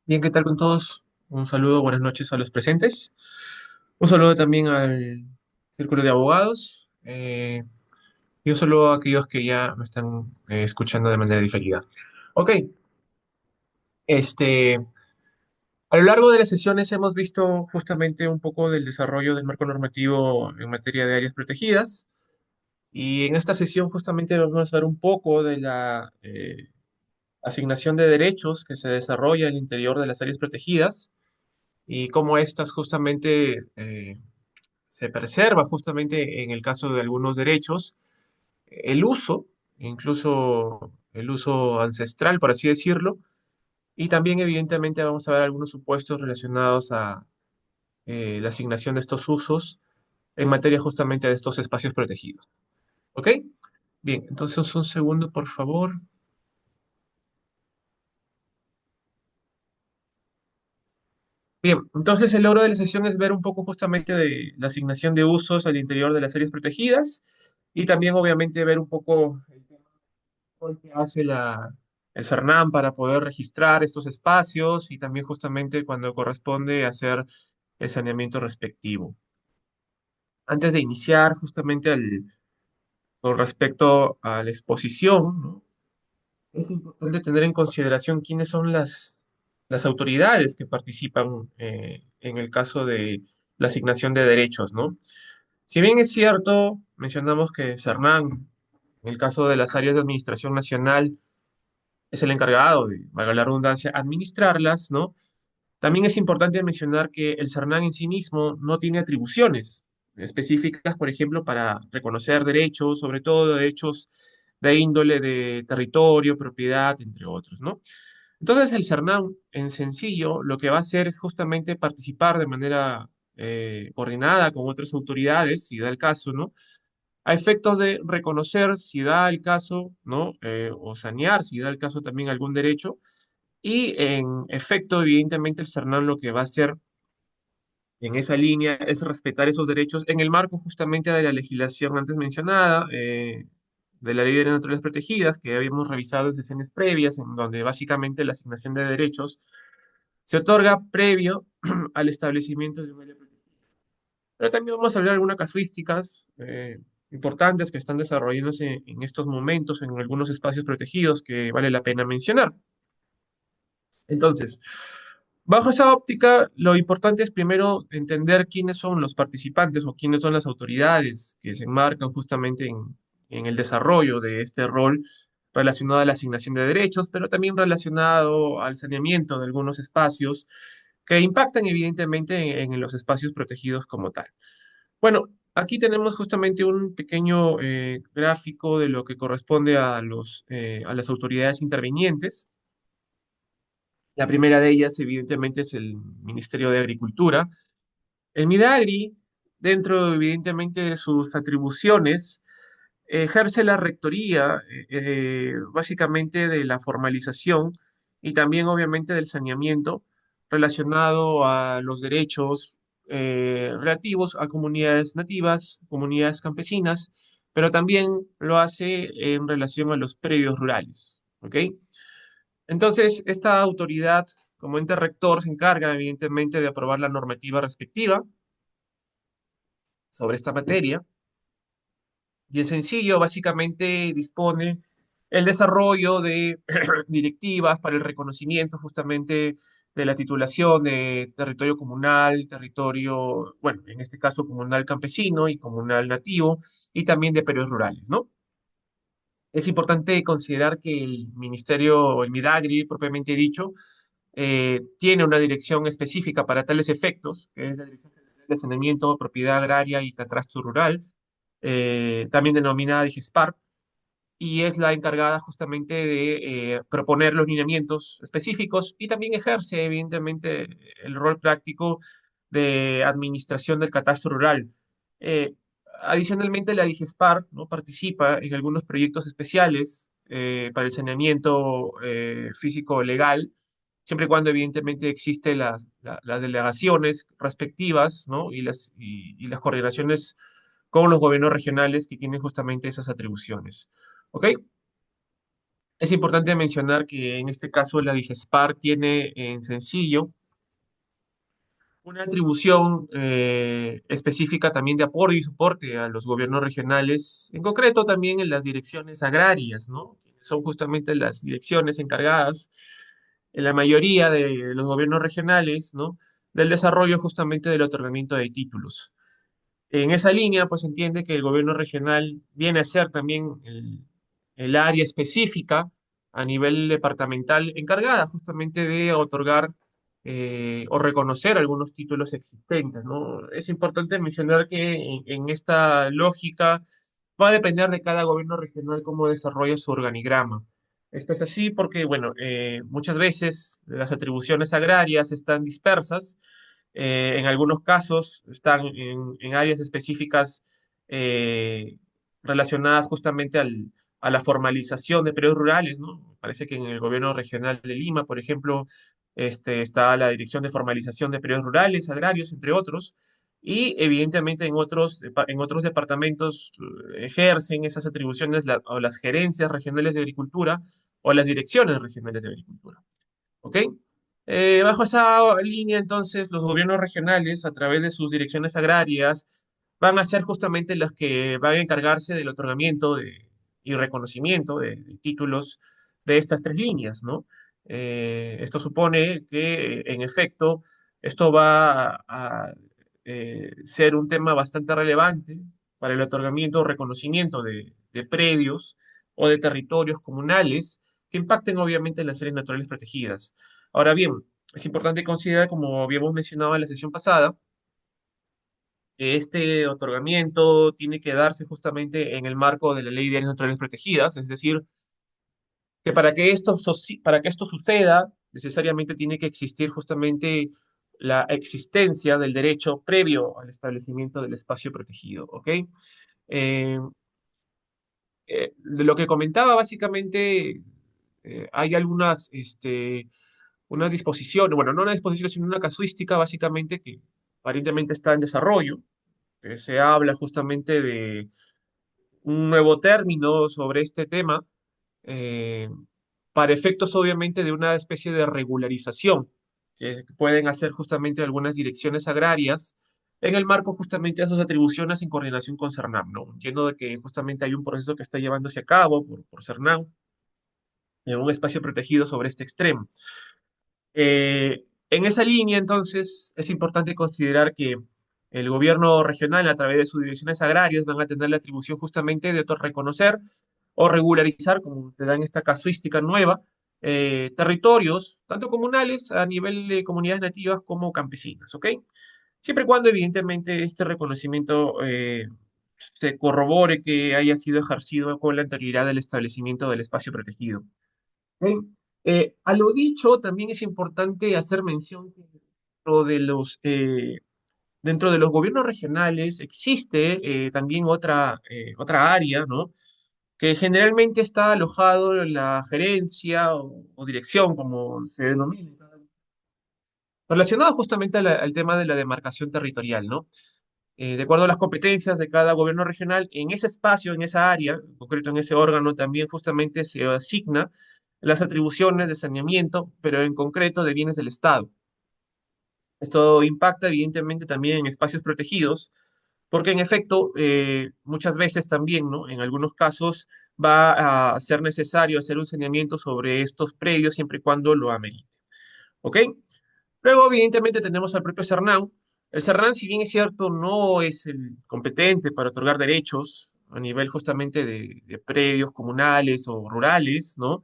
Bien, ¿qué tal con todos? Un saludo, buenas noches a los presentes. Un saludo también al Círculo de Abogados. Y un saludo a aquellos que ya me están escuchando de manera diferida. Ok, este, a lo largo de las sesiones hemos visto justamente un poco del desarrollo del marco normativo en materia de áreas protegidas. Y en esta sesión justamente vamos a ver un poco de la asignación de derechos que se desarrolla al interior de las áreas protegidas y cómo éstas justamente se preserva justamente en el caso de algunos derechos el uso, incluso el uso ancestral, por así decirlo, y también evidentemente vamos a ver algunos supuestos relacionados a la asignación de estos usos en materia justamente de estos espacios protegidos. ¿Ok? Bien, entonces un segundo, por favor. Bien, entonces el logro de la sesión es ver un poco justamente de la asignación de usos al interior de las áreas protegidas y también obviamente ver un poco que hace el CERNAM para poder registrar estos espacios y también justamente cuando corresponde hacer el saneamiento respectivo. Antes de iniciar justamente con respecto a la exposición, ¿no? Es importante tener en consideración quiénes son las autoridades que participan en el caso de la asignación de derechos, ¿no? Si bien es cierto, mencionamos que CERNAM, en el caso de las áreas de administración nacional, es el encargado de, valga la redundancia, administrarlas, ¿no? También es importante mencionar que el CERNAN en sí mismo no tiene atribuciones específicas, por ejemplo, para reconocer derechos, sobre todo derechos de índole de territorio, propiedad, entre otros, ¿no? Entonces el CERNAN en sencillo lo que va a hacer es justamente participar de manera coordinada con otras autoridades, si da el caso, ¿no? A efectos de reconocer si da el caso, ¿no? O sanear si da el caso también algún derecho. Y en efecto, evidentemente, el CERNAM lo que va a hacer en esa línea es respetar esos derechos en el marco justamente de la legislación antes mencionada, de la Ley de Áreas Naturales Protegidas, que habíamos revisado en sesiones previas, en donde básicamente la asignación de derechos se otorga previo al establecimiento de un área protegida. Pero también vamos a hablar de algunas casuísticas importantes que están desarrollándose en estos momentos en algunos espacios protegidos que vale la pena mencionar. Entonces, bajo esa óptica, lo importante es primero entender quiénes son los participantes o quiénes son las autoridades que se enmarcan justamente en el desarrollo de este rol relacionado a la asignación de derechos, pero también relacionado al saneamiento de algunos espacios que impactan evidentemente en los espacios protegidos como tal. Bueno, aquí tenemos justamente un pequeño gráfico de lo que corresponde a las autoridades intervinientes. La primera de ellas, evidentemente, es el Ministerio de Agricultura. El Midagri, dentro, evidentemente, de sus atribuciones, ejerce la rectoría, básicamente, de la formalización y también, obviamente, del saneamiento relacionado a los derechos relativos a comunidades nativas, comunidades campesinas, pero también lo hace en relación a los predios rurales. ¿Ok? Entonces, esta autoridad, como ente rector, se encarga, evidentemente, de aprobar la normativa respectiva sobre esta materia. Y en sencillo, básicamente, dispone el desarrollo de directivas para el reconocimiento justamente de la titulación de territorio comunal, territorio, bueno, en este caso comunal campesino y comunal nativo, y también de periodos rurales, ¿no? Es importante considerar que el ministerio, o el Midagri, propiamente dicho, tiene una dirección específica para tales efectos, que es la Dirección General de Saneamiento, Propiedad Agraria y Catastro Rural, también denominada DIGESPAR, y es la encargada justamente de proponer los lineamientos específicos y también ejerce, evidentemente, el rol práctico de administración del catastro rural. Eh, Adicionalmente, la DIGESPAR, ¿no? Participa en algunos proyectos especiales para el saneamiento físico legal, siempre y cuando evidentemente existen las delegaciones respectivas, ¿no? Y las coordinaciones con los gobiernos regionales que tienen justamente esas atribuciones. ¿Ok? Es importante mencionar que en este caso la DIGESPAR tiene en sencillo una atribución específica también de apoyo y soporte a los gobiernos regionales, en concreto también en las direcciones agrarias, ¿no? Son justamente las direcciones encargadas en la mayoría de los gobiernos regionales, ¿no? Del desarrollo justamente del otorgamiento de títulos. En esa línea, pues entiende que el gobierno regional viene a ser también el área específica a nivel departamental encargada justamente de otorgar o reconocer algunos títulos existentes, ¿no? Es importante mencionar que en esta lógica va a depender de cada gobierno regional cómo desarrolla su organigrama. Esto es así porque, bueno, muchas veces las atribuciones agrarias están dispersas, en algunos casos están en áreas específicas eh, relacionadas justamente a la formalización de periodos rurales, ¿no? Parece que en el gobierno regional de Lima, por ejemplo, está la Dirección de Formalización de Periodos Rurales, Agrarios, entre otros, y evidentemente en otros departamentos ejercen esas atribuciones o las gerencias regionales de agricultura o las direcciones regionales de agricultura. ¿Ok? Bajo esa línea, entonces, los gobiernos regionales, a través de sus direcciones agrarias, van a ser justamente las que van a encargarse del otorgamiento y reconocimiento de títulos de estas tres líneas, ¿no? Esto supone que, en efecto, esto va a ser un tema bastante relevante para el otorgamiento o reconocimiento de predios o de territorios comunales que impacten obviamente en las áreas naturales protegidas. Ahora bien, es importante considerar, como habíamos mencionado en la sesión pasada, que este otorgamiento tiene que darse justamente en el marco de la Ley de Áreas Naturales Protegidas, es decir, que para que esto suceda, necesariamente tiene que existir justamente la existencia del derecho previo al establecimiento del espacio protegido, ¿ok? Eh, de lo que comentaba, básicamente, hay algunas, una disposición, bueno, no una disposición, sino una casuística básicamente que aparentemente está en desarrollo, que se habla justamente de un nuevo término sobre este tema, eh, para efectos obviamente de una especie de regularización que pueden hacer justamente algunas direcciones agrarias en el marco justamente de sus atribuciones en coordinación con CERNAM, ¿no? Entiendo de que justamente hay un proceso que está llevándose a cabo por CERNAM en un espacio protegido sobre este extremo. En esa línea, entonces, es importante considerar que el gobierno regional, a través de sus direcciones agrarias, van a tener la atribución justamente de reconocer o regularizar, como te dan esta casuística nueva, territorios, tanto comunales a nivel de comunidades nativas como campesinas, ¿ok? Siempre y cuando, evidentemente, este reconocimiento se corrobore que haya sido ejercido con la anterioridad del establecimiento del espacio protegido. ¿Ok? A lo dicho, también es importante hacer mención que dentro de los gobiernos regionales existe también otra área, ¿no? Que generalmente está alojado en la gerencia o dirección, como se denomina, relacionado justamente al tema de la demarcación territorial, ¿no? De acuerdo a las competencias de cada gobierno regional, en ese espacio, en esa área, en concreto en ese órgano, también justamente se asigna las atribuciones de saneamiento, pero en concreto de bienes del Estado. Esto impacta evidentemente también en espacios protegidos, porque en efecto, muchas veces también, ¿no? En algunos casos va a ser necesario hacer un saneamiento sobre estos predios siempre y cuando lo amerite. ¿Ok? Luego, evidentemente, tenemos al propio CERNAU. El CERNAU, si bien es cierto, no es el competente para otorgar derechos a nivel justamente de predios comunales o rurales, ¿no?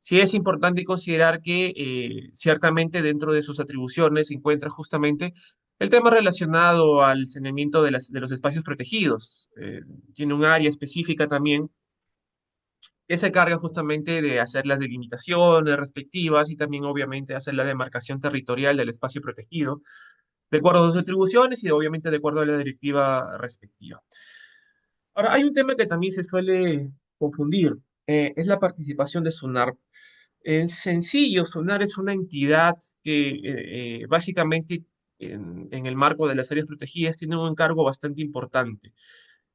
Sí es importante considerar que ciertamente dentro de sus atribuciones se encuentra justamente el tema relacionado al saneamiento de los espacios protegidos. Tiene un área específica también que se carga justamente de hacer las delimitaciones respectivas y también obviamente hacer la demarcación territorial del espacio protegido, de acuerdo a sus atribuciones y obviamente de acuerdo a la directiva respectiva. Ahora, hay un tema que también se suele confundir, es la participación de SUNAR. En sencillo, SUNAR es una entidad que básicamente en el marco de las áreas protegidas tiene un encargo bastante importante,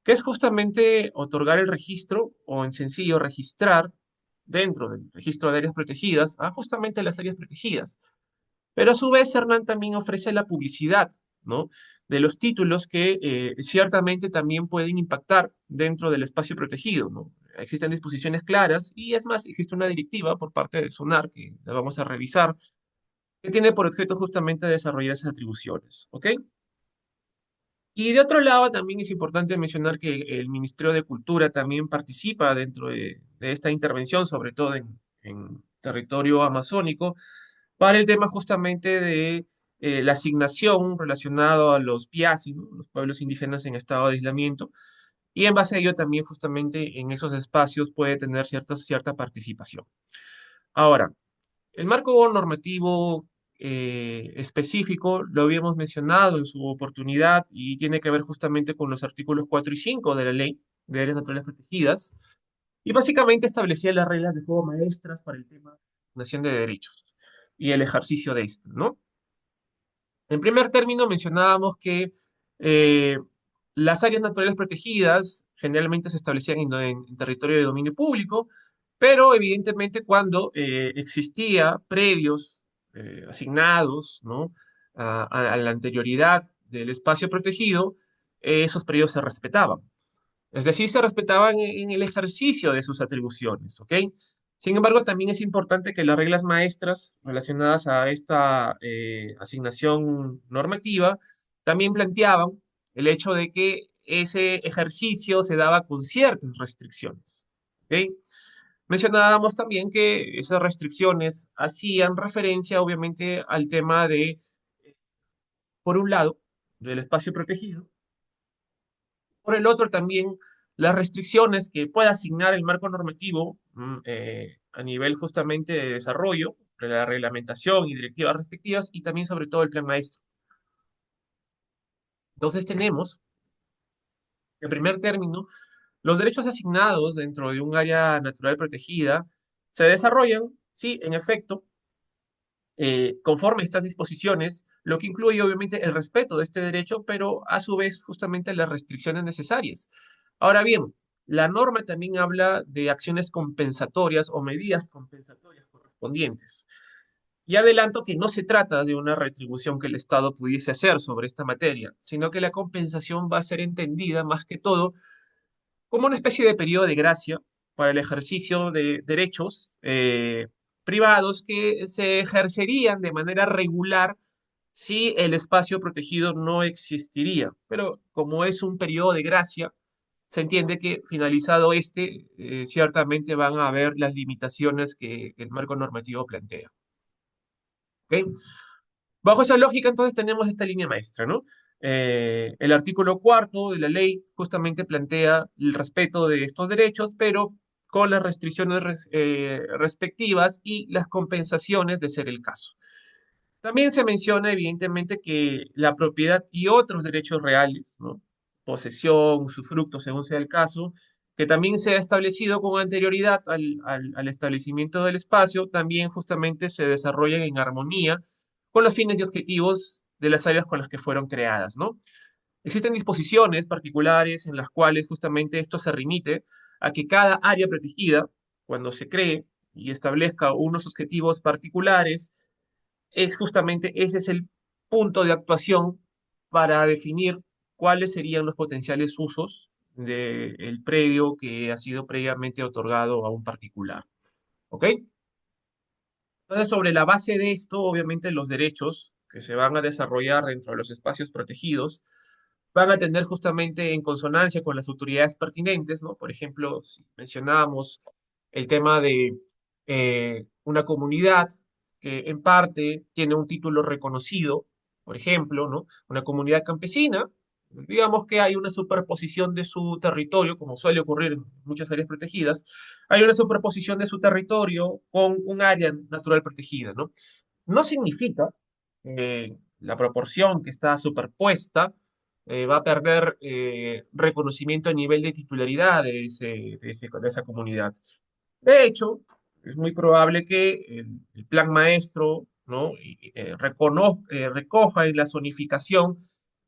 que es justamente otorgar el registro o en sencillo registrar dentro del registro de áreas protegidas a justamente las áreas protegidas. Pero a su vez, Hernán también ofrece la publicidad, ¿no? De los títulos que ciertamente también pueden impactar dentro del espacio protegido, ¿no? Existen disposiciones claras y es más, existe una directiva por parte del SUNAR que la vamos a revisar, que tiene por objeto justamente desarrollar esas atribuciones, ¿ok? Y de otro lado, también es importante mencionar que el Ministerio de Cultura también participa dentro de esta intervención, sobre todo en territorio amazónico, para el tema justamente de la asignación relacionada a los PIASI, ¿no? Los pueblos indígenas en estado de aislamiento, y en base a ello también justamente en esos espacios puede tener cierta participación. Ahora, el marco normativo específico lo habíamos mencionado en su oportunidad y tiene que ver justamente con los artículos 4 y 5 de la Ley de Áreas Naturales Protegidas y básicamente establecía las reglas de juego maestras para el tema de asignación de derechos y el ejercicio de esto, ¿no? En primer término mencionábamos que eh, las áreas naturales protegidas generalmente se establecían en territorio de dominio público, pero evidentemente cuando existía predios asignados, ¿no? A la anterioridad del espacio protegido, esos predios se respetaban. Es decir, se respetaban en el ejercicio de sus atribuciones, ¿ok? Sin embargo, también es importante que las reglas maestras relacionadas a esta asignación normativa también planteaban el hecho de que ese ejercicio se daba con ciertas restricciones, ¿ok? Mencionábamos también que esas restricciones hacían referencia, obviamente, al tema de, por un lado, del espacio protegido, por el otro, también las restricciones que pueda asignar el marco normativo a nivel justamente de desarrollo, de la reglamentación y directivas respectivas, y también sobre todo el plan maestro. Entonces tenemos, en primer término, los derechos asignados dentro de un área natural protegida se desarrollan, sí, en efecto, conforme a estas disposiciones, lo que incluye obviamente el respeto de este derecho, pero a su vez justamente las restricciones necesarias. Ahora bien, la norma también habla de acciones compensatorias o medidas compensatorias correspondientes. Y adelanto que no se trata de una retribución que el Estado pudiese hacer sobre esta materia, sino que la compensación va a ser entendida más que todo como una especie de periodo de gracia para el ejercicio de derechos privados que se ejercerían de manera regular si el espacio protegido no existiría. Pero como es un periodo de gracia, se entiende que finalizado este, ciertamente van a haber las limitaciones que el marco normativo plantea. ¿Ok? Bajo esa lógica, entonces tenemos esta línea maestra, ¿no? El artículo cuarto de la ley justamente plantea el respeto de estos derechos, pero con las restricciones respectivas y las compensaciones de ser el caso. También se menciona, evidentemente, que la propiedad y otros derechos reales, ¿no? Posesión, usufructo, según sea el caso, que también se ha establecido con anterioridad al establecimiento del espacio, también justamente se desarrollan en armonía con los fines y objetivos de las áreas con las que fueron creadas, ¿no? Existen disposiciones particulares en las cuales justamente esto se remite a que cada área protegida, cuando se cree y establezca unos objetivos particulares, es justamente ese es el punto de actuación para definir cuáles serían los potenciales usos del predio que ha sido previamente otorgado a un particular. ¿Ok? Entonces, sobre la base de esto, obviamente los derechos que se van a desarrollar dentro de los espacios protegidos van a tener justamente en consonancia con las autoridades pertinentes, ¿no? Por ejemplo, si mencionábamos el tema de una comunidad que en parte tiene un título reconocido, por ejemplo, ¿no? Una comunidad campesina, digamos que hay una superposición de su territorio, como suele ocurrir en muchas áreas protegidas, hay una superposición de su territorio con un área natural protegida, ¿no? No significa la proporción que está superpuesta va a perder reconocimiento a nivel de titularidad de esa comunidad. De hecho, es muy probable que el plan maestro, ¿no? Recoja en la zonificación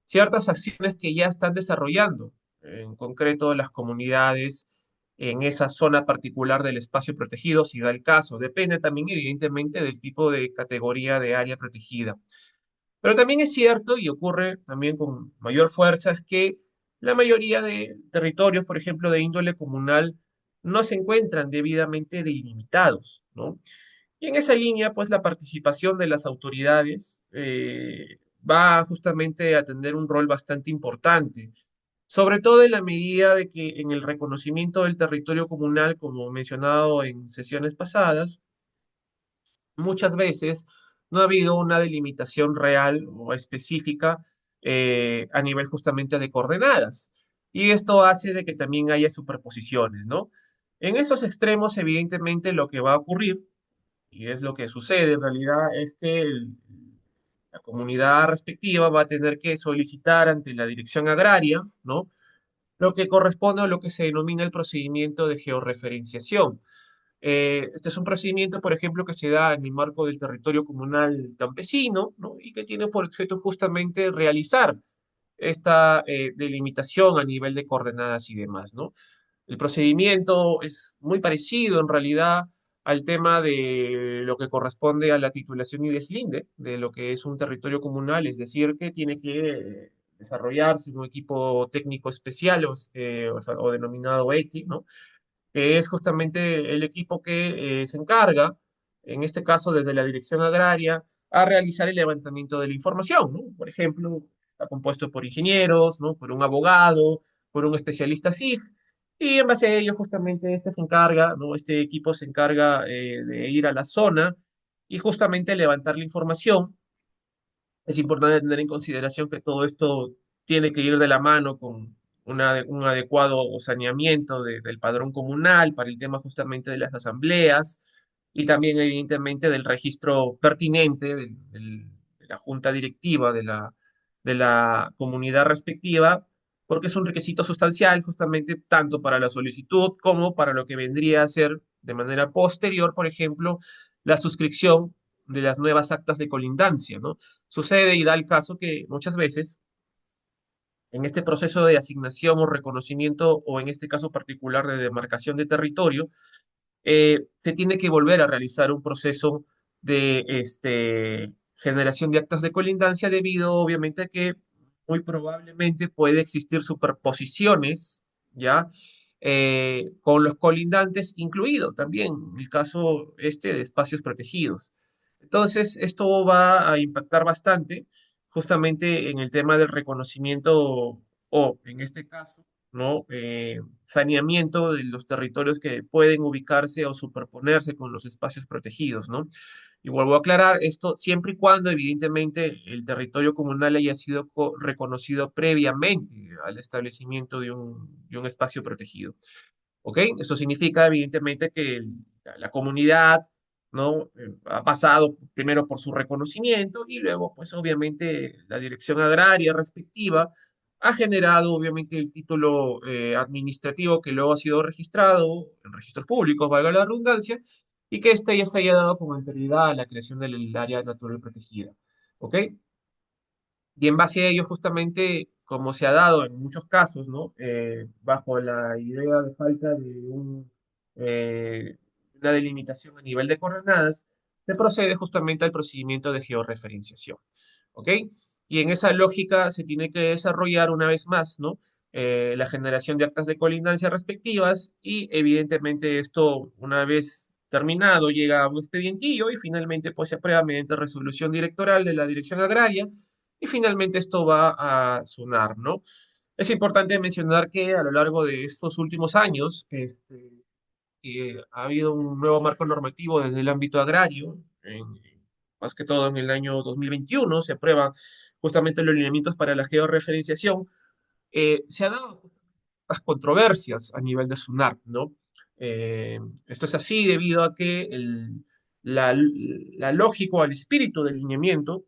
ciertas acciones que ya están desarrollando, en concreto las comunidades en esa zona particular del espacio protegido, si da el caso. Depende también, evidentemente, del tipo de categoría de área protegida. Pero también es cierto, y ocurre también con mayor fuerza, es que la mayoría de territorios, por ejemplo, de índole comunal, no se encuentran debidamente delimitados, ¿no? Y en esa línea, pues la participación de las autoridades va justamente a tener un rol bastante importante, sobre todo en la medida de que en el reconocimiento del territorio comunal, como mencionado en sesiones pasadas, muchas veces no ha habido una delimitación real o específica a nivel justamente de coordenadas. Y esto hace de que también haya superposiciones, ¿no? En esos extremos, evidentemente, lo que va a ocurrir, y es lo que sucede en realidad, es que la comunidad respectiva va a tener que solicitar ante la dirección agraria, ¿no? Lo que corresponde a lo que se denomina el procedimiento de georreferenciación. Este es un procedimiento, por ejemplo, que se da en el marco del territorio comunal campesino, ¿no? Y que tiene por objeto justamente realizar esta delimitación a nivel de coordenadas y demás, ¿no? El procedimiento es muy parecido en realidad al tema de lo que corresponde a la titulación y deslinde de lo que es un territorio comunal, es decir, que tiene que desarrollarse un equipo técnico especial o denominado ETI, ¿no? Que es justamente el equipo que se encarga, en este caso desde la Dirección Agraria, a realizar el levantamiento de la información, ¿no? Por ejemplo, está compuesto por ingenieros, ¿no? Por un abogado, por un especialista SIG, y en base a ello justamente este se encarga, ¿no? Este equipo se encarga de ir a la zona y justamente levantar la información. Es importante tener en consideración que todo esto tiene que ir de la mano con un adecuado saneamiento del padrón comunal para el tema justamente de las asambleas y también evidentemente del registro pertinente de la junta directiva de la comunidad respectiva, porque es un requisito sustancial justamente tanto para la solicitud como para lo que vendría a ser de manera posterior, por ejemplo, la suscripción de las nuevas actas de colindancia, ¿no? Sucede y da el caso que muchas veces en este proceso de asignación o reconocimiento, o en este caso particular de demarcación de territorio, se tiene que volver a realizar un proceso de generación de actas de colindancia debido obviamente a que muy probablemente puede existir superposiciones, ¿ya? Con los colindantes incluido también el caso de espacios protegidos. Entonces, esto va a impactar bastante justamente en el tema del reconocimiento o, en este caso, ¿no? Saneamiento de los territorios que pueden ubicarse o superponerse con los espacios protegidos, ¿no? Y vuelvo a aclarar esto siempre y cuando, evidentemente, el territorio comunal haya sido reconocido previamente al establecimiento de un espacio protegido. ¿Ok? Esto significa, evidentemente, que la comunidad, ¿no? Ha pasado primero por su reconocimiento y luego, pues, obviamente, la dirección agraria respectiva ha generado, obviamente, el título administrativo que luego ha sido registrado en registros públicos, valga la redundancia, y que éste ya se haya dado como anterioridad a la creación del área natural protegida. ¿Ok? Y en base a ello, justamente, como se ha dado en muchos casos, ¿no? Bajo la idea de falta de una delimitación a nivel de coordenadas, se procede justamente al procedimiento de georreferenciación. ¿Ok? Y en esa lógica se tiene que desarrollar una vez más, ¿no? La generación de actas de colindancia respectivas y evidentemente esto, una vez terminado, llega a un expedientillo y finalmente pues se aprueba mediante resolución directoral de la Dirección Agraria y finalmente esto va a sonar, ¿no? Es importante mencionar que a lo largo de estos últimos años ha habido un nuevo marco normativo desde el ámbito agrario, más que todo en el año 2021 se aprueban justamente los lineamientos para la georreferenciación. Se han dado las controversias a nivel de SUNAR, ¿no? Esto es así debido a que la lógica o el espíritu del lineamiento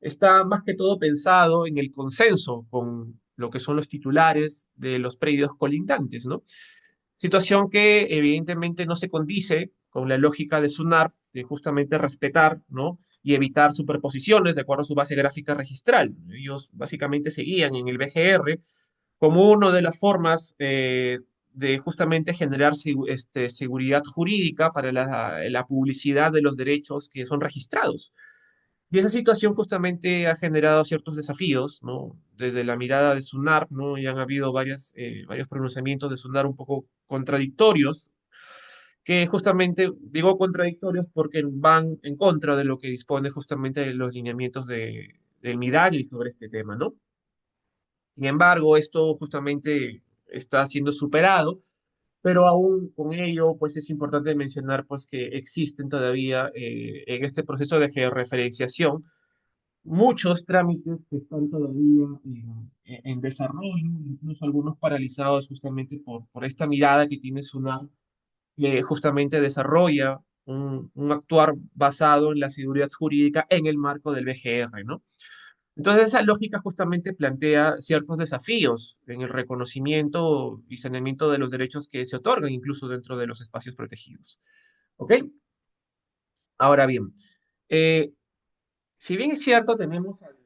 está más que todo pensado en el consenso con lo que son los titulares de los predios colindantes, ¿no? Situación que evidentemente no se condice con la lógica de SUNAR de justamente respetar, ¿no? Y evitar superposiciones de acuerdo a su base gráfica registral. Ellos básicamente seguían en el BGR como una de las formas de justamente generar seguridad jurídica para la publicidad de los derechos que son registrados. Y esa situación justamente ha generado ciertos desafíos, ¿no? Desde la mirada de SUNAR, ¿no? Y han habido varios pronunciamientos de SUNAR un poco contradictorios, que justamente digo contradictorios porque van en contra de lo que dispone justamente los lineamientos del MIDAL sobre este tema, ¿no? Sin embargo, esto justamente está siendo superado, pero aún con ello, pues es importante mencionar pues que existen todavía en este proceso de georreferenciación muchos trámites que están todavía en desarrollo, incluso algunos paralizados justamente por esta mirada que tiene SUNAT, que justamente desarrolla un actuar basado en la seguridad jurídica en el marco del BGR, ¿no? Entonces, esa lógica justamente plantea ciertos desafíos en el reconocimiento y saneamiento de los derechos que se otorgan incluso dentro de los espacios protegidos. ¿Ok? Ahora bien, eh, si bien es cierto, tenemos al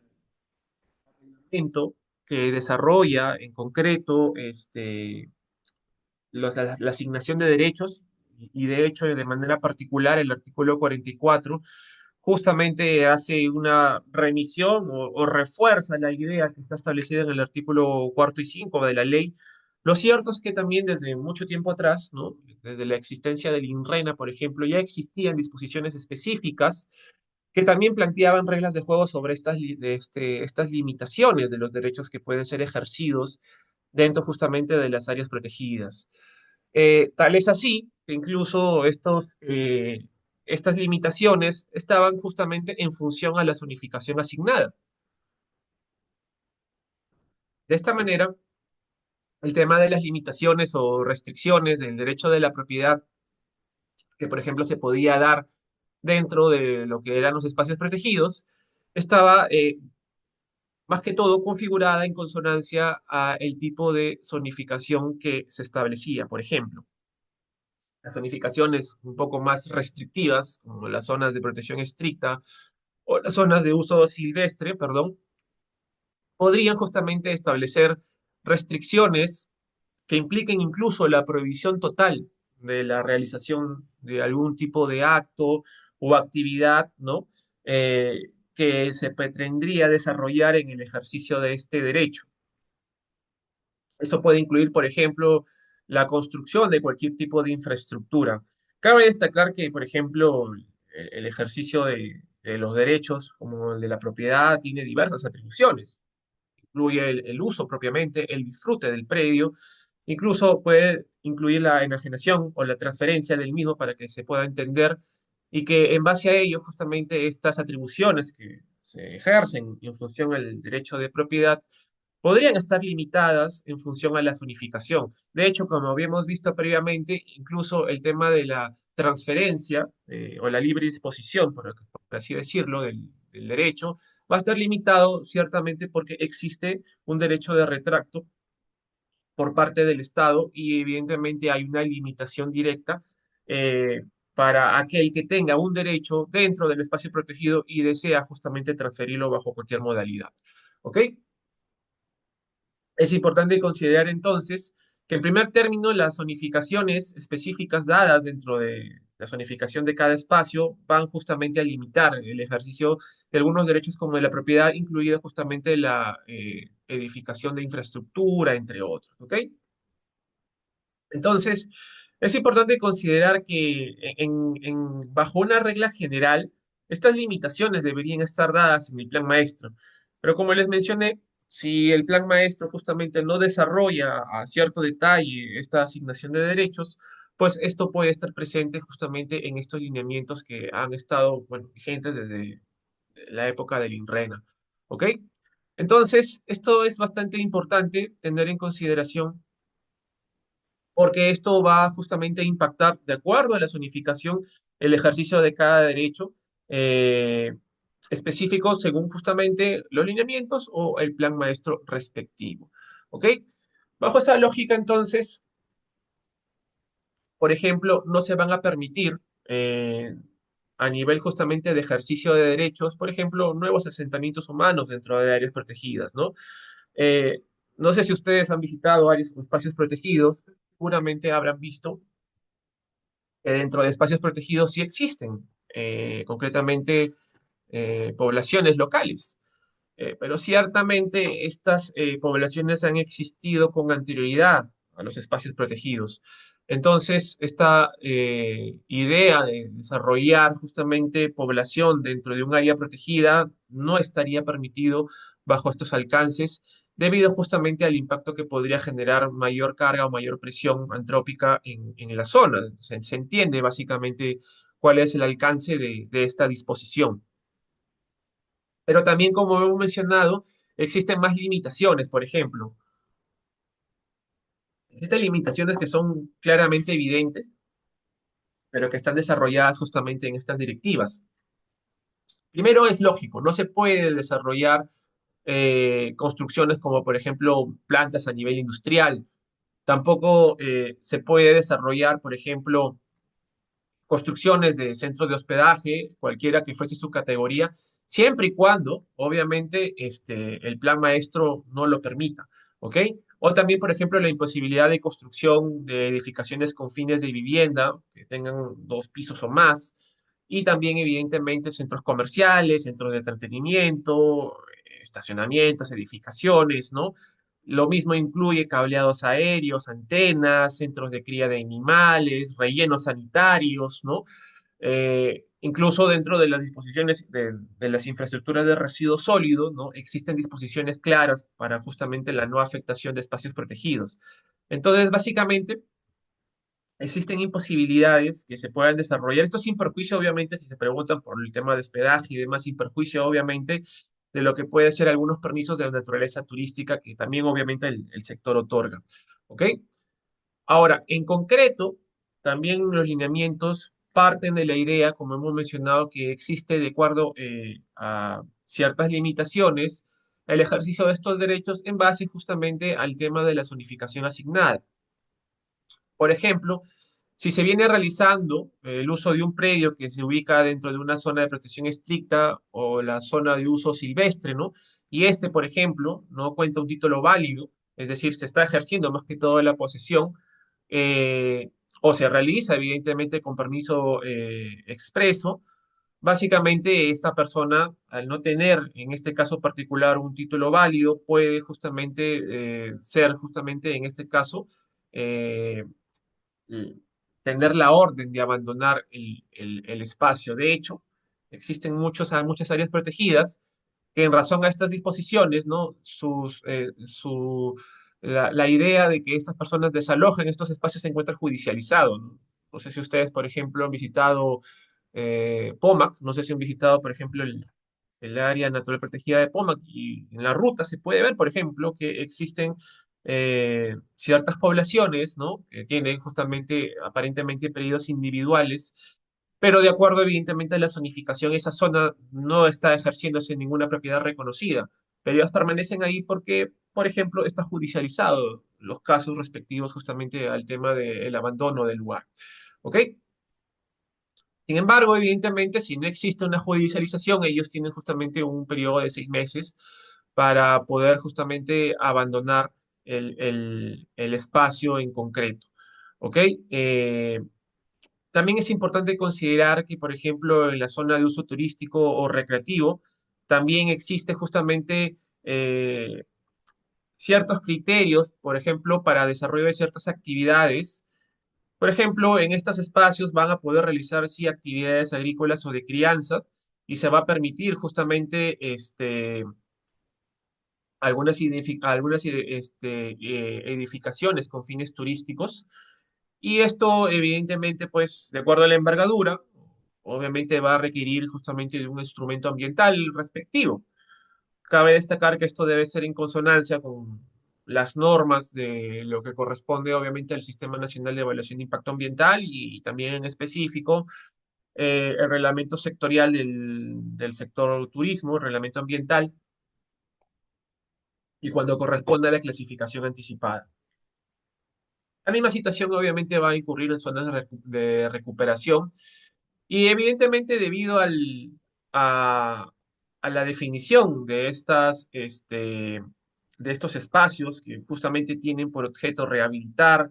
reglamento que desarrolla en concreto la asignación de derechos y de hecho de manera particular el artículo 44 justamente hace una remisión o refuerza la idea que está establecida en el artículo cuarto y quinto de la ley. Lo cierto es que también desde mucho tiempo atrás, ¿no? Desde la existencia del INRENA, por ejemplo, ya existían disposiciones específicas que también planteaban reglas de juego sobre estas limitaciones de los derechos que pueden ser ejercidos dentro justamente de las áreas protegidas. Tal es así que incluso estas limitaciones estaban justamente en función a la zonificación asignada. De esta manera, el tema de las limitaciones o restricciones del derecho de la propiedad, que por ejemplo se podía dar dentro de lo que eran los espacios protegidos, estaba más que todo configurada en consonancia a el tipo de zonificación que se establecía. Por ejemplo, las zonificaciones un poco más restrictivas, como las zonas de protección estricta o las zonas de uso silvestre, perdón, podrían justamente establecer restricciones que impliquen incluso la prohibición total de la realización de algún tipo de acto o actividad, ¿no? Que se pretendría desarrollar en el ejercicio de este derecho. Esto puede incluir, por ejemplo, la construcción de cualquier tipo de infraestructura. Cabe destacar que, por ejemplo, el ejercicio de los derechos, como el de la propiedad, tiene diversas atribuciones. Incluye el uso propiamente, el disfrute del predio, incluso puede incluir la enajenación o la transferencia del mismo para que se pueda entender y que en base a ello justamente estas atribuciones que se ejercen en función al derecho de propiedad podrían estar limitadas en función a la zonificación. De hecho, como habíamos visto previamente, incluso el tema de la transferencia o la libre disposición, por así decirlo, del derecho, va a estar limitado ciertamente porque existe un derecho de retracto por parte del Estado y evidentemente hay una limitación directa eh, para aquel que tenga un derecho dentro del espacio protegido y desea justamente transferirlo bajo cualquier modalidad. ¿Ok? Es importante considerar entonces que en primer término las zonificaciones específicas dadas dentro de la zonificación de cada espacio van justamente a limitar el ejercicio de algunos derechos como de la propiedad, incluida justamente la edificación de infraestructura, entre otros. ¿Ok? Entonces, es importante considerar que bajo una regla general, estas limitaciones deberían estar dadas en el plan maestro. Pero como les mencioné, si el plan maestro justamente no desarrolla a cierto detalle esta asignación de derechos, pues esto puede estar presente justamente en estos lineamientos que han estado, bueno, vigentes desde la época del INRENA. ¿Ok? Entonces, esto es bastante importante tener en consideración porque esto va justamente a impactar, de acuerdo a la zonificación, el ejercicio de cada derecho eh, específico según justamente los lineamientos o el plan maestro respectivo. ¿Ok? Bajo esa lógica, entonces, por ejemplo, no se van a permitir a nivel justamente de ejercicio de derechos, por ejemplo, nuevos asentamientos humanos dentro de áreas protegidas, ¿no? Eh, no sé si ustedes han visitado áreas o espacios protegidos, seguramente habrán visto que dentro de espacios protegidos sí existen, concretamente poblaciones locales. Pero ciertamente estas poblaciones han existido con anterioridad a los espacios protegidos. Entonces, esta idea de desarrollar justamente población dentro de un área protegida no estaría permitido bajo estos alcances, debido justamente al impacto que podría generar mayor carga o mayor presión antrópica en la zona. Se entiende básicamente cuál es el alcance de esta disposición. Pero también, como hemos mencionado, existen más limitaciones, por ejemplo. Existen limitaciones que son claramente evidentes, pero que están desarrolladas justamente en estas directivas. Primero, es lógico, no se puede desarrollar construcciones como, por ejemplo, plantas a nivel industrial. Tampoco se puede desarrollar, por ejemplo, construcciones de centros de hospedaje, cualquiera que fuese su categoría, siempre y cuando, obviamente, el plan maestro no lo permita, ¿ok? O también, por ejemplo, la imposibilidad de construcción de edificaciones con fines de vivienda, que tengan 2 pisos o más, y también, evidentemente, centros comerciales, centros de entretenimiento, estacionamientos, edificaciones, ¿no? Lo mismo incluye cableados aéreos, antenas, centros de cría de animales, rellenos sanitarios, ¿no? Incluso dentro de las disposiciones de las infraestructuras de residuo sólido, ¿no? Existen disposiciones claras para justamente la no afectación de espacios protegidos. Entonces, básicamente, existen imposibilidades que se puedan desarrollar. Esto sin perjuicio, obviamente, si se preguntan por el tema de hospedaje y demás, sin perjuicio, obviamente, de lo que puede ser algunos permisos de la naturaleza turística que también, obviamente, el sector otorga. ¿Ok? Ahora, en concreto, también los lineamientos parten de la idea, como hemos mencionado, que existe de acuerdo a ciertas limitaciones el ejercicio de estos derechos en base justamente al tema de la zonificación asignada. Por ejemplo, si se viene realizando el uso de un predio que se ubica dentro de una zona de protección estricta o la zona de uso silvestre, ¿no? Y este, por ejemplo, no cuenta un título válido, es decir, se está ejerciendo más que todo la posesión, eh, o se realiza, evidentemente, con permiso expreso. Básicamente, esta persona, al no tener, en este caso particular, un título válido, puede justamente ser, justamente en este caso, eh, eh, tener la orden de abandonar el espacio. De hecho, existen muchas áreas protegidas que en razón a estas disposiciones, ¿no? La idea de que estas personas desalojen estos espacios se encuentra judicializado, ¿no? No sé si ustedes, por ejemplo, han visitado Pomac, no sé si han visitado, por ejemplo, el área natural protegida de Pomac, y en la ruta se puede ver, por ejemplo, que existen ciertas poblaciones, ¿no? Que tienen justamente, aparentemente, periodos individuales, pero de acuerdo, evidentemente, a la zonificación, esa zona no está ejerciéndose ninguna propiedad reconocida, pero ellas permanecen ahí porque, por ejemplo, está judicializado los casos respectivos justamente al tema del abandono del lugar. ¿Ok? Sin embargo, evidentemente, si no existe una judicialización, ellos tienen justamente un periodo de 6 meses para poder justamente abandonar el espacio en concreto. ¿Ok? Eh, También es importante considerar que, por ejemplo, en la zona de uso turístico o recreativo, también existe justamente ciertos criterios, por ejemplo, para desarrollo de ciertas actividades. Por ejemplo, en estos espacios van a poder realizar sí, actividades agrícolas o de crianza, y se va a permitir justamente edificaciones con fines turísticos. Y esto, evidentemente, pues, de acuerdo a la envergadura, obviamente va a requerir justamente de un instrumento ambiental respectivo. Cabe destacar que esto debe ser en consonancia con las normas de lo que corresponde, obviamente, al Sistema Nacional de Evaluación de Impacto Ambiental, y también en específico el reglamento sectorial del sector turismo, el reglamento ambiental, y cuando corresponde a la clasificación anticipada. La misma situación obviamente va a incurrir en zonas de recuperación, y evidentemente debido a, a la definición de estos espacios que justamente tienen por objeto rehabilitar,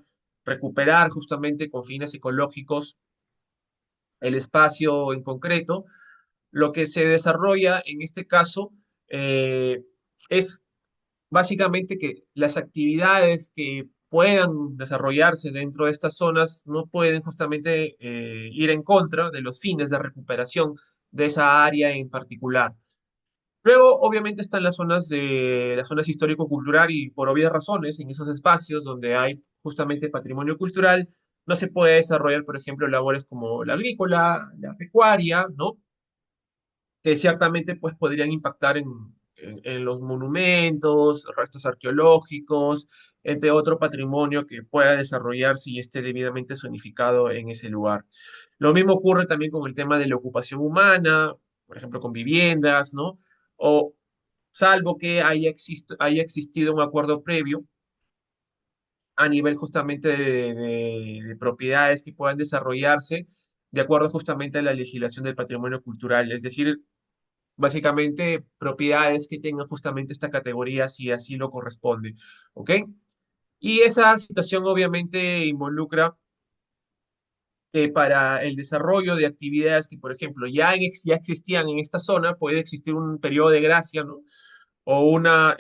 recuperar justamente con fines ecológicos el espacio en concreto. Lo que se desarrolla en este caso es básicamente que las actividades que puedan desarrollarse dentro de estas zonas no pueden justamente ir en contra de los fines de recuperación de esa área en particular. Luego, obviamente, están las zonas histórico-cultural y por obvias razones, en esos espacios donde hay justamente patrimonio cultural, no se puede desarrollar, por ejemplo, labores como la agrícola, la pecuaria, ¿no? Que ciertamente pues podrían impactar en los monumentos, restos arqueológicos, entre otro patrimonio que pueda desarrollarse y esté debidamente zonificado en ese lugar. Lo mismo ocurre también con el tema de la ocupación humana, por ejemplo, con viviendas, ¿no? O salvo que haya existido un acuerdo previo a nivel justamente de propiedades que puedan desarrollarse de acuerdo justamente a la legislación del patrimonio cultural, es decir, básicamente propiedades que tengan justamente esta categoría si así lo corresponde, ¿ok? Y esa situación obviamente involucra que para el desarrollo de actividades que, por ejemplo, ya existían en esta zona, puede existir un periodo de gracia, ¿no? O una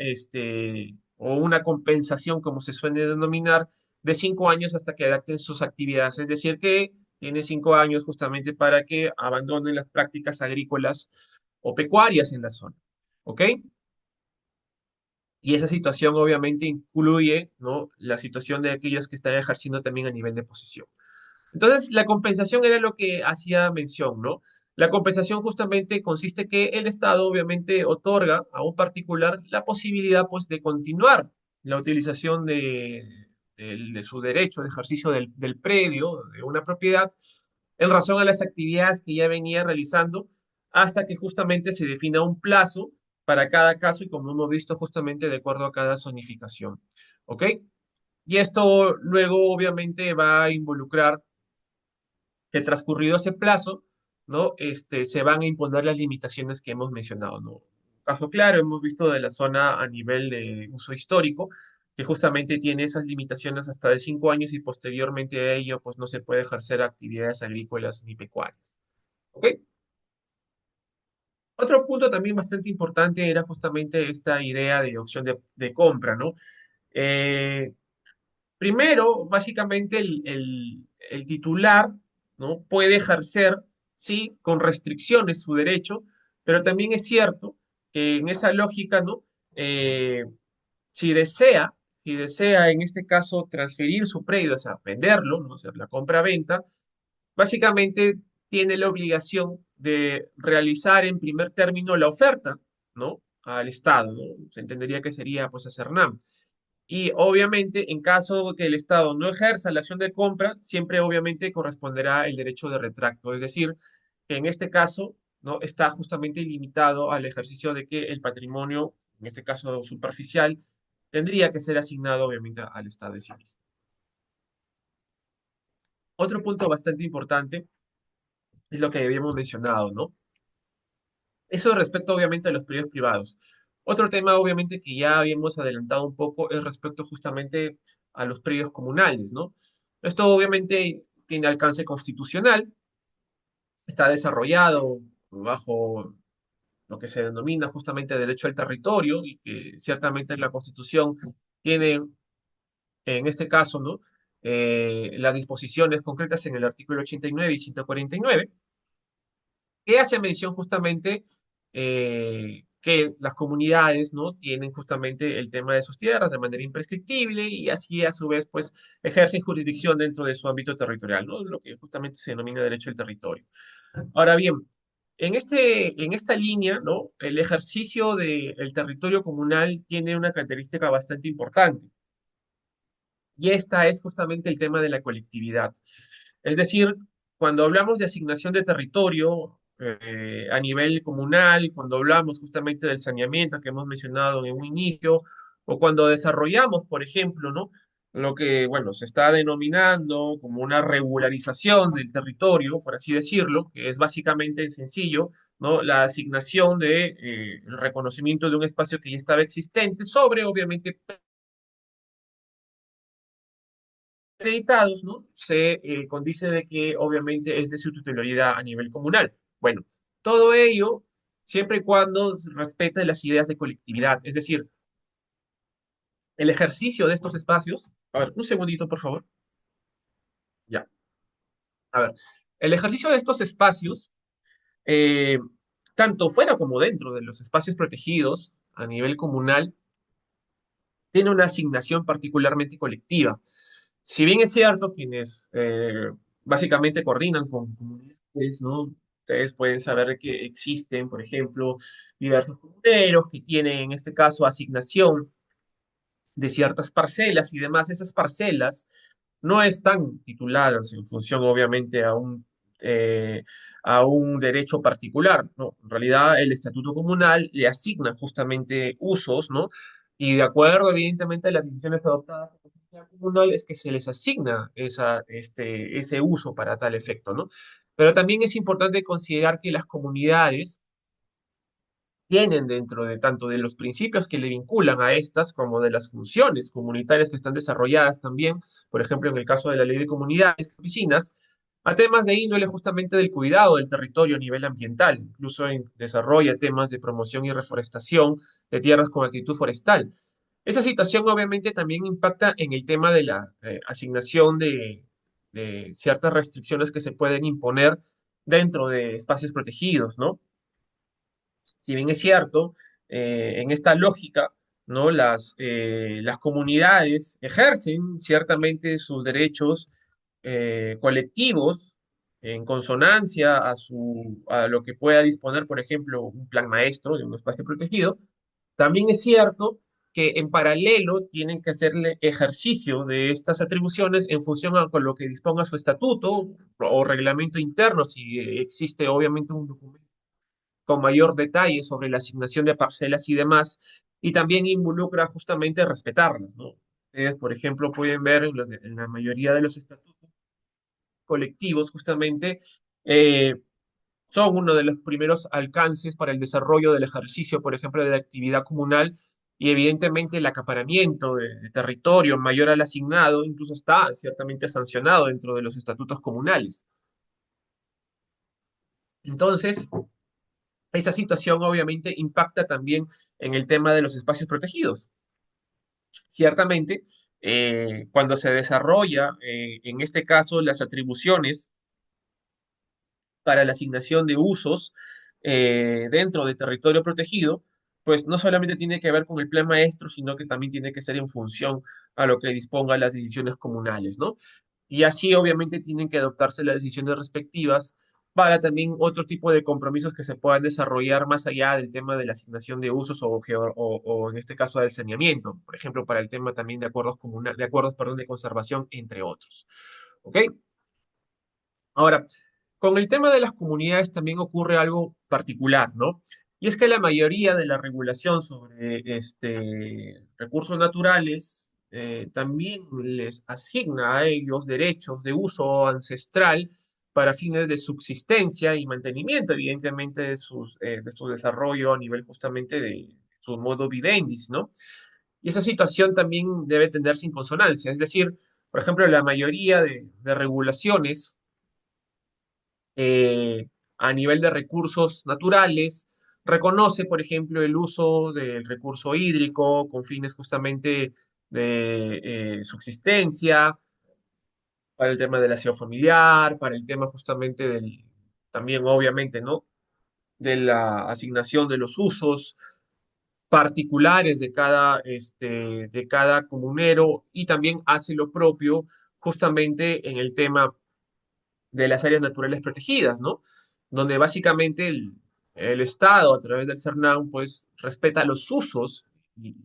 compensación, como se suele denominar, de 5 años hasta que adapten sus actividades. Es decir, que tiene 5 años justamente para que abandonen las prácticas agrícolas o pecuarias en la zona. ¿Ok? Y esa situación obviamente incluye, ¿no? La situación de aquellos que están ejerciendo también a nivel de posesión. Entonces, la compensación era lo que hacía mención, ¿no? La compensación justamente consiste que el Estado obviamente otorga a un particular la posibilidad, pues, de continuar la utilización de su derecho de ejercicio del predio, de una propiedad, en razón a las actividades que ya venía realizando, hasta que justamente se defina un plazo para cada caso y como hemos visto justamente de acuerdo a cada zonificación. ¿Ok? Y esto luego obviamente va a involucrar que transcurrido ese plazo, ¿no? Se van a imponer las limitaciones que hemos mencionado, ¿no? Caso claro, hemos visto de la zona a nivel de uso histórico, que justamente tiene esas limitaciones hasta de 5 años y posteriormente a ello, pues no se puede ejercer actividades agrícolas ni pecuarias. ¿Ok? Otro punto también bastante importante era justamente esta idea de opción de compra, ¿no? Eh, Primero, básicamente el titular, ¿no? Puede ejercer, sí, con restricciones su derecho, pero también es cierto que en esa lógica, ¿no? Eh, si desea, si desea en este caso transferir su predio, o sea, venderlo, ¿no? O sea, la compra-venta, básicamente tiene la obligación de realizar en primer término la oferta, ¿no? Al Estado, ¿no? Se entendería que sería, pues, a Cernam. Y obviamente, en caso que el Estado no ejerza la acción de compra, siempre obviamente corresponderá el derecho de retracto. Es decir, que en este caso, ¿no? Está justamente limitado al ejercicio de que el patrimonio, en este caso superficial, tendría que ser asignado obviamente al Estado de sí mismo. Otro punto bastante importante es lo que habíamos mencionado, ¿no? Eso respecto obviamente a los predios privados. Otro tema obviamente que ya habíamos adelantado un poco es respecto justamente a los predios comunales, ¿no? Esto obviamente tiene alcance constitucional, está desarrollado bajo lo que se denomina justamente derecho al territorio y que ciertamente la Constitución tiene en este caso, ¿no? Las disposiciones concretas en el artículo 89 y 149 que hace mención justamente que las comunidades, ¿no? Tienen justamente el tema de sus tierras de manera imprescriptible y así a su vez, pues, ejercen jurisdicción dentro de su ámbito territorial, ¿no? Lo que justamente se denomina derecho al territorio. Ahora bien, en esta línea, ¿no? El ejercicio del territorio comunal tiene una característica bastante importante y esta es justamente el tema de la colectividad. Es decir, cuando hablamos de asignación de territorio a nivel comunal, cuando hablamos justamente del saneamiento que hemos mencionado en un inicio, o cuando desarrollamos, por ejemplo, ¿no? Lo que, bueno, se está denominando como una regularización del territorio, por así decirlo, que es básicamente sencillo, ¿no? La asignación de el reconocimiento de un espacio que ya estaba existente sobre, obviamente, acreditados, ¿no? Se condice de que obviamente es de su titularidad a nivel comunal. Bueno, todo ello siempre y cuando respete las ideas de colectividad, es decir, el ejercicio de estos espacios. A ver, un segundito, por favor. Ya. A ver, el ejercicio de estos espacios, eh, tanto fuera como dentro de los espacios protegidos a nivel comunal, tiene una asignación particularmente colectiva. Si bien es cierto, quienes básicamente coordinan con comunidades, ¿no? Ustedes pueden saber que existen, por ejemplo, diversos comuneros que tienen, en este caso, asignación de ciertas parcelas y demás. Esas parcelas no están tituladas en función, obviamente, eh, a un derecho particular, ¿no? En realidad, el estatuto comunal le asigna justamente usos, ¿no? Y de acuerdo, evidentemente, a las decisiones adoptadas por la comunidad comunal es que se les asigna ese uso para tal efecto, ¿no? Pero también es importante considerar que las comunidades tienen dentro de tanto de los principios que le vinculan a estas como de las funciones comunitarias que están desarrolladas también, por ejemplo, en el caso de la ley de comunidades campesinas, a temas de índole justamente del cuidado del territorio a nivel ambiental, incluso desarrolla temas de promoción y reforestación de tierras con actitud forestal. Esa situación obviamente también impacta en el tema de la asignación de ciertas restricciones que se pueden imponer dentro de espacios protegidos, ¿no? Si bien es cierto, en esta lógica, ¿no? Las comunidades ejercen ciertamente sus derechos colectivos en consonancia a lo que pueda disponer, por ejemplo, un plan maestro de un espacio protegido. También es cierto que en paralelo tienen que hacerle ejercicio de estas atribuciones en función a con lo que disponga su estatuto o reglamento interno, si existe obviamente un documento con mayor detalle sobre la asignación de parcelas y demás, y también involucra justamente respetarlas, ¿no? Ustedes, por ejemplo, pueden ver en la mayoría de los estatutos colectivos, justamente, eh, son uno de los primeros alcances para el desarrollo del ejercicio, por ejemplo, de la actividad comunal, y evidentemente el acaparamiento de territorio mayor al asignado incluso está ciertamente sancionado dentro de los estatutos comunales. Entonces, esa situación obviamente impacta también en el tema de los espacios protegidos. Ciertamente, cuando se desarrolla, en este caso, las atribuciones para la asignación de usos dentro de territorio protegido, pues no solamente tiene que ver con el plan maestro, sino que también tiene que ser en función a lo que dispongan las decisiones comunales, ¿no? Y así obviamente tienen que adoptarse las decisiones respectivas para también otro tipo de compromisos que se puedan desarrollar más allá del tema de la asignación de usos o en este caso del saneamiento, por ejemplo, para el tema también de acuerdos de acuerdos, perdón, de conservación, entre otros. ¿Ok? Ahora, con el tema de las comunidades también ocurre algo particular, ¿no? Y es que la mayoría de la regulación sobre recursos naturales también les asigna a ellos derechos de uso ancestral para fines de subsistencia y mantenimiento, evidentemente, de su desarrollo a nivel justamente de su modo vivendis, ¿no? Y esa situación también debe tenerse en consonancia, es decir, por ejemplo, la mayoría de regulaciones a nivel de recursos naturales, reconoce, por ejemplo, el uso del recurso hídrico con fines justamente de subsistencia, para el tema del aseo familiar, para el tema justamente también obviamente, ¿no? De la asignación de los usos particulares de cada comunero y también hace lo propio justamente en el tema de las áreas naturales protegidas, ¿no? Donde básicamente el Estado, a través del CERNAM, pues respeta los usos y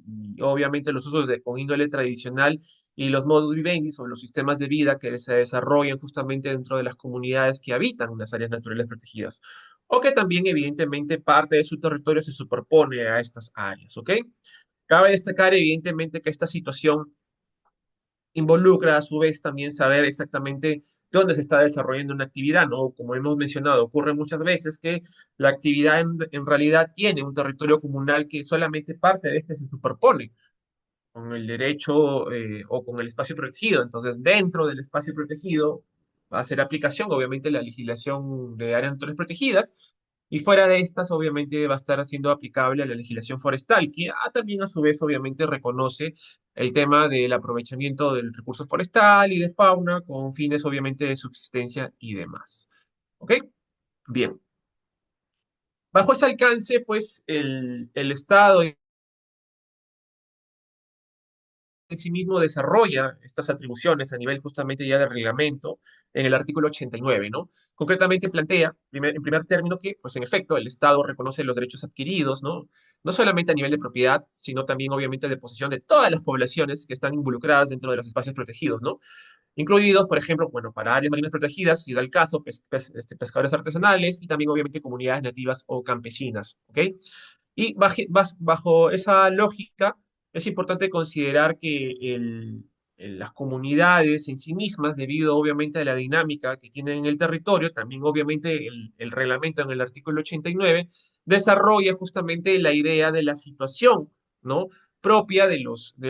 obviamente los usos con índole tradicional y los modus vivendi o los sistemas de vida que se desarrollan justamente dentro de las comunidades que habitan las áreas naturales protegidas. O que también, evidentemente, parte de su territorio se superpone a estas áreas, ¿ok? Cabe destacar, evidentemente, que esta situación involucra a su vez también saber exactamente dónde se está desarrollando una actividad, ¿no? Como hemos mencionado, ocurre muchas veces que la actividad en realidad tiene un territorio comunal que solamente parte de este se superpone. con el derecho o con el espacio protegido. Entonces, dentro del espacio protegido va a hacer aplicación, obviamente, la legislación de áreas naturales protegidas, y fuera de estas, obviamente, va a estar siendo aplicable la legislación forestal, que también a su vez, obviamente, reconoce el tema del aprovechamiento del recurso forestal y de fauna con fines, obviamente, de subsistencia y demás. ¿Ok? Bien. Bajo ese alcance, pues, el Estado en sí mismo desarrolla estas atribuciones a nivel justamente ya de reglamento en el artículo 89, ¿no? Concretamente plantea, en primer término, que, pues en efecto, el Estado reconoce los derechos adquiridos, ¿no? No solamente a nivel de propiedad, sino también, obviamente, de posesión de todas las poblaciones que están involucradas dentro de los espacios protegidos, ¿no? Incluidos, por ejemplo, bueno, para áreas marinas protegidas, si da el caso, pescadores artesanales y también, obviamente, comunidades nativas o campesinas, ¿ok? Y bajo esa lógica, es importante considerar que las comunidades en sí mismas, debido obviamente a la dinámica que tienen en el territorio, también obviamente el reglamento en el artículo 89 desarrolla justamente la idea de la situación, ¿no? Propia de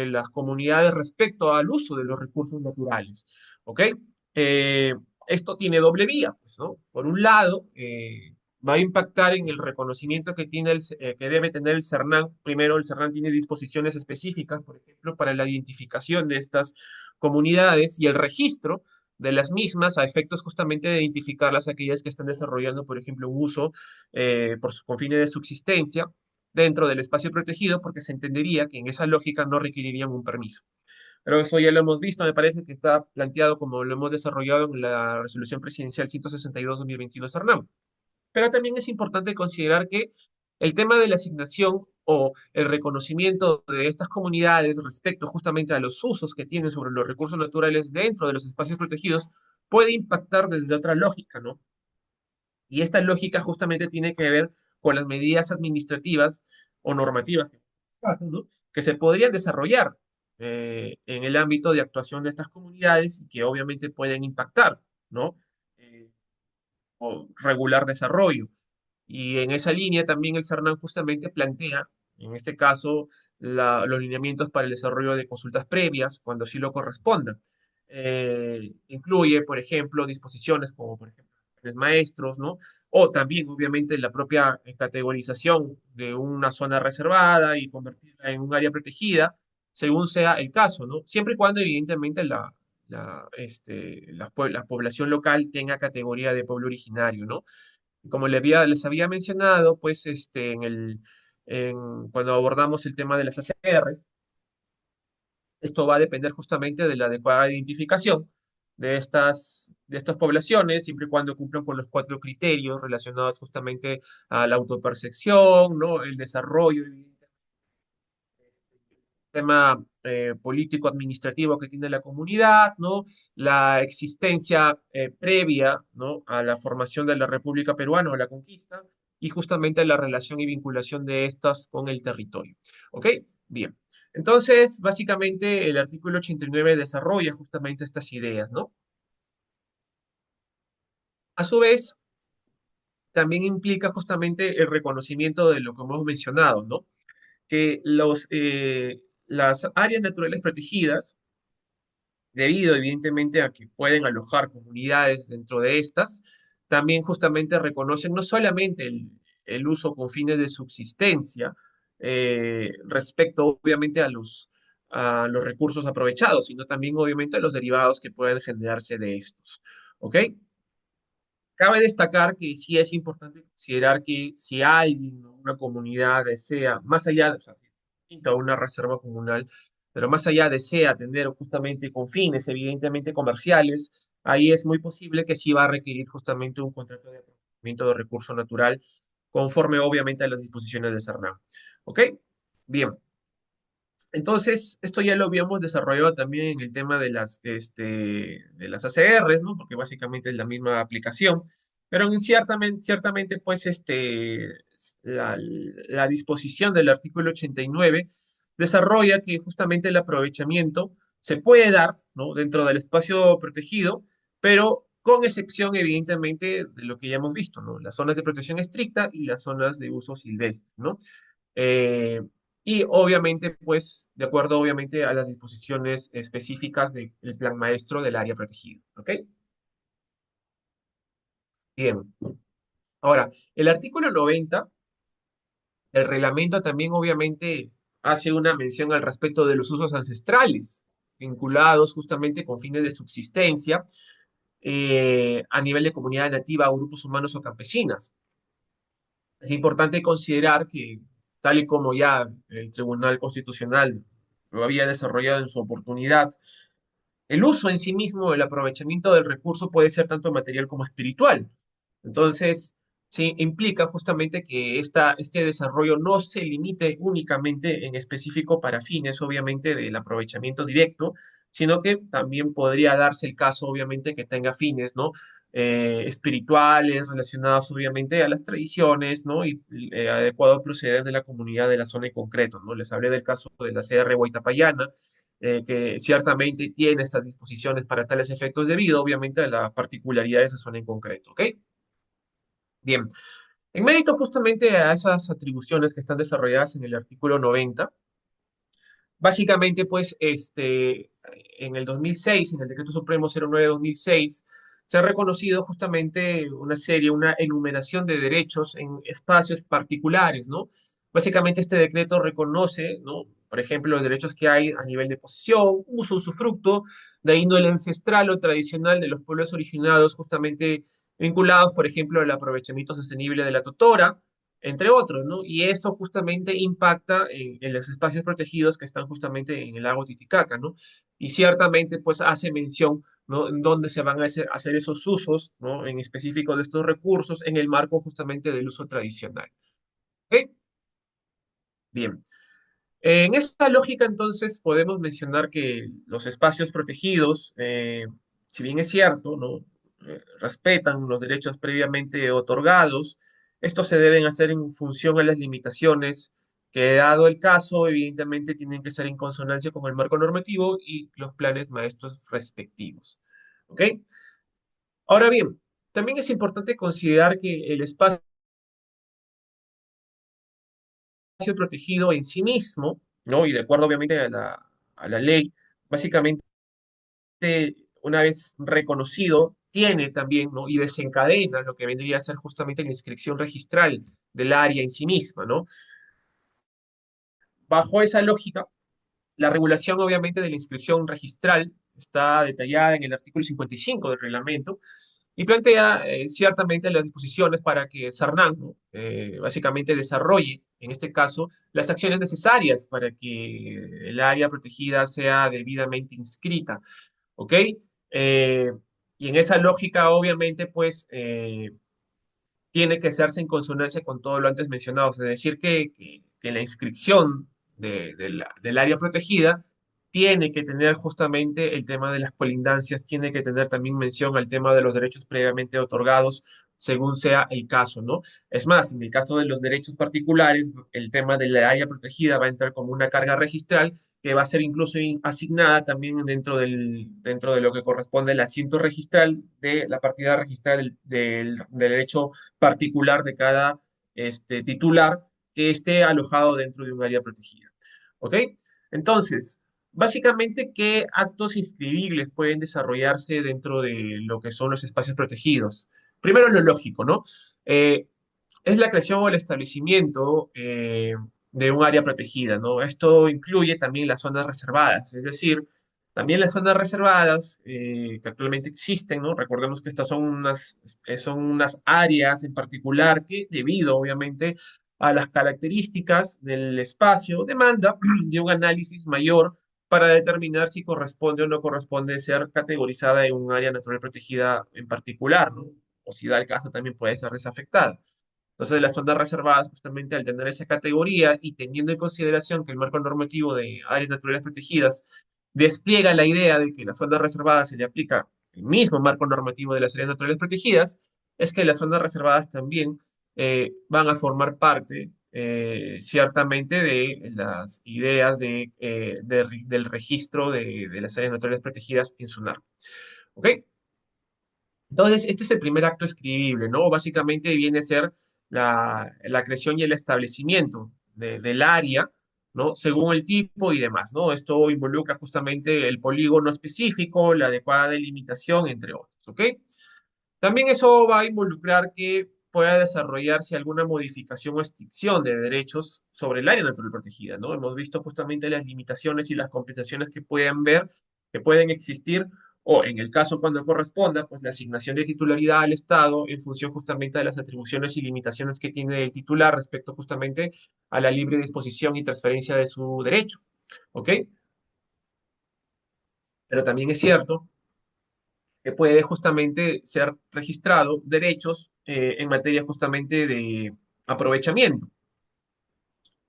las comunidades respecto al uso de los recursos naturales, ¿ok? Eh, Esto tiene doble vía, pues, ¿no? Por un lado, va a impactar en el reconocimiento que tiene que debe tener el CERNAN. Primero, el CERNAN tiene disposiciones específicas, por ejemplo, para la identificación de estas comunidades y el registro de las mismas a efectos justamente de identificarlas aquellas que están desarrollando, por ejemplo, un uso con fines de subsistencia dentro del espacio protegido, porque se entendería que en esa lógica no requerirían un permiso. Pero eso ya lo hemos visto, me parece que está planteado como lo hemos desarrollado en la resolución presidencial 162-2021 CERNAM. Pero también es importante considerar que el tema de la asignación o el reconocimiento de estas comunidades respecto justamente a los usos que tienen sobre los recursos naturales dentro de los espacios protegidos puede impactar desde otra lógica, ¿no? Y esta lógica justamente tiene que ver con las medidas administrativas o normativas, ¿no? Que se podrían desarrollar en el ámbito de actuación de estas comunidades y que obviamente pueden impactar, ¿no? Eh, o regular desarrollo. Y en esa línea también el CERNAN justamente plantea, en este caso, los lineamientos para el desarrollo de consultas previas, cuando sí lo corresponda. Incluye, por ejemplo, disposiciones como, por ejemplo, los maestros, ¿no? O también, obviamente, la propia categorización de una zona reservada y convertirla en un área protegida, según sea el caso, ¿no? Siempre y cuando, evidentemente, la población local tenga categoría de pueblo originario, ¿no? Como les había mencionado, pues cuando abordamos el tema de las ACRs, esto va a depender justamente de la adecuada identificación de estas poblaciones, siempre y cuando cumplan con los cuatro criterios relacionados justamente a la autopercepción, ¿no? El desarrollo, tema político-administrativo que tiene la comunidad, ¿no? La existencia previa, ¿no? A la formación de la República Peruana o la conquista, y justamente la relación y vinculación de estas con el territorio. ¿Ok? Bien. Entonces, básicamente, el artículo 89 desarrolla justamente estas ideas, ¿no? A su vez, también implica justamente el reconocimiento de lo que hemos mencionado, ¿no? Que las áreas naturales protegidas, debido evidentemente a que pueden alojar comunidades dentro de estas, también justamente reconocen no solamente el uso con fines de subsistencia, respecto obviamente a los recursos aprovechados, sino también obviamente a los derivados que pueden generarse de estos. ¿Ok? Cabe destacar que sí es importante considerar que si alguien o una comunidad desea, más allá de, o sea, si pinta una reserva comunal, pero más allá desea tener justamente con fines evidentemente comerciales, ahí es muy posible que sí va a requerir justamente un contrato de aprovechamiento de recurso natural conforme obviamente a las disposiciones de CERNAM. ¿Ok? Bien. Entonces, esto ya lo habíamos desarrollado también en el tema de las ACRs, ¿no? Porque básicamente es la misma aplicación, pero ciertamente pues, la disposición del artículo 89 desarrolla que justamente el aprovechamiento se puede dar, ¿no? Dentro del espacio protegido, pero con excepción, evidentemente, de lo que ya hemos visto, ¿no? Las zonas de protección estricta y las zonas de uso silvestre, ¿no? Eh, y obviamente, pues, de acuerdo obviamente a las disposiciones específicas del plan maestro del área protegida. ¿Ok? Bien. Ahora, el artículo 90 del reglamento también obviamente hace una mención al respecto de los usos ancestrales, vinculados justamente con fines de subsistencia a nivel de comunidad nativa o grupos humanos o campesinas. Es importante considerar que, tal y como ya el Tribunal Constitucional lo había desarrollado en su oportunidad, el uso en sí mismo, el aprovechamiento del recurso puede ser tanto material como espiritual. Entonces, sí, implica justamente que este desarrollo no se limite únicamente en específico para fines, obviamente, del aprovechamiento directo, sino que también podría darse el caso, obviamente, que tenga fines, ¿no? Espirituales, relacionados, obviamente, a las tradiciones, ¿no? Y adecuado proceder de la comunidad de la zona en concreto, ¿no? Les hablé del caso de la CR Huaytapallana, que ciertamente tiene estas disposiciones para tales efectos debido, obviamente, a la particularidad de esa zona en concreto, ¿ok? Bien, en mérito justamente a esas atribuciones que están desarrolladas en el artículo 90, básicamente, pues, en el 2006, en el Decreto Supremo 09-2006, se ha reconocido justamente una serie, una enumeración de derechos en espacios particulares, ¿no? Básicamente, este decreto reconoce, ¿no? Por ejemplo, los derechos que hay a nivel de posesión, uso, usufructo, de índole ancestral o tradicional de los pueblos originados, justamente vinculados, por ejemplo, al aprovechamiento sostenible de la totora, entre otros, ¿no? Y eso justamente impacta en los espacios protegidos que están justamente en el lago Titicaca, ¿no? Y ciertamente, pues, hace mención, ¿no? En dónde se van a hacer esos usos, ¿no? En específico de estos recursos en el marco justamente del uso tradicional. ¿Ok? Bien. En esta lógica, entonces, podemos mencionar que los espacios protegidos, si bien es cierto, ¿no? Respetan los derechos previamente otorgados, estos se deben hacer en función a las limitaciones que, dado el caso, evidentemente tienen que ser en consonancia con el marco normativo y los planes maestros respectivos. ¿Ok? Ahora bien, también es importante considerar que el espacio protegido en sí mismo, ¿no? Y de acuerdo obviamente a la ley, básicamente una vez reconocido, tiene también, ¿no? Y desencadena lo que vendría a ser justamente la inscripción registral del área en sí misma, ¿no? Bajo esa lógica, la regulación obviamente de la inscripción registral está detallada en el artículo 55 del reglamento y plantea ciertamente las disposiciones para que Sarnam, ¿no? Básicamente desarrolle, en este caso, las acciones necesarias para que el área protegida sea debidamente inscrita. ¿Ok? Eh, y en esa lógica, obviamente, pues tiene que hacerse en consonancia con todo lo antes mencionado, es decir, que la inscripción del área protegida tiene que tener justamente el tema de las colindancias, tiene que tener también mención al tema de los derechos previamente otorgados, según sea el caso, ¿no? Es más, en el caso de los derechos particulares, el tema de la área protegida va a entrar como una carga registral que va a ser incluso asignada también dentro de lo que corresponde al asiento registral de la partida registral del derecho particular de cada titular que esté alojado dentro de un área protegida. ¿Ok? Entonces, básicamente, ¿qué actos inscribibles pueden desarrollarse dentro de lo que son los espacios protegidos? Primero, lo lógico, ¿no? Eh, es la creación o el establecimiento de un área protegida, ¿no? Esto incluye también las zonas reservadas, es decir, también las zonas reservadas que actualmente existen, ¿no? Recordemos que estas son unas áreas en particular que, debido obviamente a las características del espacio, demanda de un análisis mayor para determinar si corresponde o no corresponde ser categorizada en un área natural protegida en particular, ¿no? O si da el caso, también puede ser desafectada. Entonces, las zonas reservadas, justamente al tener esa categoría y teniendo en consideración que el marco normativo de áreas naturales protegidas despliega la idea de que las zonas reservadas se le aplica el mismo marco normativo de las áreas naturales protegidas, es que las zonas reservadas también van a formar parte ciertamente de las ideas del registro de las áreas naturales protegidas en SUNAR. ¿Ok? Entonces, este es el primer acto escribible, ¿no? Básicamente viene a ser la creación y el establecimiento del área, ¿no? Según el tipo y demás, ¿no? Esto involucra justamente el polígono específico, la adecuada delimitación, entre otros, ¿ok? También eso va a involucrar que pueda desarrollarse alguna modificación o extinción de derechos sobre el área natural protegida, ¿no? Hemos visto justamente las limitaciones y las compensaciones que pueden ver, que pueden existir, o en el caso cuando corresponda, pues la asignación de titularidad al Estado en función justamente de las atribuciones y limitaciones que tiene el titular respecto justamente a la libre disposición y transferencia de su derecho, ¿ok? Pero también es cierto que puede justamente ser registrado derechos en materia justamente de aprovechamiento.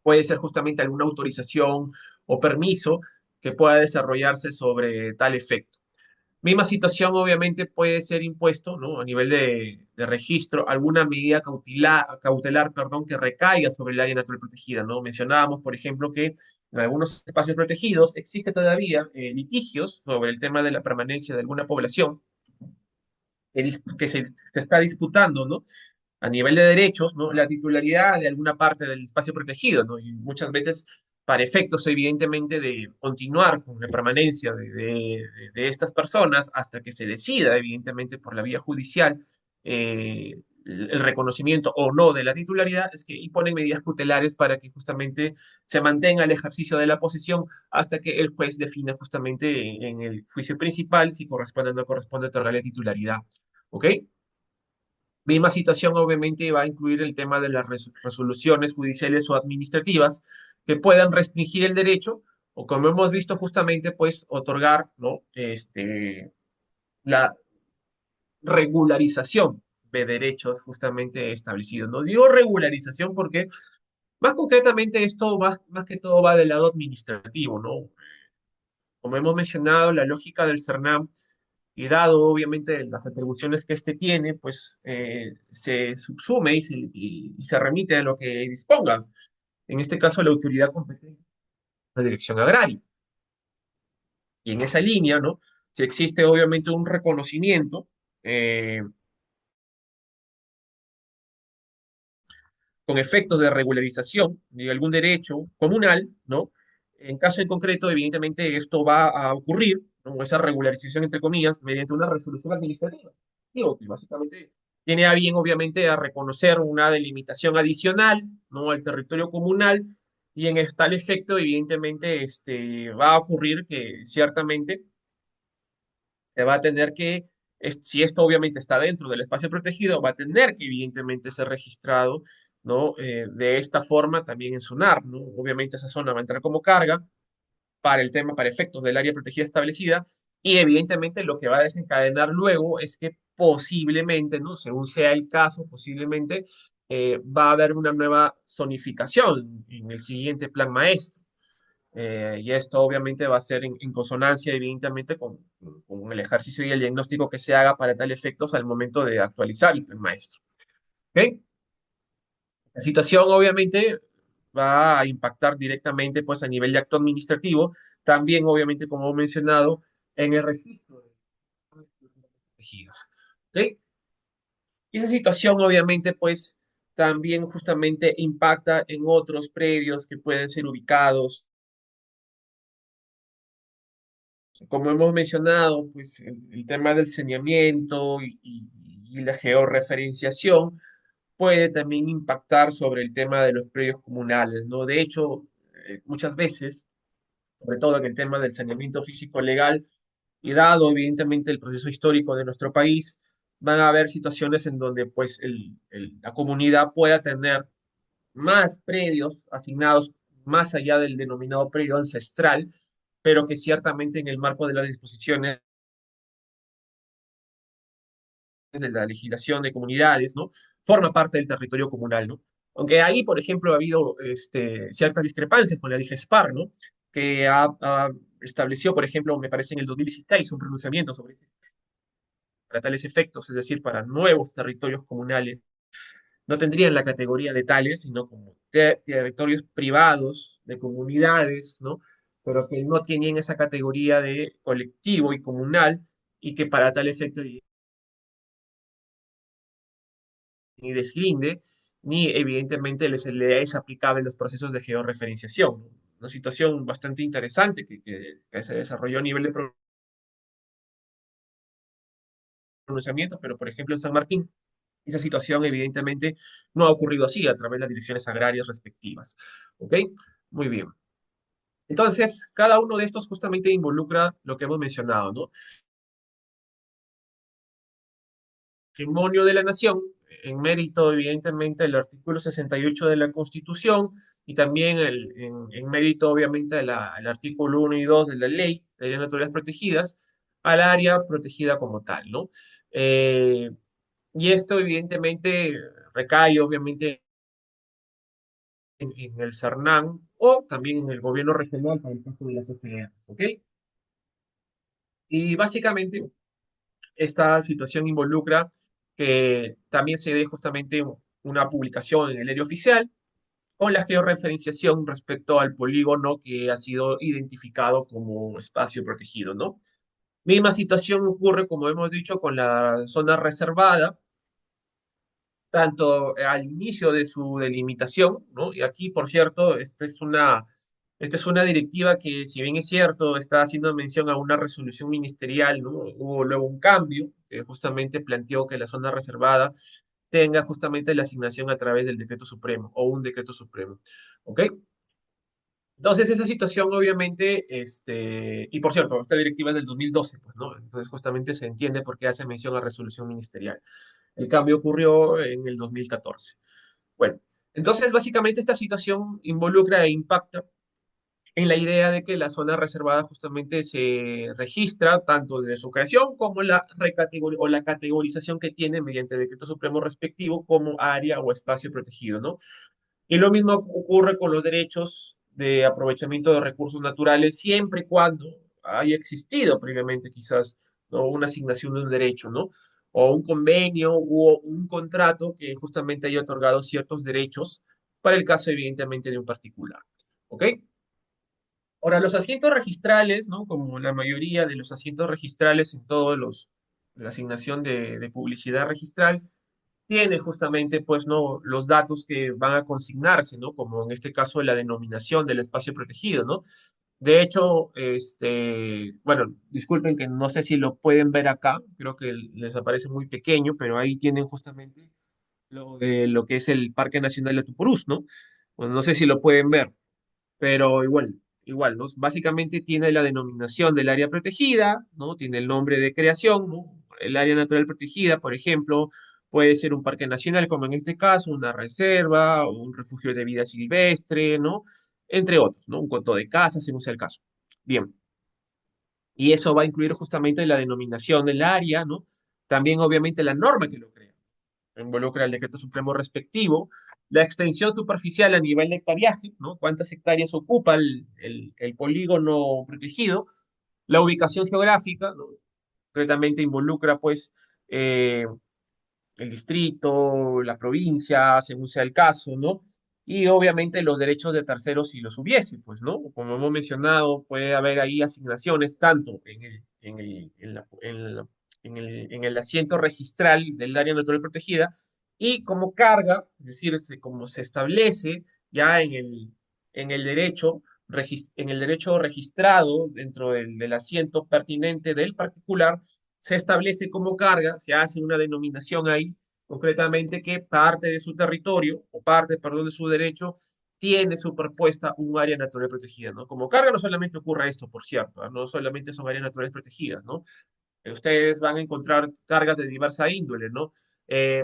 Puede ser justamente alguna autorización o permiso que pueda desarrollarse sobre tal efecto. Misma situación, obviamente, puede ser impuesto, ¿no? A nivel de registro, alguna medida cautelar, perdón, que recaiga sobre el área natural protegida, ¿no? Mencionábamos, por ejemplo, que en algunos espacios protegidos existe todavía litigios sobre el tema de la permanencia de alguna población que se está disputando, ¿no? A nivel de derechos, ¿no? La titularidad de alguna parte del espacio protegido, ¿no? Y muchas veces, para efectos, evidentemente, de continuar con la permanencia de estas personas hasta que se decida, evidentemente, por la vía judicial, el reconocimiento o no de la titularidad, es que imponen medidas cautelares para que justamente se mantenga el ejercicio de la posesión hasta que el juez defina justamente en el juicio principal si corresponde o no corresponde otorgar la titularidad. ¿Ok? Misma situación obviamente va a incluir el tema de las resoluciones judiciales o administrativas que puedan restringir el derecho o como hemos visto justamente pues otorgar, ¿no? La regularización de derechos justamente establecidos. No digo regularización porque más concretamente esto más que todo va del lado administrativo, ¿no? Como hemos mencionado, la lógica del CERNAM y dado obviamente las atribuciones que éste tiene, pues se subsume y se remite a lo que disponga. En este caso, la autoridad competente, la dirección agraria. Y en esa línea, ¿no? Si existe obviamente un reconocimiento con efectos de regularización de algún derecho comunal, ¿no? En caso en concreto, evidentemente, esto va a ocurrir, ¿no? Esa regularización, entre comillas, mediante una resolución administrativa. Digo, que básicamente tiene a bien, obviamente, a reconocer una delimitación adicional, ¿no? Al territorio comunal, y en tal efecto, evidentemente, va a ocurrir que ciertamente se va a tener que, si esto obviamente está dentro del espacio protegido, va a tener que evidentemente ser registrado, ¿no? De esta forma también en SUNAR, ¿no? Obviamente esa zona va a entrar como carga para el tema, para efectos del área protegida establecida, y evidentemente lo que va a desencadenar luego es que posiblemente, ¿no? Según sea el caso, posiblemente va a haber una nueva zonificación en el siguiente plan maestro. Y esto obviamente va a ser en consonancia, evidentemente, con el ejercicio y el diagnóstico que se haga para tal efectos al momento de actualizar el plan maestro. ¿Ok? La situación obviamente va a impactar directamente pues, a nivel de acto administrativo, también obviamente, como he mencionado, en el registro de protegidos. ¿Ok? Y esa situación obviamente pues también justamente impacta en otros predios que pueden ser ubicados. Como hemos mencionado, pues el tema del saneamiento y la georreferenciación puede también impactar sobre el tema de los predios comunales, ¿no? De hecho, muchas veces, sobre todo en el tema del saneamiento físico legal, y dado evidentemente el proceso histórico de nuestro país, van a haber situaciones en donde pues la comunidad pueda tener más predios asignados más allá del denominado predio ancestral, pero que ciertamente en el marco de las disposiciones de la legislación de comunidades, ¿no? Forma parte del territorio comunal, ¿no? Aunque ahí, por ejemplo, ha habido ciertas discrepancias con la DIGESPAR, ¿no? Que estableció, por ejemplo, me parece en el 2016, un pronunciamiento sobre para tales efectos, es decir, para nuevos territorios comunales, no tendrían la categoría de tales, sino como territorios privados de comunidades, ¿no? Pero que no tenían esa categoría de colectivo y comunal y que para tal efecto ni deslinde, ni evidentemente le es aplicable en los procesos de georreferenciación. una situación bastante interesante que se desarrolló a nivel de pronunciamiento, pero por ejemplo en San Martín, esa situación evidentemente no ha ocurrido así a través de las direcciones agrarias respectivas. ¿Ok? Muy bien. Entonces, cada uno de estos justamente involucra lo que hemos mencionado, ¿no? Patrimonio de la nación, en mérito, evidentemente, del artículo 68 de la Constitución y también en mérito, obviamente, del artículo 1 y 2 de la Ley de Áreas Naturales Protegidas, al área protegida como tal, ¿no? Eh, y esto, evidentemente, recae, obviamente, en el CERNAN o también en el gobierno regional para el caso de la sociedad, ¿ok? Y básicamente, esta situación involucra que también se dé justamente una publicación en el diario oficial con la georreferenciación respecto al polígono que ha sido identificado como espacio protegido, ¿no? Misma situación ocurre, como hemos dicho, con la zona reservada, tanto al inicio de su delimitación, ¿no? Y aquí, por cierto, esta es una directiva que, si bien es cierto, está haciendo mención a una resolución ministerial, ¿no? Hubo luego un cambio que justamente planteó que la zona reservada tenga justamente la asignación a través del decreto supremo o un decreto supremo. ¿Ok? Entonces, esa situación obviamente, y por cierto, esta directiva es del 2012, pues, ¿no? Entonces, justamente se entiende por qué hace mención a resolución ministerial. El cambio ocurrió en el 2014. Bueno, entonces, básicamente esta situación involucra e impacta en la idea de que la zona reservada justamente se registra tanto desde su creación como o la categorización que tiene mediante decreto supremo respectivo como área o espacio protegido, ¿no? Y lo mismo ocurre con los derechos de aprovechamiento de recursos naturales siempre y cuando haya existido previamente quizás, ¿no? Una asignación de un derecho, ¿no? O un convenio o un contrato que justamente haya otorgado ciertos derechos para el caso evidentemente de un particular. ¿Ok? Ahora, los asientos registrales, ¿no? Como la mayoría de los asientos registrales en todos la asignación de publicidad registral, tiene justamente, pues, ¿no? Los datos que van a consignarse, ¿no? Como en este caso la denominación del espacio protegido, ¿no? De hecho, bueno, disculpen que no sé si lo pueden ver acá, creo que les aparece muy pequeño, pero ahí tienen justamente lo de lo que es el Parque Nacional de Tupurús, ¿no? Bueno, no sé si lo pueden ver, pero igual, ¿no? Básicamente tiene la denominación del área protegida, ¿no? Tiene el nombre de creación, ¿no? El área natural protegida, por ejemplo, puede ser un parque nacional, como en este caso, una reserva, o un refugio de vida silvestre, ¿no? Entre otros, ¿no? Un coto de caza, según sea el caso. Bien, y eso va a incluir justamente la denominación del área, ¿no? También, obviamente, la norma que lo crea involucra el decreto supremo respectivo, la extensión superficial a nivel de hectareaje, ¿no? Cuántas hectáreas ocupa el polígono protegido, la ubicación geográfica, ¿no? Concretamente involucra, pues, eh, el distrito, la provincia, según sea el caso, ¿no? Y obviamente los derechos de terceros si los hubiese, pues, ¿no? Como hemos mencionado, puede haber ahí asignaciones tanto en el asiento registral del área natural protegida y como carga, es decir, como se establece ya en el derecho, en el derecho registrado dentro del asiento pertinente del particular, se establece como carga, se hace una denominación ahí, concretamente que parte de su territorio, o parte, perdón, de su derecho, tiene superpuesta un área natural protegida, ¿no? Como carga no solamente ocurre esto, por cierto, ¿no? No solamente son áreas naturales protegidas, ¿no? Ustedes van a encontrar cargas de diversa índole, ¿no?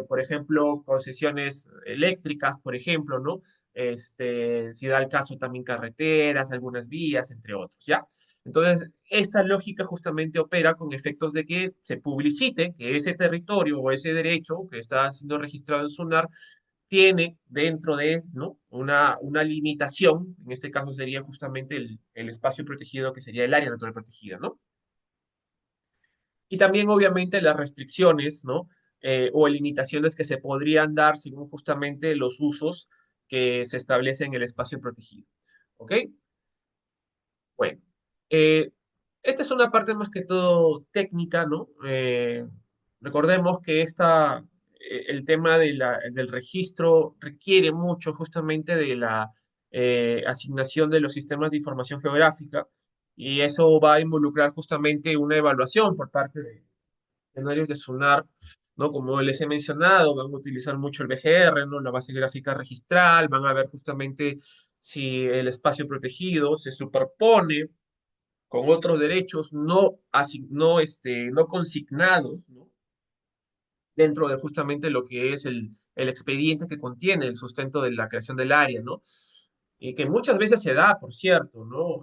Por ejemplo, concesiones eléctricas, por ejemplo, ¿no? Si da el caso también carreteras, algunas vías, entre otros, ¿ya? Entonces, esta lógica justamente opera con efectos de que se publicite que ese territorio o ese derecho que está siendo registrado en SUNAR tiene dentro de, ¿no? Una limitación, en este caso sería justamente el espacio protegido que sería el área natural protegida, ¿no? Y también, obviamente, las restricciones, ¿no? O limitaciones que se podrían dar según justamente los usos que se establecen en el espacio protegido. ¿Ok? Bueno, eh, esta es una parte más que todo técnica, ¿no? Recordemos que el tema del registro requiere mucho justamente asignación de los sistemas de información geográfica, y eso va a involucrar justamente una evaluación por parte de funcionarios de SUNAR, ¿no? Como les he mencionado, van a utilizar mucho el BGR, ¿no? La base gráfica registral, van a ver justamente si el espacio protegido se superpone con otros derechos no consignados, ¿no? Dentro de justamente lo que es el expediente que contiene el sustento de la creación del área, ¿no? Y que muchas veces se da, por cierto, ¿no?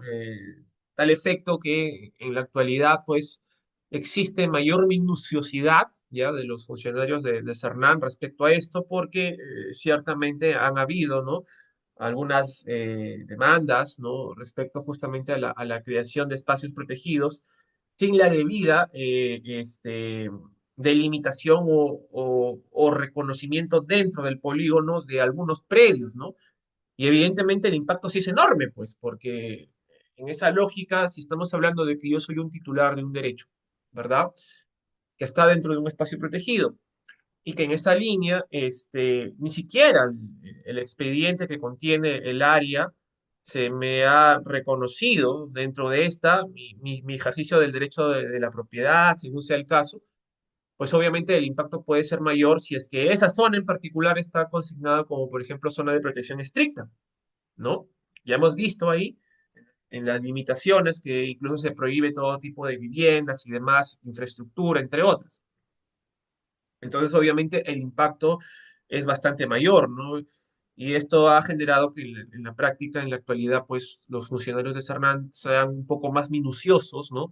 Tal efecto que en la actualidad, pues, existe mayor minuciosidad, ya, de los funcionarios de Cernam respecto a esto, porque ciertamente han habido, ¿no? Algunas demandas, ¿no? Respecto justamente a la creación de espacios protegidos sin la debida delimitación o reconocimiento dentro del polígono de algunos predios, ¿no? Y evidentemente el impacto sí es enorme, pues, porque en esa lógica, si estamos hablando de que yo soy un titular de un derecho, ¿verdad? Que está dentro de un espacio protegido y que en esa línea, ni siquiera el expediente que contiene el área se me ha reconocido dentro de esta, mi ejercicio del derecho de la propiedad, según sea el caso, pues obviamente el impacto puede ser mayor si es que esa zona en particular está consignada como, por ejemplo, zona de protección estricta, ¿no? Ya hemos visto ahí en las limitaciones que incluso se prohíbe todo tipo de viviendas y demás, infraestructura, entre otras. Entonces, obviamente, el impacto es bastante mayor, ¿no? Y esto ha generado que en la práctica, en la actualidad, pues los funcionarios de Cernam sean un poco más minuciosos, ¿no?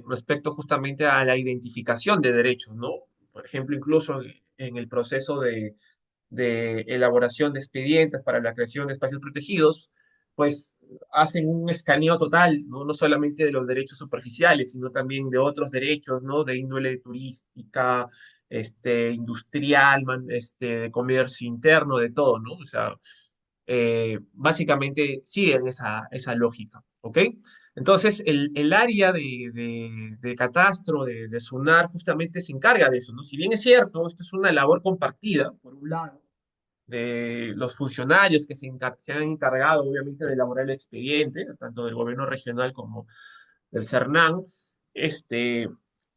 Respecto justamente a la identificación de derechos, ¿no? Por ejemplo, incluso en el proceso de elaboración de expedientes para la creación de espacios protegidos, pues hacen un escaneo total, ¿no? No solamente de los derechos superficiales, sino también de otros derechos, ¿no? De índole turística, industrial, de comercio interno, de todo, ¿no? O sea, básicamente siguen esa lógica, ¿ok? Entonces, el área de catastro, de SUNAR, justamente se encarga de eso, ¿no? Si bien es cierto, esto es una labor compartida, por un lado, de los funcionarios que se han encargado, obviamente, de elaborar el expediente, tanto del gobierno regional como del CERNAN, este,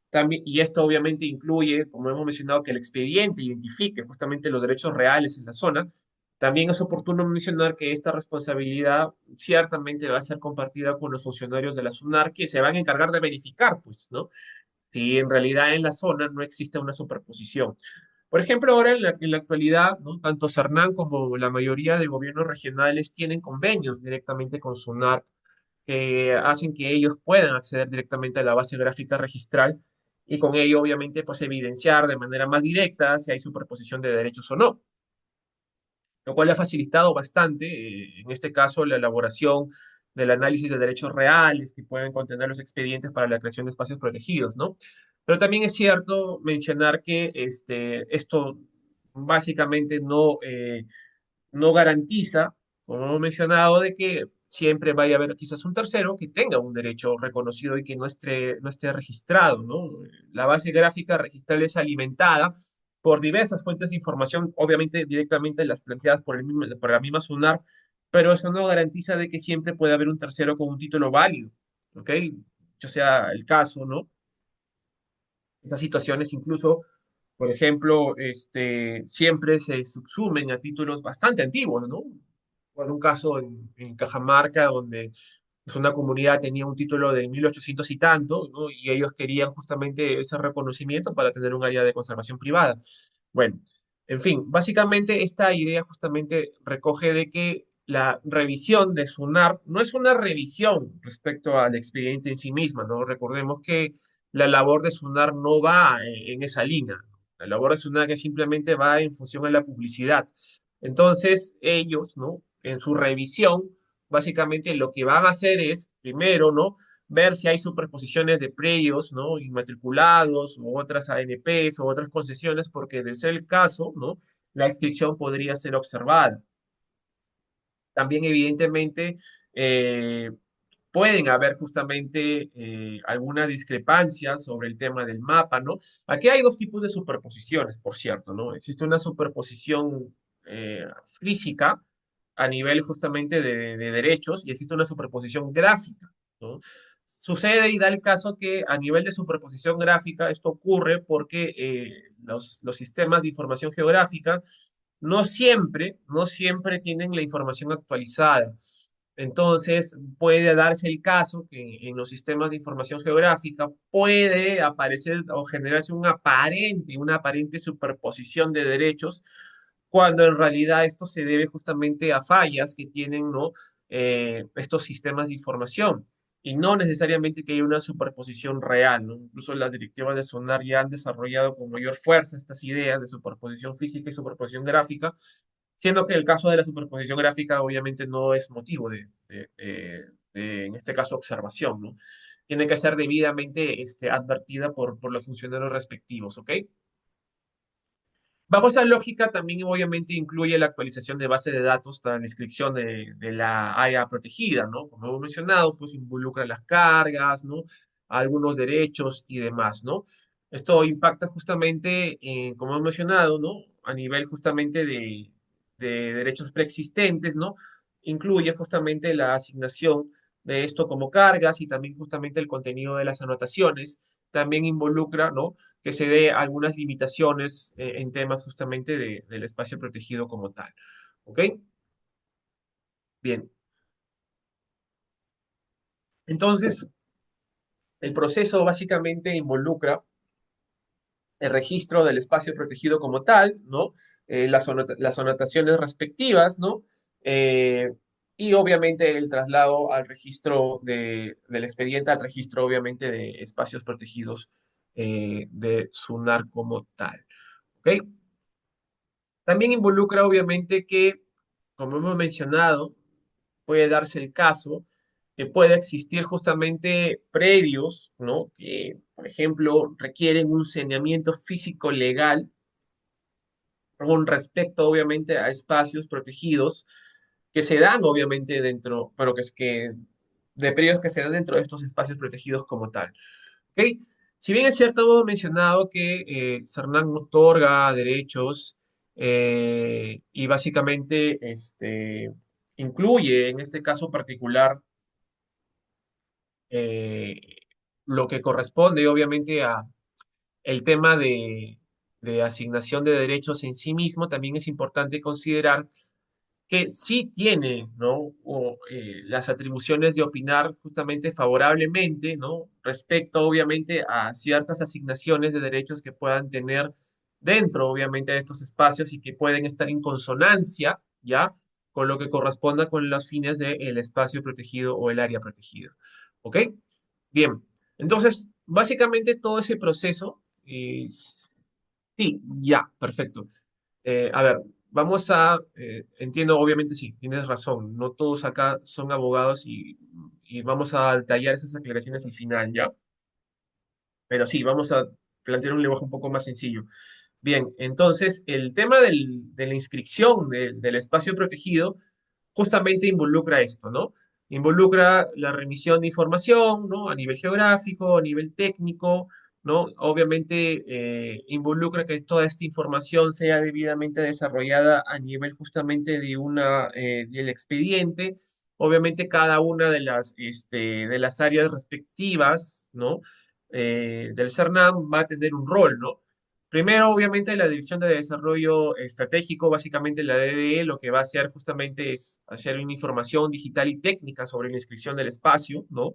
también, y esto obviamente incluye, como hemos mencionado, que el expediente identifique justamente los derechos reales en la zona. También es oportuno mencionar que esta responsabilidad ciertamente va a ser compartida con los funcionarios de la SUNAR que se van a encargar de verificar, pues, ¿no? Si en realidad en la zona no existe una superposición. Por ejemplo, ahora en la actualidad, ¿no? Tanto Cernam como la mayoría de gobiernos regionales tienen convenios directamente con SUNAR que hacen que ellos puedan acceder directamente a la base gráfica registral y con ello, obviamente, pues evidenciar de manera más directa si hay superposición de derechos o no, lo cual ha facilitado bastante, en este caso, la elaboración del análisis de derechos reales que pueden contener los expedientes para la creación de espacios protegidos, ¿no? Pero también es cierto mencionar que esto básicamente no garantiza, como hemos mencionado, de que siempre vaya a haber quizás un tercero que tenga un derecho reconocido y que no esté registrado, ¿no? La base gráfica registral es alimentada por diversas fuentes de información, obviamente directamente las planteadas por la misma SUNAR, pero eso no garantiza de que siempre pueda haber un tercero con un título válido, ¿ok? Yo sea el caso, ¿no? Estas situaciones incluso, por ejemplo, siempre se subsumen a títulos bastante antiguos, ¿no? Por un caso en Cajamarca, donde pues, una comunidad tenía un título de 1800 y tanto, ¿no? Y ellos querían justamente ese reconocimiento para tener un área de conservación privada. Bueno, en fin, básicamente esta idea justamente recoge de que la revisión de SUNAR no es una revisión respecto al expediente en sí misma, ¿no? Recordemos que la labor de SUNAR no va en esa línea. La labor de SUNAR que simplemente va en función a la publicidad. Entonces, ellos, ¿no? En su revisión, básicamente lo que van a hacer es, primero, ¿no? Ver si hay superposiciones de predios, ¿no? Inmatriculados, u otras ANPs, o otras concesiones, porque de ser el caso, ¿no? La inscripción podría ser observada. También, evidentemente, eh, pueden haber justamente alguna discrepancia sobre el tema del mapa, ¿no? Aquí hay dos tipos de superposiciones, por cierto, ¿no? Existe una superposición física, a nivel justamente de derechos y existe una superposición gráfica, ¿no? Sucede y da el caso que a nivel de superposición gráfica esto ocurre porque los sistemas de información geográfica no siempre tienen la información actualizada. Entonces, puede darse el caso que en los sistemas de información geográfica puede aparecer o generarse una aparente superposición de derechos, cuando en realidad esto se debe justamente a fallas que tienen, ¿no? Estos sistemas de información y no necesariamente que haya una superposición real, ¿no? Incluso las directivas de SONAR ya han desarrollado con mayor fuerza estas ideas de superposición física y superposición gráfica, siendo que el caso de la superposición gráfica obviamente no es motivo en este caso, observación, ¿no? Tiene que ser debidamente advertida por los funcionarios respectivos, ¿ok? Bajo esa lógica, también obviamente incluye la actualización de base de datos para la inscripción de la área protegida, ¿no? Como hemos mencionado, pues involucra las cargas, ¿no? Algunos derechos y demás, ¿no? Esto impacta justamente, como hemos mencionado, ¿no? A nivel justamente de derechos preexistentes, ¿no? Incluye justamente la asignación de esto como cargas y también justamente el contenido de las anotaciones. También involucra, ¿no? Que se dé algunas limitaciones en temas justamente del espacio protegido como tal. ¿Ok? Bien. Entonces, el proceso básicamente involucra el registro del espacio protegido como tal, ¿no? Las anotaciones respectivas, ¿no? Eh, y obviamente el traslado al registro del expediente, al registro obviamente de espacios protegidos de SUNAR como tal. ¿Ok? También involucra obviamente que, como hemos mencionado, puede darse el caso que pueda existir justamente predios, ¿no? Que, por ejemplo, requieren un saneamiento físico legal con respecto, obviamente, a espacios protegidos que se dan, obviamente, dentro, pero de predios que se dan dentro de estos espacios protegidos como tal. ¿Ok? Si bien es cierto, hemos mencionado que Cernam otorga derechos y básicamente incluye, en este caso particular, eh, lo que corresponde obviamente a el tema de asignación de derechos en sí mismo, también es importante considerar que sí tiene, ¿no? Las atribuciones de opinar justamente favorablemente, ¿no? Respecto, obviamente, a ciertas asignaciones de derechos que puedan tener dentro, obviamente, de estos espacios y que pueden estar en consonancia, ¿ya? Con lo que corresponda con los fines del espacio protegido o el área protegida. ¿Ok? Bien. Entonces, básicamente todo ese proceso, sí, ya, perfecto. A ver, entiendo, obviamente sí, tienes razón, no todos acá son abogados y vamos a detallar esas aclaraciones al final, ¿ya? Pero sí, vamos a plantear un lenguaje un poco más sencillo. Bien, entonces el tema de la inscripción del espacio protegido justamente involucra esto, ¿no? Involucra la remisión de información, ¿no? A nivel geográfico, a nivel técnico, ¿no? Obviamente involucra que toda esta información sea debidamente desarrollada a nivel justamente del expediente. Obviamente cada una de las áreas respectivas, ¿no? Del CERNAM va a tener un rol, ¿no? Primero, obviamente, la Dirección de Desarrollo Estratégico, básicamente la DDE, lo que va a hacer justamente es hacer una información digital y técnica sobre la inscripción del espacio, ¿no?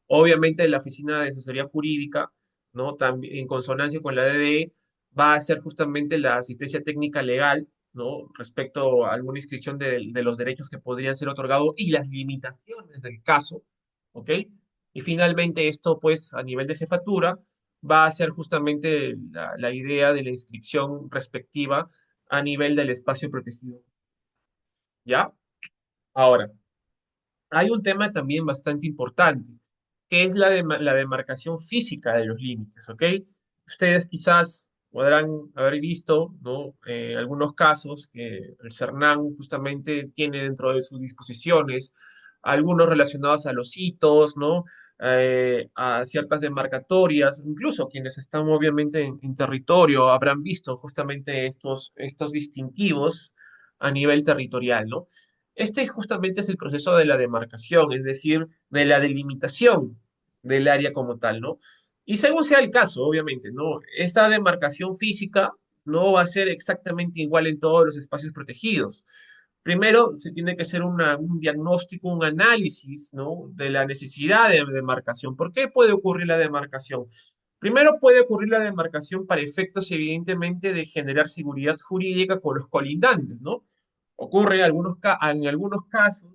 Obviamente, la Oficina de Asesoría Jurídica, ¿no? También en consonancia con la DDE, va a hacer justamente la asistencia técnica legal, ¿no? Respecto a alguna inscripción de los derechos que podrían ser otorgados y las limitaciones del caso, ¿ok? Y finalmente, esto, pues, a nivel de jefatura va a ser justamente la idea de la inscripción respectiva a nivel del espacio protegido. ¿Ya? Ahora, hay un tema también bastante importante, que es la demarcación física de los límites, ¿ok? Ustedes quizás podrán haber visto, ¿no? Algunos casos que el CERNAM justamente tiene dentro de sus disposiciones, algunos relacionados a los hitos, ¿no? A ciertas demarcatorias, incluso quienes están obviamente en territorio habrán visto justamente estos distintivos a nivel territorial, ¿no? Este justamente es el proceso de la demarcación, es decir, de la delimitación del área como tal, ¿no? Y según sea el caso, obviamente, ¿no? Esa demarcación física no va a ser exactamente igual en todos los espacios protegidos. Primero, se tiene que hacer un diagnóstico, un análisis, ¿no? De la necesidad de demarcación. ¿Por qué puede ocurrir la demarcación? Primero puede ocurrir la demarcación para efectos, evidentemente, de generar seguridad jurídica con los colindantes, ¿no? Ocurre en algunos casos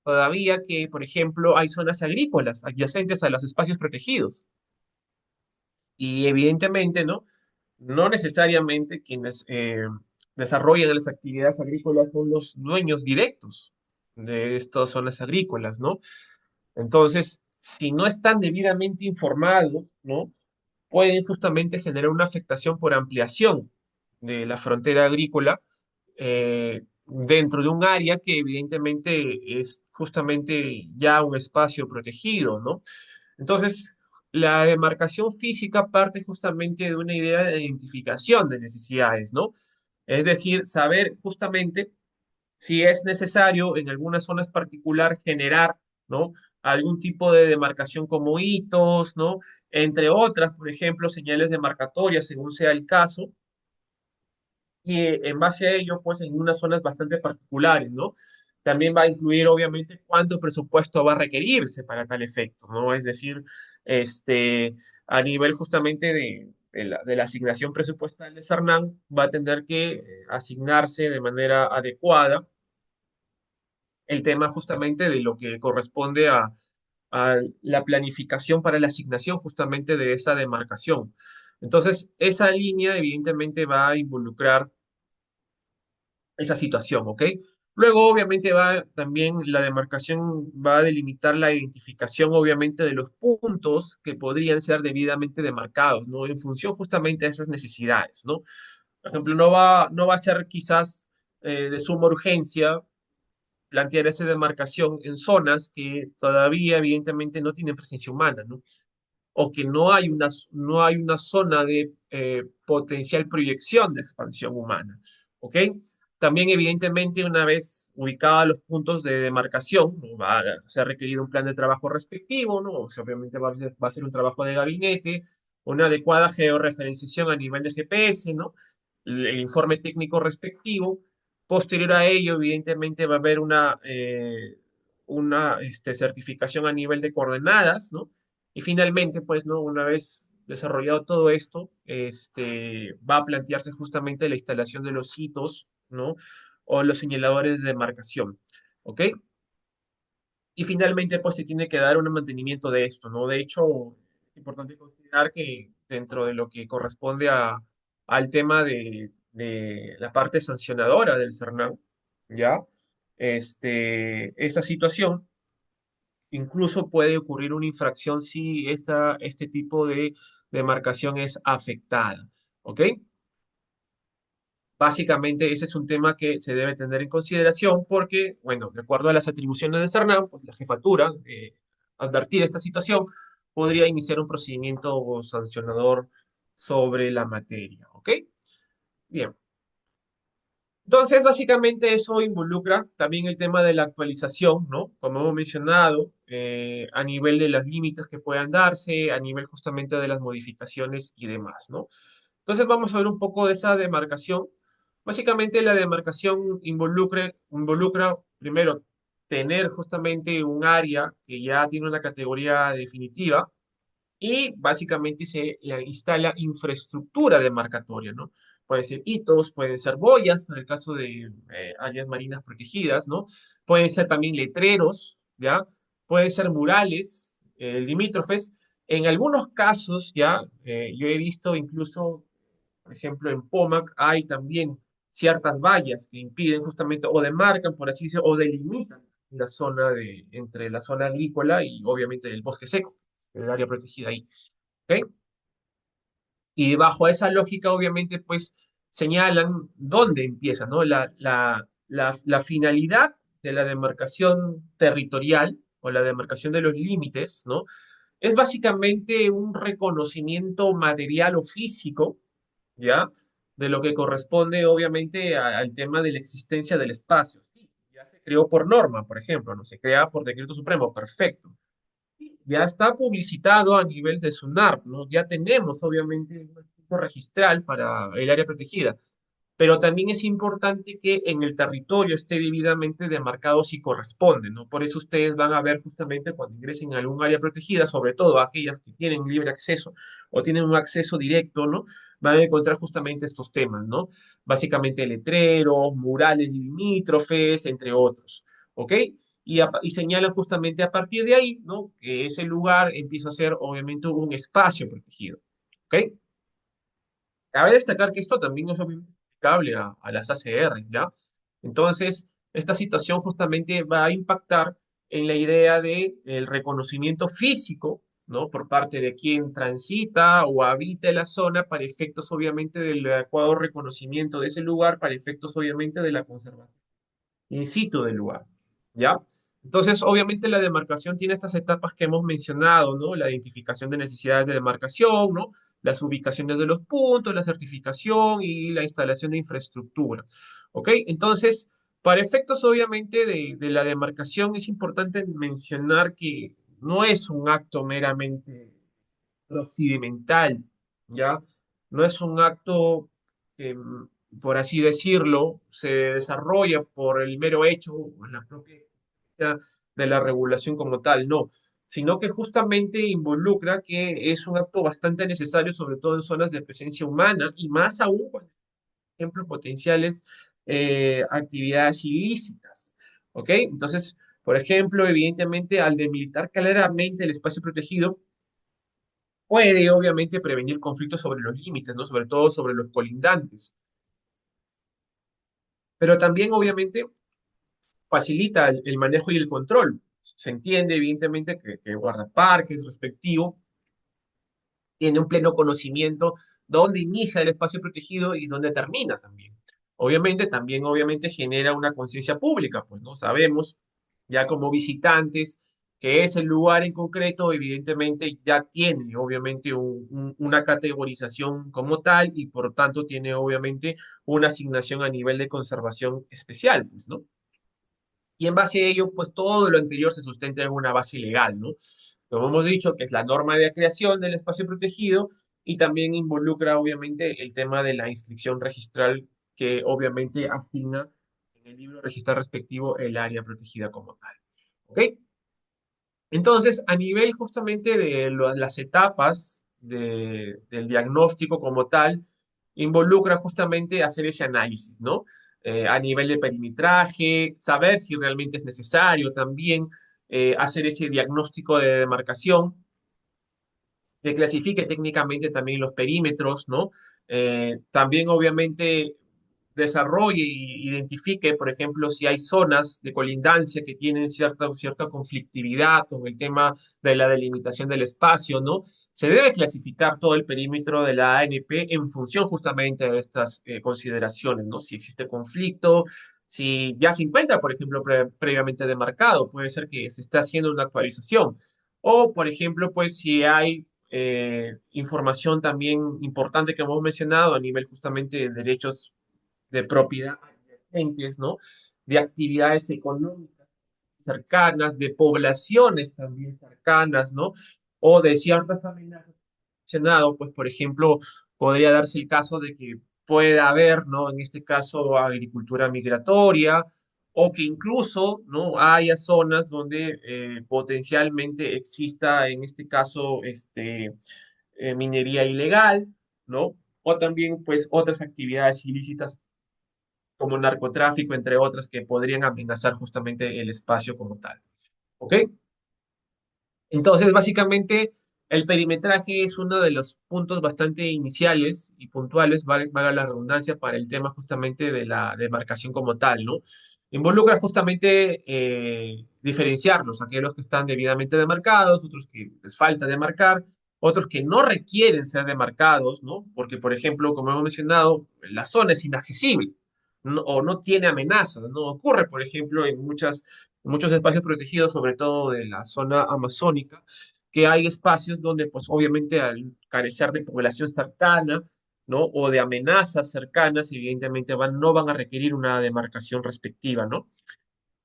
todavía que, por ejemplo, hay zonas agrícolas adyacentes a los espacios protegidos. Y evidentemente, ¿no? No necesariamente quienes desarrollan las actividades agrícolas son los dueños directos de estas zonas agrícolas, ¿no? Entonces, si no están debidamente informados, ¿no? Pueden justamente generar una afectación por ampliación de la frontera agrícola dentro de un área que evidentemente es justamente ya un espacio protegido, ¿no? Entonces, la demarcación física parte justamente de una idea de identificación de necesidades, ¿no? Es decir, saber justamente si es necesario en algunas zonas particular generar, ¿no? Algún tipo de demarcación como hitos, ¿no? Entre otras, por ejemplo, señales demarcatorias, según sea el caso, y en base a ello, pues en unas zonas bastante particulares, ¿no? También va a incluir, obviamente, cuánto presupuesto va a requerirse para tal efecto, ¿no? Es decir, este, a nivel justamente de la asignación presupuestal de Sarnán, va a tener que asignarse de manera adecuada el tema justamente de lo que corresponde a la planificación para la asignación justamente de esa demarcación. Entonces, esa línea evidentemente va a involucrar esa situación, ¿ok? Luego, obviamente, va también la demarcación va a delimitar la identificación, obviamente, de los puntos que podrían ser debidamente demarcados, ¿no? En función justamente de esas necesidades, ¿no? Por ejemplo, no va a ser quizás de suma urgencia plantear esa demarcación en zonas que todavía evidentemente no tienen presencia humana, ¿no? O que no hay una zona de potencial proyección de expansión humana, ¿ok? También evidentemente una vez ubicados los puntos de demarcación, ¿no? Va a ser requerido un plan de trabajo respectivo, ¿no? O sea, obviamente va a ser un trabajo de gabinete, una adecuada georreferenciación a nivel de GPS, ¿no? El informe técnico respectivo. Posterior a ello, evidentemente, va a haber una certificación a nivel de coordenadas, ¿no? Y finalmente, pues, ¿no? Una vez desarrollado todo esto, va a plantearse justamente la instalación de los hitos, ¿no? O los señaladores de demarcación, ¿ok? Y finalmente, pues, se tiene que dar un mantenimiento de esto, ¿no? De hecho, es importante considerar que dentro de lo que corresponde al tema de la parte sancionadora del CERNAM, ¿ya? Esta situación incluso puede ocurrir una infracción si este tipo de demarcación es afectada, ¿ok? Básicamente ese es un tema que se debe tener en consideración porque, bueno, de acuerdo a las atribuciones de CERNAM, pues la jefatura, advertir esta situación, podría iniciar un procedimiento sancionador sobre la materia, ¿ok? Bien. Entonces, básicamente eso involucra también el tema de la actualización, ¿no? Como hemos mencionado, a nivel de los límites que puedan darse, a nivel justamente de las modificaciones y demás, ¿no? Entonces, vamos a ver un poco de esa demarcación. Básicamente, la demarcación involucra, primero, tener justamente un área que ya tiene una categoría definitiva, y básicamente se le instala infraestructura demarcatoria, ¿no? Pueden ser hitos, pueden ser boyas, en el caso de áreas marinas protegidas, ¿no? Pueden ser también letreros, ¿ya? Pueden ser murales, limítrofes. En algunos casos, ¿ya? Yo he visto incluso, por ejemplo, en Pomac hay también ciertas vallas que impiden justamente, o demarcan, por así decirlo, o delimitan la zona entre la zona agrícola y obviamente el bosque seco, el área protegida ahí. ¿Ok? Y bajo esa lógica, obviamente, pues señalan dónde empieza, ¿no? La finalidad de la demarcación territorial o la demarcación de los límites, ¿no? Es básicamente un reconocimiento material o físico, ¿ya? De lo que corresponde, obviamente, al tema de la existencia del espacio. Sí, creó por norma, por ejemplo, no se crea por decreto supremo, perfecto. Ya está publicitado a nivel de SUNARP, ¿no? Ya tenemos, obviamente, un registro registral para el área protegida, pero también es importante que en el territorio esté debidamente demarcado si corresponde, ¿no? Por eso ustedes van a ver justamente cuando ingresen a algún área protegida, sobre todo aquellas que tienen libre acceso o tienen un acceso directo, ¿no? Van a encontrar justamente estos temas, ¿no? Básicamente letreros, murales limítrofes, entre otros, ¿ok? Y señalan justamente a partir de ahí, ¿no? Que ese lugar empieza a ser obviamente un espacio protegido, ¿ok? Cabe destacar que esto también es obviamente aplicable a las ACRs, ¿ya? Entonces, esta situación justamente va a impactar en la idea de el reconocimiento físico, ¿no? Por parte de quien transita o habita en la zona para efectos obviamente del adecuado reconocimiento de ese lugar, para efectos obviamente de la conservación in situ del lugar, ¿ya? Entonces, obviamente la demarcación tiene estas etapas que hemos mencionado, ¿no? La identificación de necesidades de demarcación, ¿no? Las ubicaciones de los puntos, la certificación y la instalación de infraestructura, ¿ok? Entonces, para efectos obviamente de la demarcación es importante mencionar que no es un acto meramente procedimental, ¿ya? No es un acto que, por así decirlo, se desarrolla por el mero hecho, o la propia de la regulación como tal, no, sino que justamente involucra que es un acto bastante necesario, sobre todo en zonas de presencia humana, y más aún cuando, por ejemplo, potenciales actividades ilícitas, ¿ok? Entonces, por ejemplo, evidentemente, al demilitar claramente el espacio protegido, puede obviamente prevenir conflictos sobre los límites, ¿no? Sobre todo sobre los colindantes, pero también obviamente facilita el manejo y el control. Se entiende evidentemente que el guardaparques respectivo tiene un pleno conocimiento dónde inicia el espacio protegido y dónde termina también. Obviamente, también obviamente genera una conciencia pública, pues no sabemos ya como visitantes que ese lugar en concreto evidentemente ya tiene obviamente una categorización como tal y por tanto tiene obviamente una asignación a nivel de conservación especial, pues, ¿no? Y en base a ello, pues todo lo anterior se sustenta en una base legal, ¿no? Como hemos dicho, que es la norma de creación del espacio protegido y también involucra, obviamente, el tema de la inscripción registral que obviamente asigna en el libro registral respectivo el área protegida como tal. ¿Ok? Entonces, a nivel justamente de las etapas del diagnóstico como tal, involucra justamente hacer ese análisis, ¿no? A nivel de perimetraje, saber si realmente es necesario también hacer ese diagnóstico de demarcación, que clasifique técnicamente también los perímetros, ¿no? También obviamente desarrolle y identifique, por ejemplo, si hay zonas de colindancia que tienen cierta conflictividad con el tema de la delimitación del espacio, ¿no? Se debe clasificar todo el perímetro de la ANP en función justamente de estas consideraciones, ¿no? Si existe conflicto, si ya se encuentra, por ejemplo, previamente demarcado, puede ser que se esté haciendo una actualización. O, por ejemplo, pues si hay información también importante que hemos mencionado a nivel justamente de derechos de propiedad adyacentes, ¿no? De actividades económicas cercanas, de poblaciones también cercanas, ¿no? O de ciertas amenazas mencionado, pues por ejemplo, podría darse el caso de que pueda haber, ¿no? En este caso, agricultura migratoria, o que incluso, ¿no? Haya zonas donde potencialmente exista, en este caso, minería ilegal, ¿no? O también, pues, otras actividades ilícitas como narcotráfico, entre otras, que podrían amenazar justamente el espacio como tal. ¿Ok? Entonces, básicamente, el perimetraje es uno de los puntos bastante iniciales y puntuales, valga la redundancia, para el tema justamente de la demarcación como tal, ¿no? Involucra justamente diferenciarlos, aquellos que están debidamente demarcados, otros que les falta demarcar, otros que no requieren ser demarcados, ¿no? Porque, por ejemplo, como hemos mencionado, la zona es inaccesible, o no tiene amenazas, ¿no? Ocurre, por ejemplo, en muchos espacios protegidos, sobre todo de la zona amazónica, que hay espacios donde, pues obviamente al carecer de población cercana, ¿no? O de amenazas cercanas, evidentemente no van a requerir una demarcación respectiva, ¿no?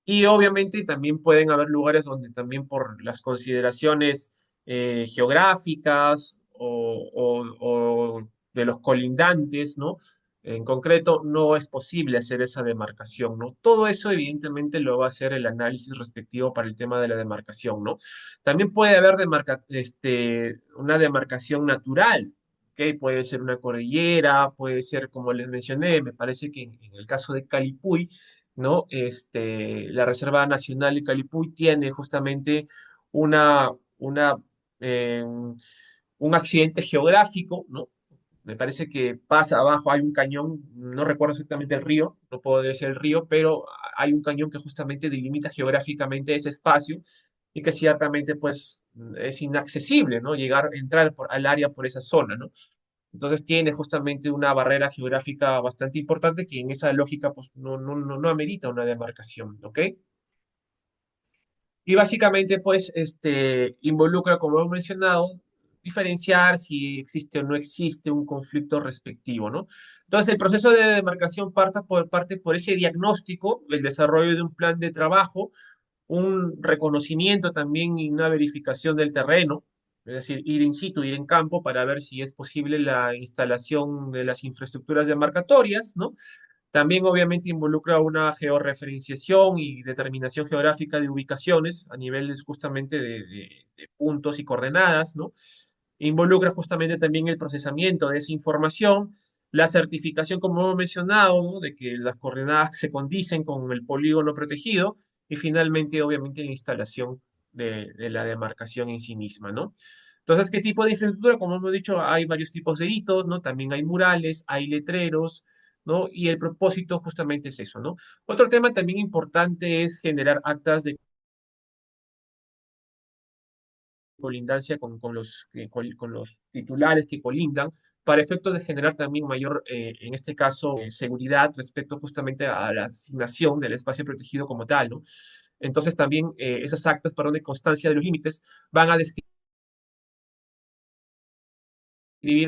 Y obviamente también pueden haber lugares donde también por las consideraciones geográficas o de los colindantes, ¿no? En concreto, no es posible hacer esa demarcación, ¿no? Todo eso evidentemente lo va a hacer el análisis respectivo para el tema de la demarcación, ¿no? También puede haber una demarcación natural, ¿ok? Puede ser una cordillera, puede ser, como les mencioné, me parece que en el caso de Calipuy, ¿no? La Reserva Nacional de Calipuy tiene justamente una, una, eh, un accidente geográfico, ¿no? Me parece que pasa abajo, hay un cañón, no recuerdo exactamente el río, no puedo decir el río, pero hay un cañón que justamente delimita geográficamente ese espacio y que ciertamente pues es inaccesible, ¿no? Llegar, entrar al área por esa zona, ¿no? Entonces tiene justamente una barrera geográfica bastante importante que en esa lógica pues no amerita una demarcación, ¿ok? Y básicamente pues involucra, como hemos mencionado, diferenciar si existe o no existe un conflicto respectivo, ¿no? Entonces el proceso de demarcación parte por ese diagnóstico, el desarrollo de un plan de trabajo, un reconocimiento también y una verificación del terreno, es decir, ir in situ, ir en campo para ver si es posible la instalación de las infraestructuras demarcatorias, ¿no? También obviamente involucra una georreferenciación y determinación geográfica de ubicaciones a niveles justamente de puntos y coordenadas, ¿no? Involucra justamente también el procesamiento de esa información, la certificación, como hemos mencionado, ¿no? De que las coordenadas se condicen con el polígono protegido y finalmente, obviamente, la instalación de la demarcación en sí misma, ¿no? Entonces, ¿qué tipo de infraestructura? Como hemos dicho, hay varios tipos de hitos, ¿no? También hay murales, hay letreros, ¿no? Y el propósito justamente es eso, ¿no? Otro tema también importante es generar actas de colindancia con los titulares que colindan, para efectos de generar también mayor, en este caso, seguridad respecto justamente a la asignación del espacio protegido como tal, ¿no? Entonces también esas actas, para de constancia de los límites, van a describir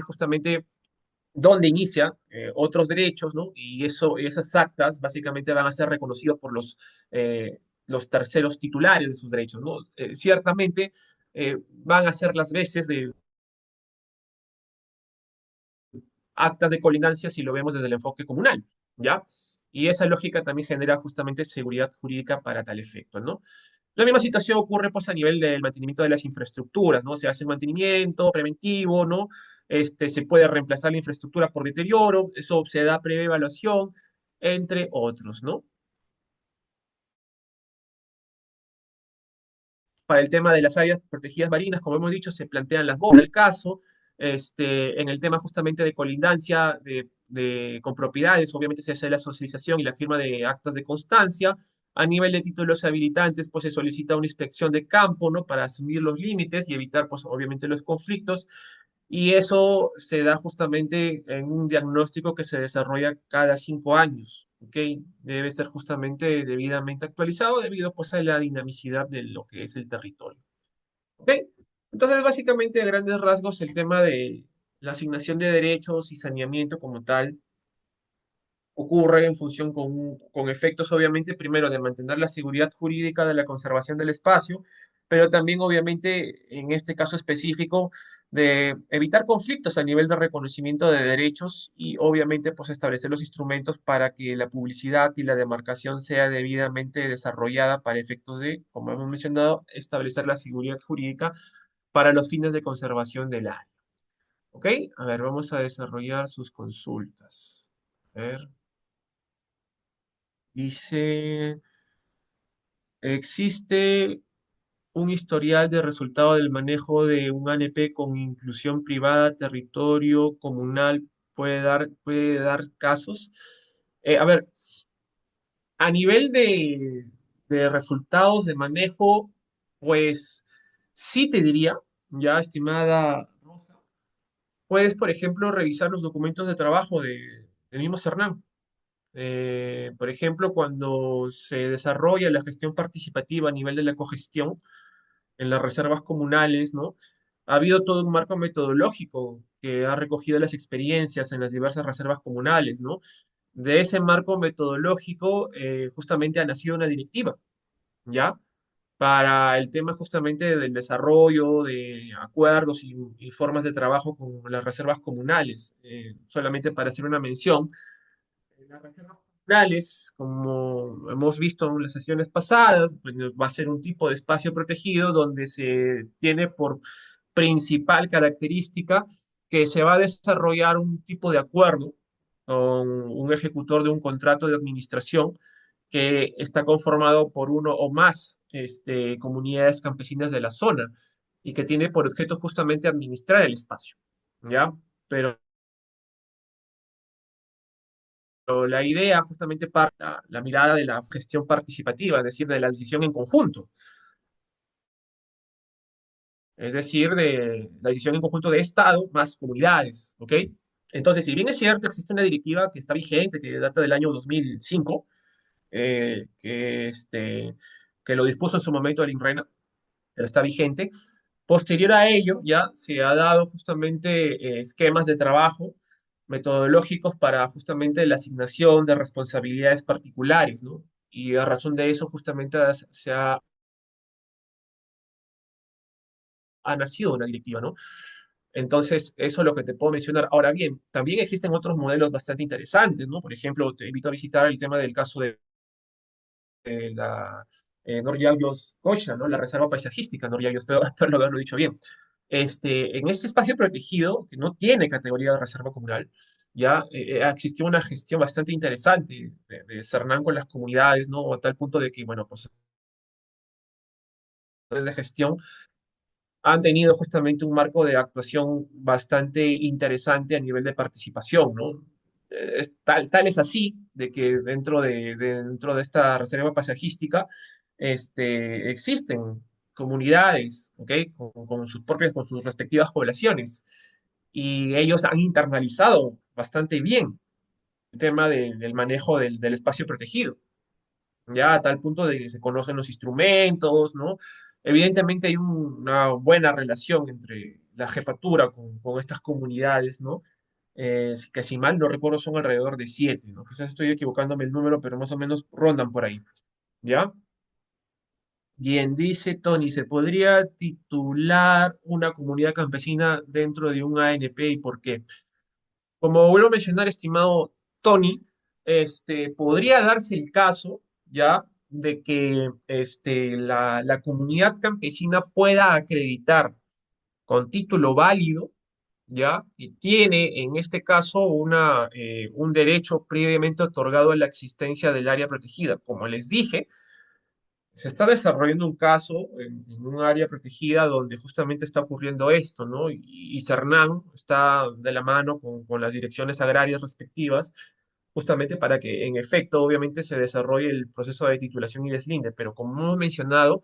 justamente dónde inicia otros derechos, ¿no? Y esas actas básicamente van a ser reconocidos por los terceros titulares de sus derechos, ¿no? Ciertamente van a ser las veces de actas de colindancia si lo vemos desde el enfoque comunal, ¿ya? Y esa lógica también genera justamente seguridad jurídica para tal efecto, ¿no? La misma situación ocurre pues a nivel del mantenimiento de las infraestructuras, ¿no? Se hace mantenimiento preventivo, ¿no? Se puede reemplazar la infraestructura por deterioro, eso se da previa evaluación, entre otros, ¿no? Para el tema de las áreas protegidas marinas, como hemos dicho, se plantean las bombas, el caso, en el tema justamente de colindancia con propiedades, obviamente se hace la socialización y la firma de actas de constancia. A nivel de títulos habilitantes, pues se solicita una inspección de campo, ¿no? Para asumir los límites y evitar, pues obviamente, los conflictos. Y eso se da justamente en un diagnóstico que se desarrolla cada 5 años, ¿ok? Debe ser justamente debidamente actualizado debido pues a la dinamicidad de lo que es el territorio, ¿ok? Entonces, básicamente, a grandes rasgos, el tema de la asignación de derechos y saneamiento como tal ocurre en función con efectos, obviamente, primero de mantener la seguridad jurídica de la conservación del espacio, pero también, obviamente, en este caso específico, de evitar conflictos a nivel de reconocimiento de derechos y, obviamente, pues establecer los instrumentos para que la publicidad y la demarcación sea debidamente desarrollada para efectos de, como hemos mencionado, establecer la seguridad jurídica para los fines de conservación del área. ¿Ok? A ver, vamos a desarrollar sus consultas. A ver. Dice, ¿existe un historial de resultado del manejo de un ANP con inclusión privada, territorio comunal? Puede dar casos? A ver, a nivel de resultados de manejo, pues sí te diría, ya estimada Rosa, puedes, por ejemplo, revisar los documentos de trabajo del mismo CERNAM. Por ejemplo, cuando se desarrolla la gestión participativa a nivel de la cogestión en las reservas comunales, ¿no? Ha habido todo un marco metodológico que ha recogido las experiencias en las diversas reservas comunales, ¿no? de ese marco metodológico justamente ha nacido una directiva, ¿ya? Para el tema justamente del desarrollo de acuerdos y formas de trabajo con las reservas comunales. Solamente para hacer una mención, las reservas comunales, como hemos visto en las sesiones pasadas, pues, va a ser un tipo de espacio protegido donde se tiene por principal característica que se va a desarrollar un tipo de acuerdo con un ejecutor de un contrato de administración que está conformado por uno o más comunidades campesinas de la zona y que tiene por objeto justamente administrar el espacio, ¿ya? Pero la idea justamente para la mirada de la gestión participativa, es decir, de la decisión en conjunto, es decir, de la decisión en conjunto de Estado más comunidades, ¿ok? Entonces, si bien es cierto, existe una directiva que está vigente, que data del año 2005, eh, que, este, que lo dispuso en su momento el INRENA, pero está vigente. Posterior a ello, ya se ha dado justamente esquemas de trabajo metodológicos para justamente la asignación de responsabilidades particulares, ¿no? Y a razón de eso justamente ha nacido una directiva, ¿no? Entonces, eso es lo que te puedo mencionar. Ahora bien, también existen otros modelos bastante interesantes, ¿no? Por ejemplo, te invito a visitar el tema del caso de la Noryayos Cocha, ¿no? La reserva paisajística Noryayos, espero haberlo dicho bien. En este espacio protegido, que no tiene categoría de reserva comunal, ya existió una gestión bastante interesante de Cernán con las comunidades, ¿no? A tal punto de que, bueno, pues desde gestión han tenido justamente un marco de actuación bastante interesante a nivel de participación, ¿no? Tal es así de que dentro de esta reserva paisajística existen comunidades, ¿ok? Con sus propias, con sus respectivas poblaciones. Y ellos han internalizado bastante bien el tema del manejo del espacio protegido ya a tal punto de que se conocen los instrumentos, ¿no? Evidentemente hay una buena relación entre la jefatura con estas comunidades, ¿no? Que si mal no recuerdo son alrededor de 7, ¿no? Quizás estoy equivocándome el número, pero más o menos rondan por ahí, ¿ya? Bien, dice Tony, ¿se podría titular una comunidad campesina dentro de un ANP y por qué? Como vuelvo a mencionar, estimado Tony, podría darse el caso, ¿ya? De que la comunidad campesina pueda acreditar con título válido, ¿ya? Y tiene en este caso un derecho previamente otorgado a la existencia del área protegida. Como les dije, se está desarrollando un caso en un área protegida donde justamente está ocurriendo esto, ¿no? Y Cernán está de la mano con las direcciones agrarias respectivas, justamente para que en efecto, obviamente, se desarrolle el proceso de titulación y deslinde, pero como hemos mencionado,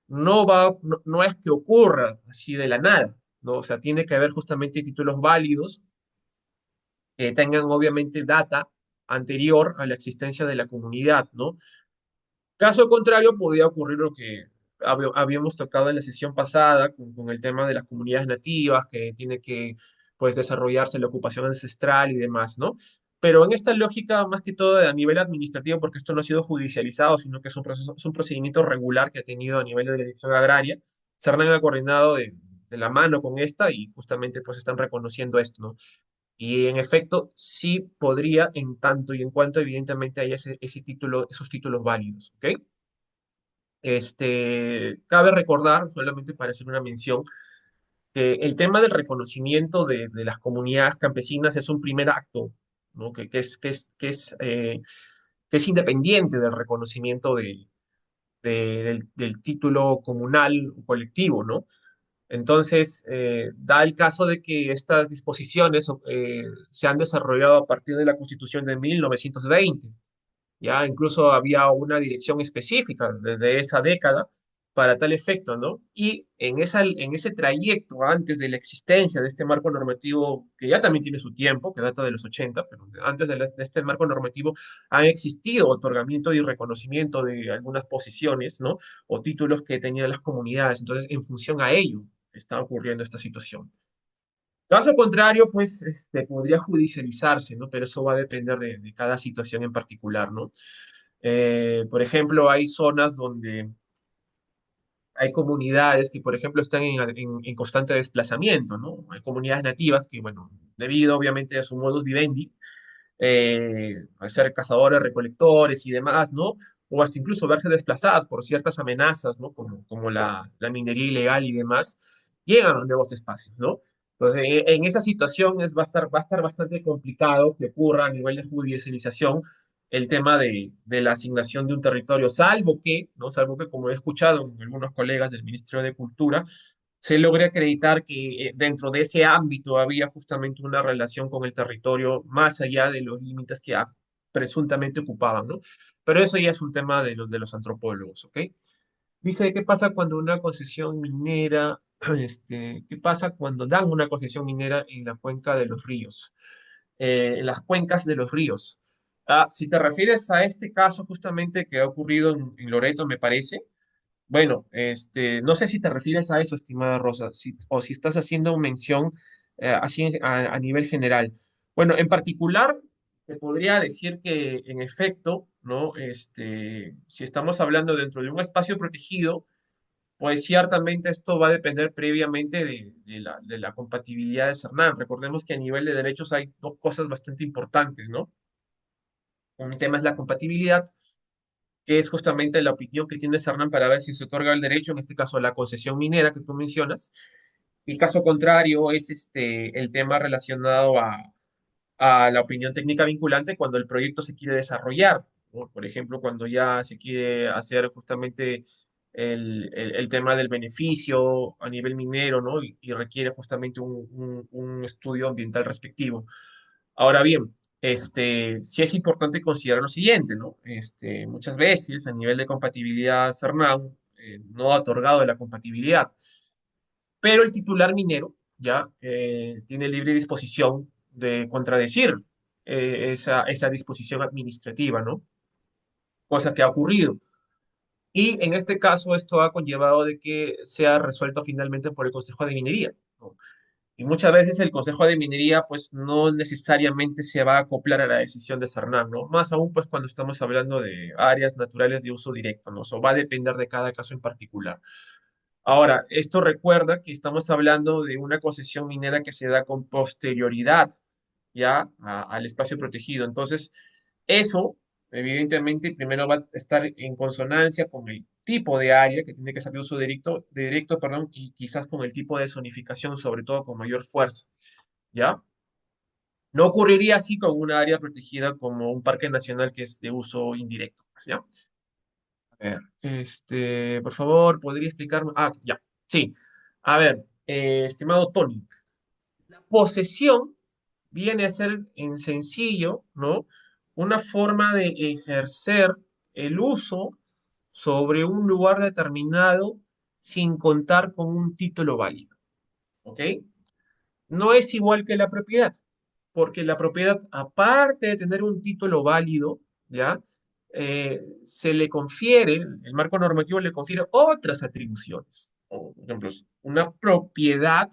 no es que ocurra así de la nada, ¿no? O sea, tiene que haber justamente títulos válidos que tengan obviamente data anterior a la existencia de la comunidad, ¿no? Caso contrario, podía ocurrir lo que habíamos tocado en la sesión pasada con el tema de las comunidades nativas, que tiene que pues, desarrollarse la ocupación ancestral y demás, ¿no? Pero en esta lógica, más que todo a nivel administrativo, porque esto no ha sido judicializado, sino que es un procedimiento regular que ha tenido a nivel de la dirección agraria, Cernán ha coordinado de la mano con esta y justamente pues están reconociendo esto, ¿no? Y en efecto, sí podría, en tanto y en cuanto evidentemente haya ese título, esos títulos válidos, ¿ok? Cabe recordar, solamente para hacer una mención, que el tema del reconocimiento de las comunidades campesinas es un primer acto, ¿no? Que es independiente del reconocimiento del título comunal o colectivo, ¿no? Entonces, da el caso de que estas disposiciones se han desarrollado a partir de la Constitución de 1920. Ya incluso había una dirección específica desde esa década para tal efecto, ¿no? Y en ese trayecto antes de la existencia de este marco normativo, que ya también tiene su tiempo, que data de los 80, pero antes de este marco normativo, han existido otorgamiento y reconocimiento de algunas posiciones, ¿no? O títulos que tenían las comunidades. Entonces, en función a ello, está ocurriendo esta situación. Caso contrario, pues podría judicializarse, ¿no? Pero eso va a depender de cada situación en particular, ¿no? Por ejemplo, hay zonas donde hay comunidades que, por ejemplo, están en constante desplazamiento, ¿no? Hay comunidades nativas que, bueno, debido obviamente a su modus vivendi, al ser cazadores, recolectores y demás, ¿no? O hasta incluso verse desplazadas por ciertas amenazas, ¿no? Como la minería ilegal y demás, llegan a los nuevos espacios, ¿no? Entonces, en esa situación va a estar bastante complicado que ocurra a nivel de judicialización el tema de la asignación de un territorio, salvo que, ¿no? Salvo que, como he escuchado en algunos colegas del Ministerio de Cultura, se logre acreditar que dentro de ese ámbito había justamente una relación con el territorio más allá de los límites que presuntamente ocupaban, ¿no? Pero eso ya es un tema de los antropólogos, ¿ok? Dice, ¿qué pasa cuando una concesión minera, qué pasa cuando dan una concesión minera en la cuenca de los ríos, en las cuencas de los ríos? Si te refieres a este caso justamente que ha ocurrido en Loreto, me parece, bueno, no sé si te refieres a eso, estimada Rosa, o si estás haciendo mención así a nivel general. Bueno, en particular, te podría decir que en efecto, ¿no? Si estamos hablando dentro de un espacio protegido, pues ciertamente esto va a depender previamente de la compatibilidad de Cernam. Recordemos que a nivel de derechos hay dos cosas bastante importantes, ¿no? Un tema es la compatibilidad, que es justamente la opinión que tiene Cernam para ver si se otorga el derecho, en este caso la concesión minera que tú mencionas, y caso contrario es el tema relacionado a la opinión técnica vinculante cuando el proyecto se quiere desarrollar, ¿no? Por ejemplo, cuando ya se quiere hacer justamente el tema del beneficio a nivel minero, ¿no? Y requiere justamente un estudio ambiental respectivo. Ahora bien, sí es importante considerar lo siguiente, ¿no? Muchas veces a nivel de compatibilidad CERNAU no ha otorgado la compatibilidad, pero el titular minero ya tiene libre disposición de contradecir esa disposición administrativa, ¿no? Cosa que ha ocurrido. Y en este caso esto ha conllevado de que sea resuelto finalmente por el Consejo de Minería, ¿no? Y muchas veces el Consejo de Minería pues no necesariamente se va a acoplar a la decisión de Cernam, ¿no? Más aún pues cuando estamos hablando de áreas naturales de uso directo, ¿no? Eso va a depender de cada caso en particular. Ahora, esto recuerda que estamos hablando de una concesión minera que se da con posterioridad ya al espacio protegido. Entonces, eso, evidentemente, primero va a estar en consonancia con el tipo de área que tiene que ser de uso directo, perdón, y quizás con el tipo de zonificación, sobre todo con mayor fuerza, ¿ya? No ocurriría así con una área protegida como un parque nacional que es de uso indirecto, pues, ¿ya? A ver, por favor, ¿podría explicarme? Ya, sí. A ver, estimado Tony, la posesión viene a ser en sencillo, ¿no? Una forma de ejercer el uso sobre un lugar determinado sin contar con un título válido, ¿ok? No es igual que la propiedad, porque la propiedad, aparte de tener un título válido, ¿ya? Se le confiere, el marco normativo le confiere otras atribuciones. Por ejemplo, una propiedad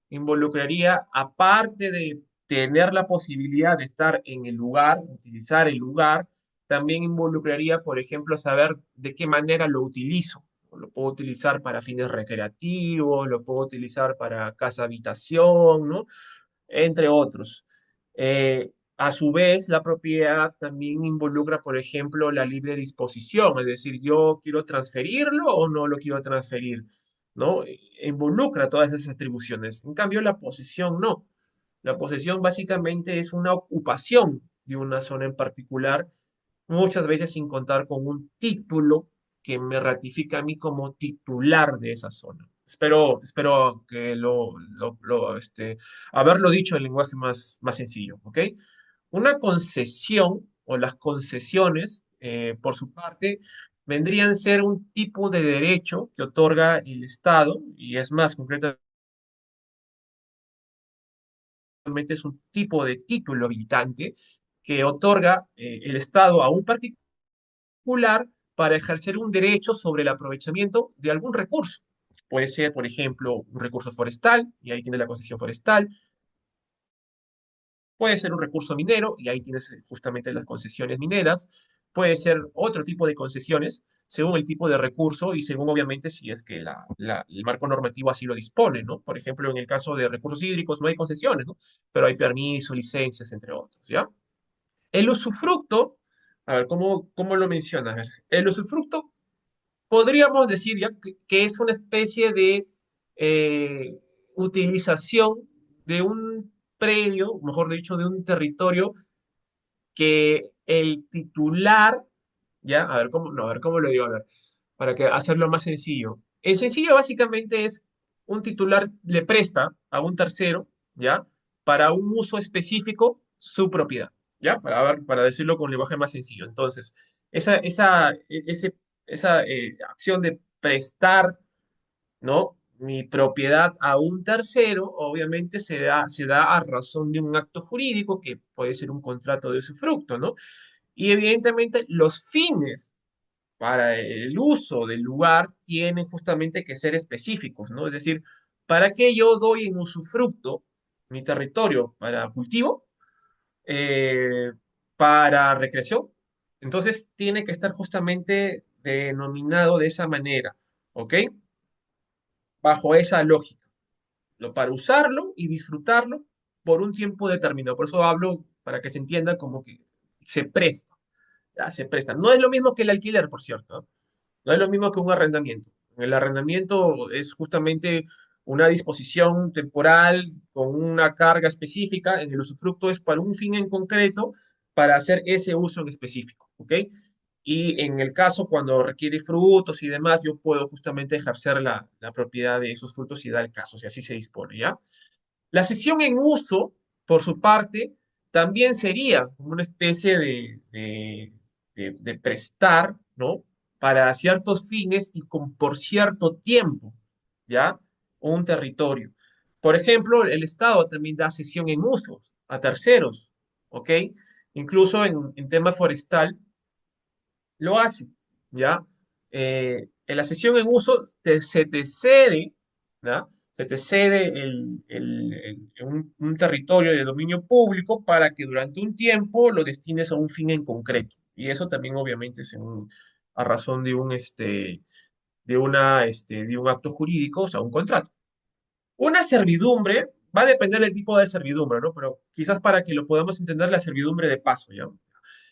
involucraría, aparte de tener la posibilidad de estar en el lugar, utilizar el lugar, también involucraría, por ejemplo, saber de qué manera lo utilizo. Lo puedo utilizar para fines recreativos, lo puedo utilizar para casa habitación, ¿no? Entre otros. A su vez, la propiedad también involucra, por ejemplo, la libre disposición, es decir, yo quiero transferirlo o no lo quiero transferir, ¿no? Involucra todas esas atribuciones. En cambio, la posesión no. La posesión básicamente es una ocupación de una zona en particular, muchas veces sin contar con un título que me ratifica a mí como titular de esa zona. Espero que haberlo dicho en lenguaje más sencillo, ¿ok? Una concesión o las concesiones, por su parte, vendrían a ser un tipo de derecho que otorga el Estado, y es más, concretamente es un tipo de título habilitante que otorga el Estado a un particular para ejercer un derecho sobre el aprovechamiento de algún recurso. Puede ser, por ejemplo, un recurso forestal, y ahí tiene la concesión forestal. Puede ser un recurso minero, y ahí tienes justamente las concesiones mineras. Puede ser otro tipo de concesiones, según el tipo de recurso y según obviamente si es que el marco normativo así lo dispone, ¿no? Por ejemplo, en el caso de recursos hídricos no hay concesiones, ¿no? Pero hay permisos, licencias, entre otros, ¿ya? El usufructo, a ver, ¿cómo lo mencionas? A ver, el usufructo podríamos decir ya que es una especie de eh, utilización de un predio, mejor dicho, de un territorio que el titular, ya, a ver cómo, no, a ver cómo lo digo, a ver, para que hacerlo más sencillo. El sencillo básicamente es un titular le presta a un tercero, ya, para un uso específico su propiedad, ya, para decirlo con lenguaje más sencillo. Entonces, esa acción de prestar, ¿no? Mi propiedad a un tercero, obviamente se da a razón de un acto jurídico que puede ser un contrato de usufructo, ¿no? Y evidentemente los fines para el uso del lugar tienen justamente que ser específicos, ¿no? Es decir, ¿para qué yo doy en usufructo mi territorio? ¿Para cultivo? Eh, ¿Para recreación? Entonces tiene que estar justamente denominado de esa manera, ¿ok? Bajo esa lógica, para usarlo y disfrutarlo por un tiempo determinado. Por eso hablo para que se entienda como que se presta, ya, se presta. No es lo mismo que el alquiler, por cierto, ¿no? No es lo mismo que un arrendamiento. El arrendamiento es justamente una disposición temporal con una carga específica. En el usufructo es para un fin en concreto, para hacer ese uso en específico, ¿ok? Y en el caso cuando requiere frutos y demás, yo puedo justamente ejercer la propiedad de esos frutos si da el caso, si así se dispone, ¿ya? La cesión en uso, por su parte, también sería como una especie de prestar, ¿no? Para ciertos fines y por cierto tiempo, ¿ya? Un territorio. Por ejemplo, el Estado también da cesión en usos a terceros, ¿ok? Incluso en tema forestal lo hace, ¿ya? En la cesión en uso se te cede, ¿ya? Se te cede un territorio de dominio público para que durante un tiempo lo destines a un fin en concreto. Y eso también obviamente es a razón de un acto jurídico, o sea, un contrato. Una servidumbre va a depender del tipo de servidumbre, ¿no? Pero quizás para que lo podamos entender, la servidumbre de paso, ¿ya?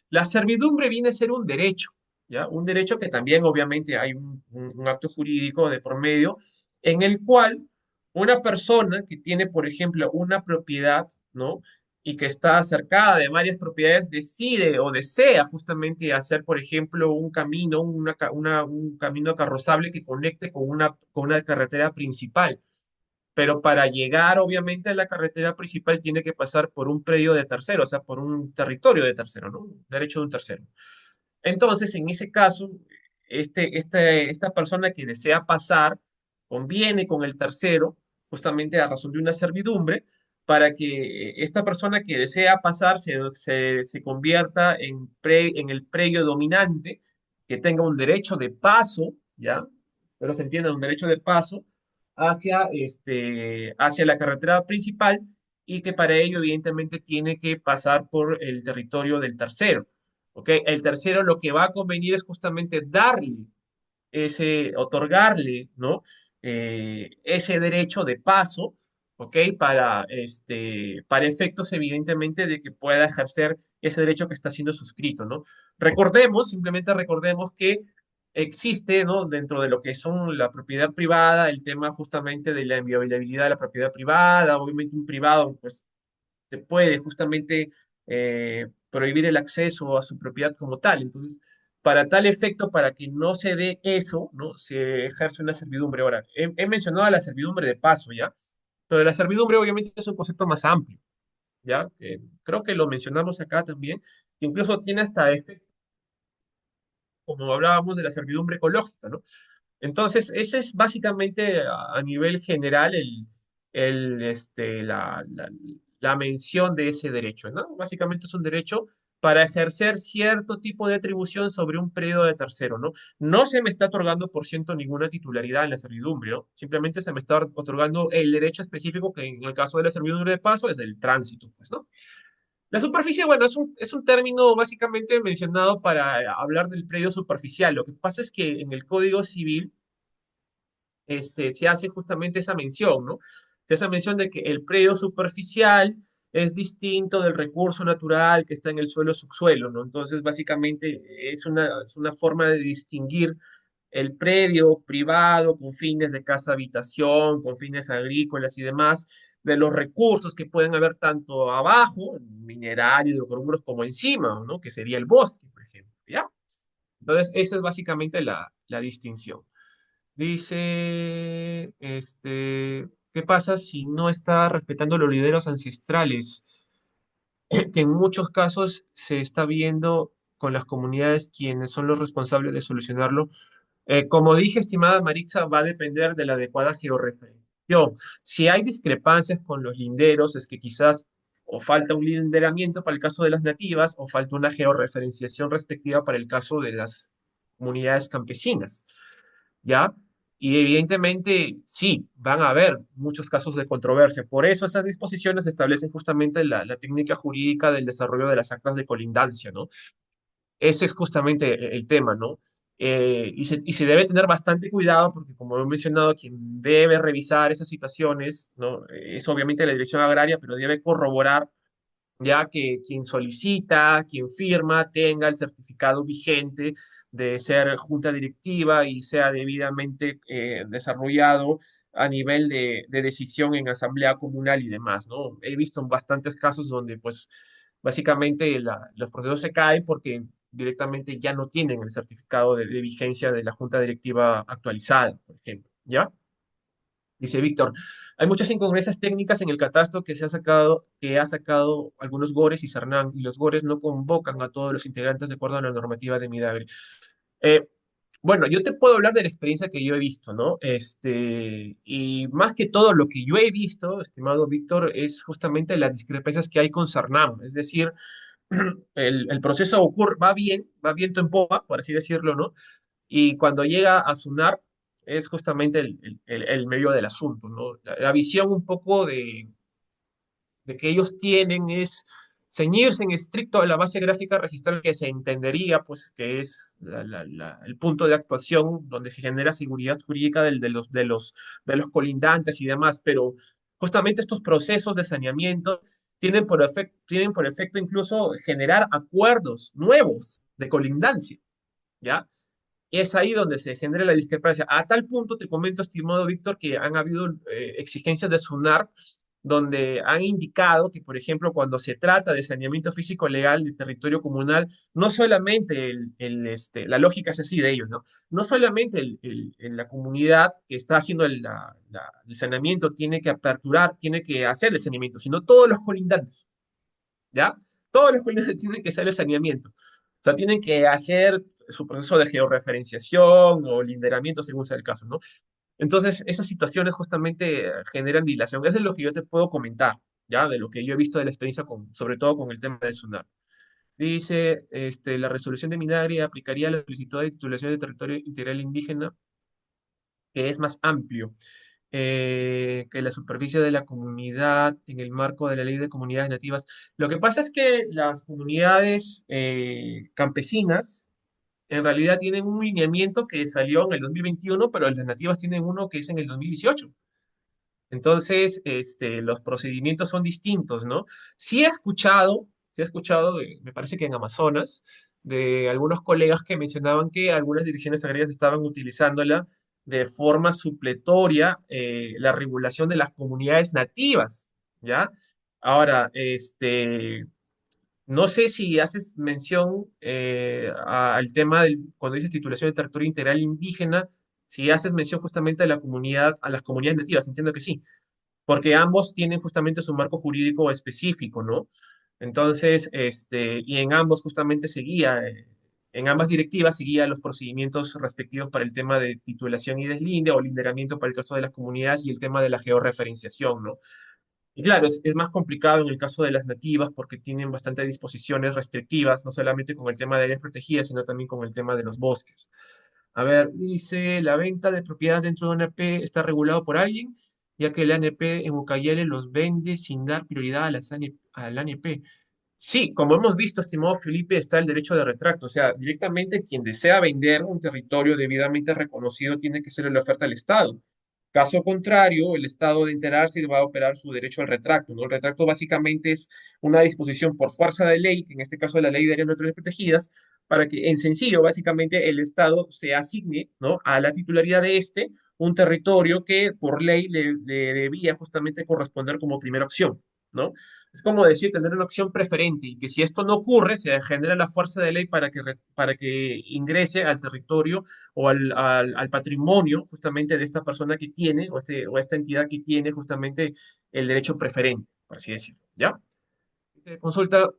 La servidumbre viene a ser un derecho, ¿ya? Un derecho que también obviamente hay un acto jurídico de por medio en el cual una persona que tiene, por ejemplo, una propiedad, ¿no? Y que está cercada de varias propiedades, decide o desea justamente hacer, por ejemplo, un camino, un camino carrozable que conecte con una carretera principal. Pero para llegar, obviamente, a la carretera principal tiene que pasar por un predio de tercero, o sea, por un territorio de tercero, ¿no? Un derecho de un tercero. Entonces, en ese caso, esta persona que desea pasar conviene con el tercero, justamente a razón de una servidumbre, para que esta persona que desea pasar se convierta en el predio dominante, que tenga un derecho de paso, ¿ya? Pero se entienda, un derecho de paso hacia la carretera principal y que para ello, evidentemente, tiene que pasar por el territorio del tercero. ¿Ok? El tercero lo que va a convenir es justamente otorgarle, ¿no? Ese derecho de paso, ¿ok? Para efectos, evidentemente, de que pueda ejercer ese derecho que está siendo suscrito, ¿no? Simplemente recordemos que existe, ¿no? Dentro de lo que son la propiedad privada, el tema justamente de la inviolabilidad de la propiedad privada, obviamente un privado, pues te puede justamente prohibir el acceso a su propiedad como tal. Entonces, para tal efecto, para que no se dé eso, ¿no? Se ejerce una servidumbre. Ahora, he mencionado a la servidumbre de paso, ¿ya? Pero la servidumbre obviamente es un concepto más amplio, ¿ya? Creo que lo mencionamos acá también, que incluso tiene hasta efectos, como hablábamos de la servidumbre ecológica, ¿no? Entonces, ese es básicamente a nivel general la mención de ese derecho, ¿no? Básicamente es un derecho para ejercer cierto tipo de atribución sobre un predio de tercero, ¿no? No se me está otorgando, por ciento, ninguna titularidad en la servidumbre, ¿no? Simplemente se me está otorgando el derecho específico que en el caso de la servidumbre de paso es el tránsito, pues, ¿no? La superficie, bueno, es un término básicamente mencionado para hablar del predio superficial. Lo que pasa es que en el Código Civil se hace justamente esa mención, ¿no? Esa mención de que el predio superficial es distinto del recurso natural que está en el suelo subsuelo, ¿no? Entonces, básicamente es una forma de distinguir el predio privado con fines de casa habitación, con fines agrícolas y demás, de los recursos que pueden haber tanto abajo, mineral, hidrocarburos, como encima, ¿no? Que sería el bosque, por ejemplo, ¿ya? Entonces, esa es básicamente la distinción. Dice, ¿qué pasa si no está respetando los lideros ancestrales? Que en muchos casos se está viendo con las comunidades quienes son los responsables de solucionarlo. Como dije, estimada Maritza, va a depender de la adecuada georreferenciación. Si hay discrepancias con los linderos, es que quizás o falta un linderamiento para el caso de las nativas o falta una georreferenciación respectiva para el caso de las comunidades campesinas. ¿Ya? Y evidentemente, sí, van a haber muchos casos de controversia. Por eso esas disposiciones establecen justamente la técnica jurídica del desarrollo de las actas de colindancia, ¿no? Ese es justamente el tema, ¿no? Y se debe tener bastante cuidado porque, como he mencionado, quien debe revisar esas situaciones, ¿no? Es obviamente la dirección agraria, pero debe corroborar ya que quien solicita, quien firma, tenga el certificado vigente de ser junta directiva y sea debidamente desarrollado a nivel de decisión en asamblea comunal y demás, ¿no? He visto bastantes casos donde, pues, básicamente los procesos se caen porque directamente ya no tienen el certificado de vigencia de la junta directiva actualizada, por ejemplo, ¿ya? Dice Víctor, hay muchas incongruencias técnicas en el catastro que ha sacado algunos GORES y Cernam, y los GORES no convocan a todos los integrantes de acuerdo a la normativa de Midagri. Eh, bueno, yo te puedo hablar de la experiencia que yo he visto, ¿no? Y más que todo lo que yo he visto, estimado Víctor, es justamente las discrepancias que hay con Cernam. Es decir, el proceso ocurre, va viento en popa, por así decirlo, ¿no? Y cuando llega a sonar es justamente el medio del asunto, ¿no? La visión un poco de que ellos tienen es ceñirse en estricto a la base gráfica registral que se entendería, pues, que es el punto de actuación donde se genera seguridad jurídica de los colindantes y demás, pero justamente estos procesos de saneamiento tienen por efecto incluso generar acuerdos nuevos de colindancia, ¿ya? Y es ahí donde se genera la discrepancia. A tal punto, te comento, estimado Víctor, que han habido exigencias de SUNAR donde han indicado que, por ejemplo, cuando se trata de saneamiento físico legal de territorio comunal, no solamente la lógica es así de ellos, ¿no? No solamente la comunidad que está haciendo el saneamiento tiene que aperturar, tiene que hacer el saneamiento, sino todos los colindantes. ¿Ya? Todos los colegios tienen que hacer el saneamiento. O sea, tienen que hacer su proceso de georreferenciación o linderamiento según sea el caso, ¿no? Entonces, esas situaciones justamente generan dilación. Eso es lo que yo te puedo comentar, ¿ya? De lo que yo he visto de la experiencia, sobre todo con el tema del SUNAR. Dice, la resolución de Minagri aplicaría a la solicitud de titulación de territorio integral indígena, que es más amplio que la superficie de la comunidad en el marco de la ley de comunidades nativas. Lo que pasa es que las comunidades campesinas en realidad tienen un lineamiento que salió en el 2021, pero las nativas tienen uno que es en el 2018. Entonces, los procedimientos son distintos, ¿no? Sí he escuchado, me parece que en Amazonas, de algunos colegas que mencionaban que algunas direcciones agrarias estaban utilizándola de forma supletoria, la regulación de las comunidades nativas, ¿ya? Ahora, no sé si haces mención al tema cuando dices titulación de territorio integral indígena, si haces mención justamente a la comunidad, a las comunidades nativas, entiendo que sí porque ambos tienen justamente su marco jurídico específico, ¿no? Entonces, y en ambos justamente seguía, en ambas directivas seguía los procedimientos respectivos para el tema de titulación y deslinde o linderamiento para el caso de las comunidades y el tema de la georreferenciación, ¿no? Y claro, es más complicado en el caso de las nativas porque tienen bastantes disposiciones restrictivas, no solamente con el tema de áreas protegidas, sino también con el tema de los bosques. A ver, dice, la venta de propiedades dentro de una ANP está regulado por alguien, ya que la ANP en Ucayale los vende sin dar prioridad a la ANP. Sí, como hemos visto, estimado Felipe, está el derecho de retracto. O sea, directamente quien desea vender un territorio debidamente reconocido tiene que ser la oferta al Estado. Caso contrario, el Estado de enterarse va a operar su derecho al retracto, ¿no? El retracto básicamente es una disposición por fuerza de ley, en este caso la ley de áreas naturales protegidas, para que en sencillo, básicamente, el Estado se asigne, ¿no? A la titularidad de este un territorio que por ley le debía justamente corresponder como primera opción, ¿no? Es como decir, tener una opción preferente y que si esto no ocurre, se genera la fuerza de ley para que ingrese al territorio o al patrimonio justamente de esta persona que tiene o esta entidad que tiene justamente el derecho preferente, por así decirlo. ¿Ya? Consulta,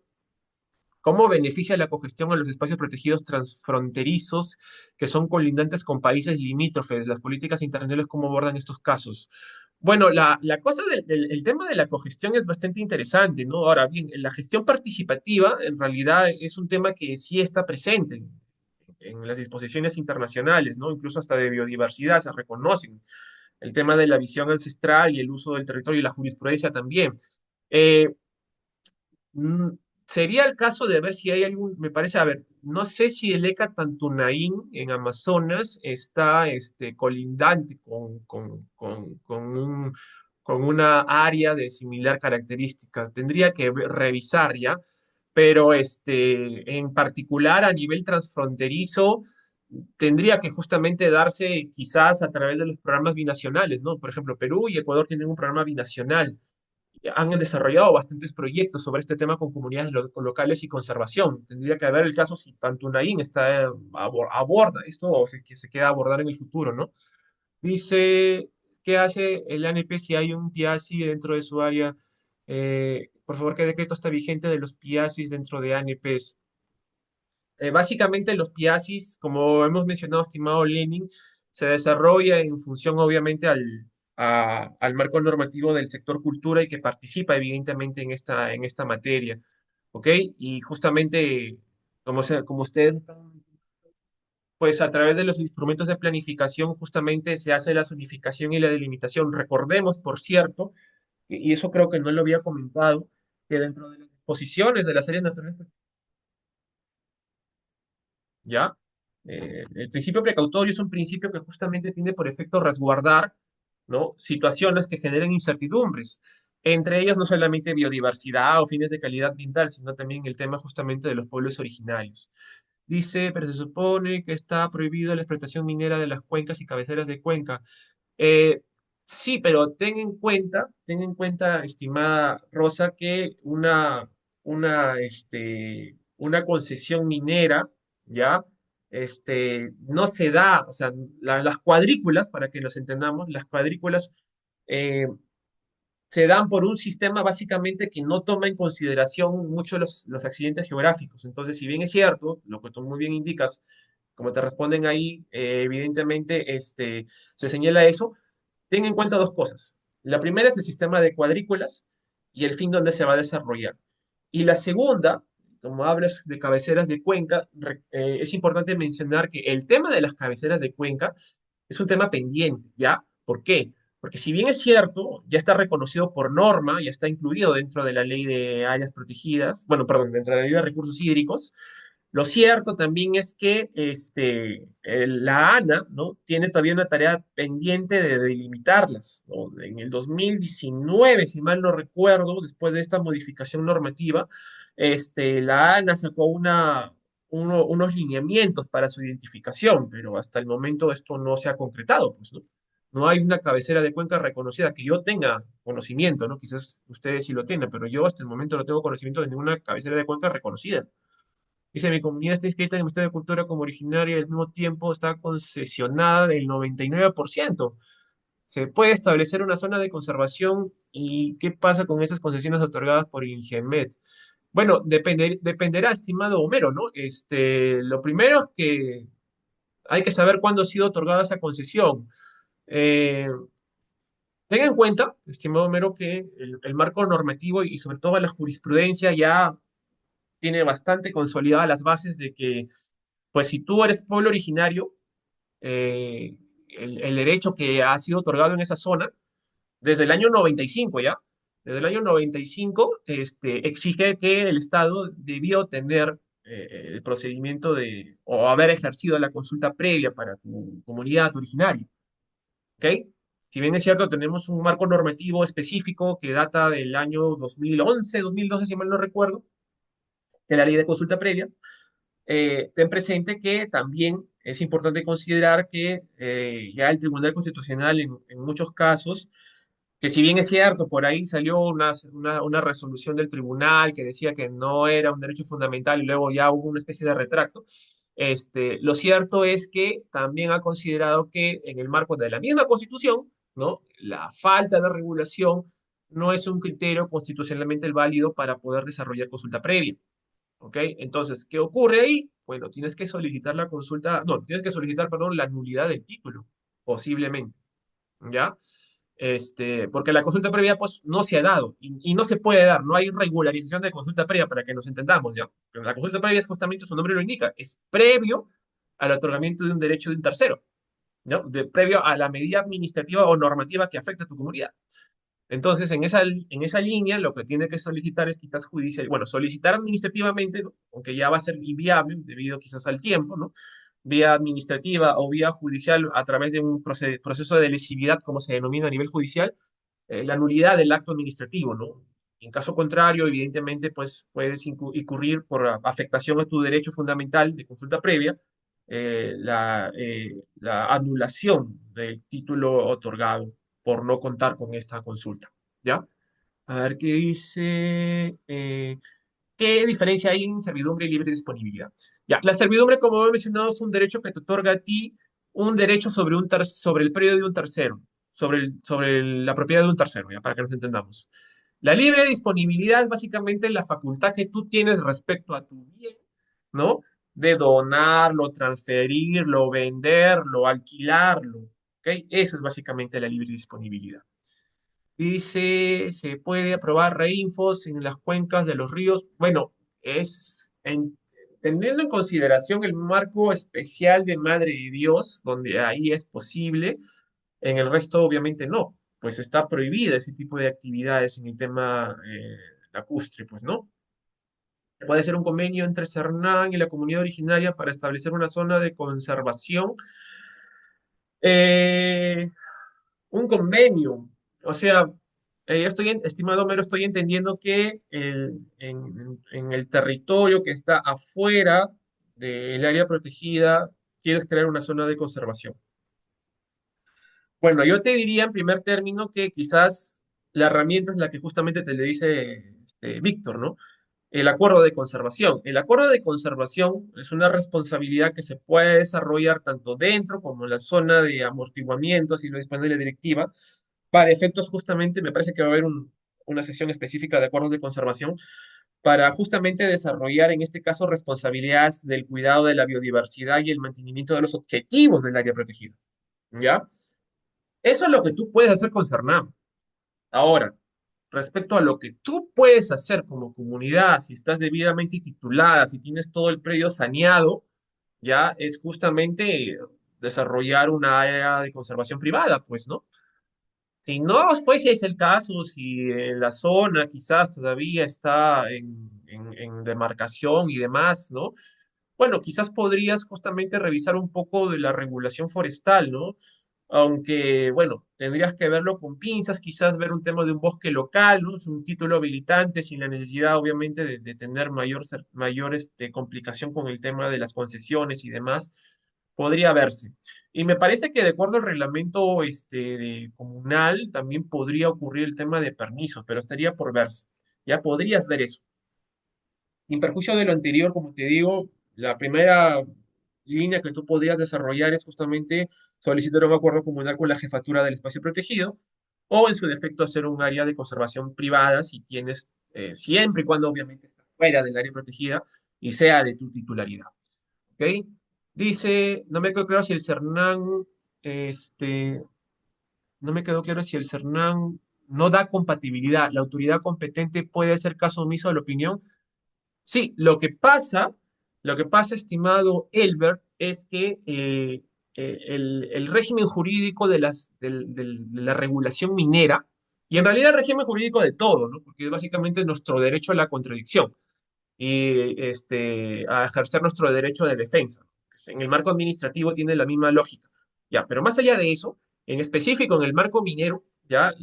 ¿cómo beneficia la cogestión a los espacios protegidos transfronterizos que son colindantes con países limítrofes? Las políticas internacionales, ¿cómo abordan estos casos? Bueno, la cosa el tema de la cogestión es bastante interesante, ¿no? Ahora bien, la gestión participativa en realidad es un tema que sí está presente en las disposiciones internacionales, ¿no? Incluso hasta de biodiversidad se reconocen. El tema de la visión ancestral y el uso del territorio y la jurisprudencia también. Eh, Mm, Sería el caso de ver si hay algún, me parece, a ver, no sé si el ECA Tantunaín en Amazonas está colindante con una área de similar característica. Tendría que revisar ya, pero en particular a nivel transfronterizo, tendría que justamente darse quizás a través de los programas binacionales, ¿no? Por ejemplo, Perú y Ecuador tienen un programa binacional han desarrollado bastantes proyectos sobre este tema con comunidades locales y conservación. Tendría que haber el caso si Tantunaín está, aborda esto o que se queda a abordar en el futuro, ¿no? Dice, ¿qué hace el ANP si hay un PIASI dentro de su área? Por favor, ¿qué decreto está vigente de los PIASIs dentro de ANPs? Básicamente los PIASIS, como hemos mencionado, estimado Lenin, se desarrolla en función obviamente al marco normativo del sector cultura y que participa evidentemente en esta materia, ¿ok? Y justamente, como ustedes están, pues a través de los instrumentos de planificación justamente se hace la zonificación y la delimitación. Recordemos, por cierto, y eso creo que no lo había comentado, que dentro de las disposiciones de las áreas naturales ¿ya? El principio precautorio es un principio que justamente tiene por efecto resguardar, ¿no? Situaciones que generen incertidumbres, entre ellas no solamente biodiversidad o fines de calidad ambiental, sino también el tema justamente de los pueblos originarios. Dice, pero se supone que está prohibido la explotación minera de las cuencas y cabeceras de cuenca. Eh, sí, pero ten en cuenta, estimada Rosa, que una concesión minera, ¿ya? No se da, o sea, las cuadrículas, para que nos entendamos, las cuadrículas eh, se dan por un sistema básicamente que no toma en consideración mucho los accidentes geográficos. Entonces, si bien es cierto, lo que tú muy bien indicas, como te responden ahí, evidentemente se señala eso, ten en cuenta dos cosas. La primera es el sistema de cuadrículas y el fin donde se va a desarrollar. Y la segunda, como hablas de cabeceras de cuenca, es importante mencionar que el tema de las cabeceras de cuenca es un tema pendiente, ¿ya? ¿Por qué? Porque si bien es cierto, ya está reconocido por norma, ya está incluido dentro de la ley de áreas protegidas, bueno, perdón, dentro de la ley de recursos hídricos, lo cierto también es que la ANA, ¿no? Tiene todavía una tarea pendiente de delimitarlas, ¿no? En el 2019, si mal no recuerdo, después de esta modificación normativa, la ANA sacó unos lineamientos para su identificación, pero hasta el momento esto no se ha concretado, pues, ¿no? No hay una cabecera de cuenca reconocida que yo tenga conocimiento, ¿no? Quizás ustedes sí lo tienen, pero yo hasta el momento no tengo conocimiento de ninguna cabecera de cuenca reconocida. Dice, mi comunidad está inscrita en el Ministerio de Cultura como originaria y al mismo tiempo está concesionada del 99%. ¿Se puede establecer una zona de conservación y qué pasa con esas concesiones otorgadas por Ingemet? Bueno, dependerá, estimado Homero, ¿no? Lo primero es que hay que saber cuándo ha sido otorgada esa concesión. Eh, Tenga en cuenta, estimado Homero, que el marco normativo y sobre todo la jurisprudencia ya tiene bastante consolidadas las bases de que pues si tú eres pueblo originario, el derecho que ha sido otorgado en esa zona, desde el año 95 ya, desde el año 95, exige que el Estado debió tener el procedimiento de, o haber ejercido la consulta previa para tu comunidad originaria, ¿ok? Si bien es cierto, tenemos un marco normativo específico que data del año 2011, 2012, si mal no recuerdo, de la ley de consulta previa, ten presente que también es importante considerar que ya el Tribunal Constitucional en muchos casos, que si bien es cierto, por ahí salió una resolución del tribunal que decía que no era un derecho fundamental y luego ya hubo una especie de retracto, lo cierto es que también ha considerado que en el marco de la misma Constitución, ¿no? La falta de regulación no es un criterio constitucionalmente válido para poder desarrollar consulta previa. ¿Ok? Entonces, ¿qué ocurre ahí? Bueno, tienes que solicitar la consulta, no, tienes que solicitar, perdón, la nulidad del título, posiblemente, ¿ya? Porque la consulta previa, pues, no se ha dado y no se puede dar, no hay regularización de consulta previa para que nos entendamos, ¿ya? Pero la consulta previa es justamente, su nombre lo indica, es previo al otorgamiento de un derecho de un tercero, ¿no? Previo a la medida administrativa o normativa que afecta a tu comunidad. Entonces, en esa línea, lo que tiene que solicitar es quizás judicial, bueno, solicitar administrativamente, ¿no? Aunque ya va a ser inviable debido quizás al tiempo, ¿no? Vía administrativa o vía judicial a través de un proceso de lesividad, como se denomina a nivel judicial, la nulidad del acto administrativo, ¿no? En caso contrario, evidentemente, pues puedes incurrir por afectación a tu derecho fundamental de consulta previa, la anulación del título otorgado por no contar con esta consulta, ¿ya? A ver qué dice. ¿Qué diferencia hay en servidumbre y libre disponibilidad? Ya, la servidumbre, como he mencionado, es un derecho que te otorga a ti un derecho sobre el predio de un tercero, la propiedad de un tercero, ya, para que nos entendamos. La libre disponibilidad es básicamente la facultad que tú tienes respecto a tu bien, ¿no? De donarlo, transferirlo, venderlo, alquilarlo, ¿ok? Esa es básicamente la libre disponibilidad. Dice, se puede aprobar reinfos en las cuencas de los ríos. Bueno, teniendo en consideración el marco especial de Madre de Dios, donde ahí es posible, en el resto obviamente no, pues está prohibida ese tipo de actividades en el tema lacustre, pues no. Puede ser un convenio entre Cernán y la comunidad originaria para establecer una zona de conservación. Eh, un convenio. O sea, estimado Mero, estoy entendiendo que en el territorio que está afuera del área protegida, quieres crear una zona de conservación. Bueno, yo te diría en primer término que quizás la herramienta es la que justamente te le dice Víctor, ¿no? El acuerdo de conservación. El acuerdo de conservación es una responsabilidad que se puede desarrollar tanto dentro como en la zona de amortiguamiento, si lo dispone la directiva, para efectos justamente, me parece que va a haber una sesión específica de acuerdos de conservación para justamente desarrollar, en este caso, responsabilidades del cuidado de la biodiversidad y el mantenimiento de los objetivos del área protegida. ¿Ya? Eso es lo que tú puedes hacer con Cernam. Ahora, respecto a lo que tú puedes hacer como comunidad, si estás debidamente titulada, si tienes todo el predio saneado, ya es justamente desarrollar una área de conservación privada, pues, ¿no? Si no fuese ese el caso, si la zona quizás todavía está en demarcación y demás, ¿no? Bueno, quizás podrías justamente revisar un poco de la regulación forestal, ¿no? Aunque, bueno, tendrías que verlo con pinzas, quizás ver un tema de un bosque local, ¿no? Es un título habilitante sin la necesidad, obviamente, de tener mayor complicación con el tema de las concesiones y demás, podría verse. Y me parece que de acuerdo al reglamento comunal también podría ocurrir el tema de permisos, pero estaría por verse. Ya podrías ver eso. En perjuicio de lo anterior, como te digo, la primera línea que tú podrías desarrollar es justamente solicitar un acuerdo comunal con la jefatura del espacio protegido o en su defecto hacer un área de conservación privada si tienes, siempre y cuando obviamente está fuera del área protegida y sea de tu titularidad. ¿Ok? Dice, no me quedó claro si el CERNAN, este, no me quedó claro si el CERNAN no da compatibilidad. La autoridad competente puede hacer caso omiso a la opinión. Sí, lo que pasa, estimado Elbert, es que el régimen jurídico de la regulación minera, Y en realidad el régimen jurídico de todo, ¿no? Porque es básicamente nuestro derecho a la contradicción y a ejercer nuestro derecho de defensa. En el marco administrativo tiene la misma lógica. Ya, pero más allá de eso, en específico en el marco minero, ya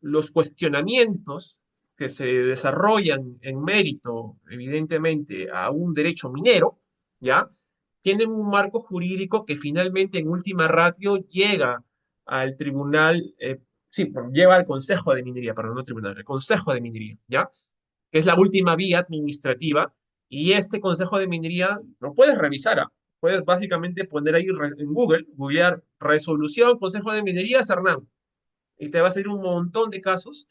los cuestionamientos que se desarrollan en mérito, evidentemente, a un derecho minero, ya, tienen un marco jurídico que finalmente en última ratio llega al tribunal, sí, lleva al Consejo de Minería, perdón, no tribunal, el Consejo de Minería, ¿ya? Que es la última vía administrativa, y este Consejo de Minería lo puedes revisar. Puedes básicamente poner ahí en Google, googlear resolución Consejo de Minería Cernam, y te va a salir un montón de casos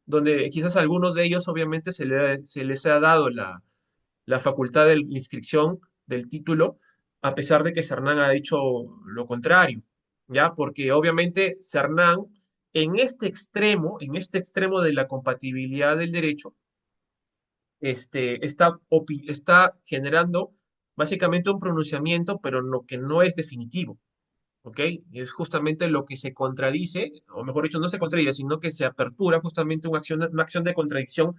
donde quizás algunos de ellos obviamente se les ha dado la facultad de inscripción del título, a pesar de que Cernam ha dicho lo contrario, ¿ya? Porque obviamente Cernam, en este extremo de la compatibilidad del derecho, está generando básicamente un pronunciamiento, pero lo que no es definitivo, ¿ok? Es justamente lo que se contradice, o mejor dicho, no se contradice, sino que se apertura justamente una acción de contradicción,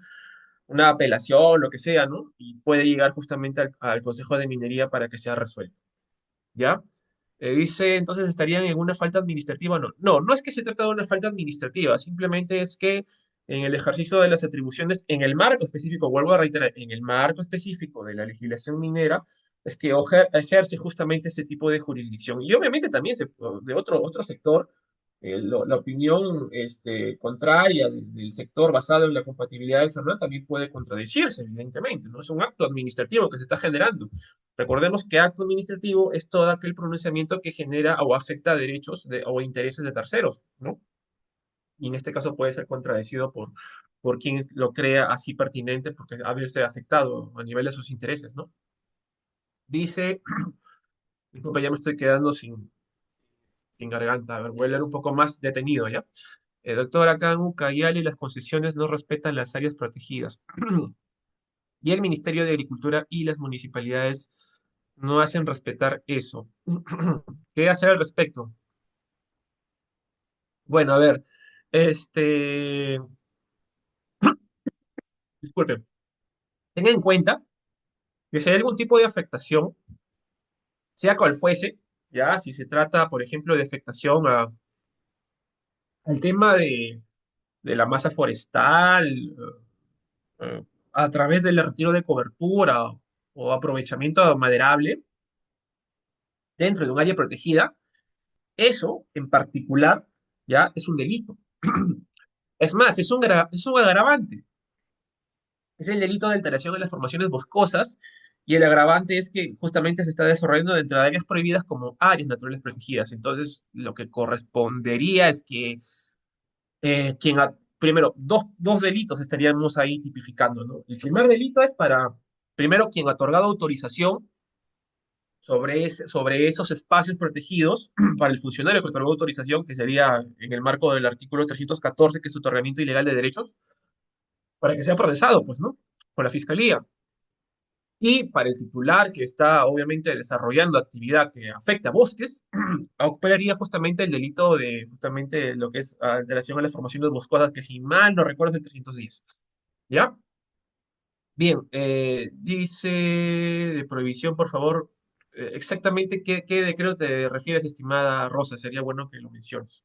una apelación, lo que sea, ¿no? Y puede llegar justamente al Consejo de Minería para que sea resuelto. ¿Ya? Dice, entonces estarían en una falta administrativa. No, no, no es que se trata de una falta administrativa, simplemente es que en el ejercicio de las atribuciones, en el marco específico, vuelvo a reiterar, en el marco específico de la legislación minera, es que ejerce justamente ese tipo de jurisdicción. Y obviamente también de otro sector, la opinión contraria del sector basado en la compatibilidad del servidor también puede contradecirse, evidentemente, ¿no? Es un acto administrativo que se está generando. Recordemos que acto administrativo es todo aquel pronunciamiento que genera o afecta derechos o intereses de terceros, ¿no? Y en este caso puede ser contradecido por quien lo crea así pertinente porque ha de ser afectado a nivel de sus intereses, ¿no? Dice, disculpa, ya me estoy quedando sin garganta, a ver, voy a leer un poco más detenido, ¿ya? Doctor, acá en Ucayali las concesiones no respetan las áreas protegidas. Y el Ministerio de Agricultura y las municipalidades no hacen respetar eso. ¿Qué hacer al respecto? Bueno, a ver, este, disculpe, tenga en cuenta que si hay algún tipo de afectación, sea cual fuese, ya, si se trata, por ejemplo, de afectación al tema de la masa forestal, eh, a través del retiro de cobertura o aprovechamiento maderable dentro de un área protegida, eso en particular ya es un delito. Es más, es un agravante. Es el delito de alteración de las formaciones boscosas, y el agravante es que justamente se está desarrollando dentro de áreas prohibidas como áreas naturales protegidas. Entonces, lo que correspondería es que primero, dos delitos estaríamos ahí tipificando, ¿no? El primer delito es primero, quien ha otorgado autorización sobre esos espacios protegidos para el funcionario que otorgó autorización, que sería en el marco del artículo 314, que es otorgamiento ilegal de derechos, para que sea procesado, pues, ¿no? Por la fiscalía. Y para el titular que está obviamente desarrollando actividad que afecta a bosques, operaría justamente el delito de justamente lo que es alteración a las formaciones boscosas, que si mal no recuerdo es el 310. ¿Ya? Bien, dice de prohibición, por favor, exactamente qué decreto te refieres, estimada Rosa, sería bueno que lo menciones.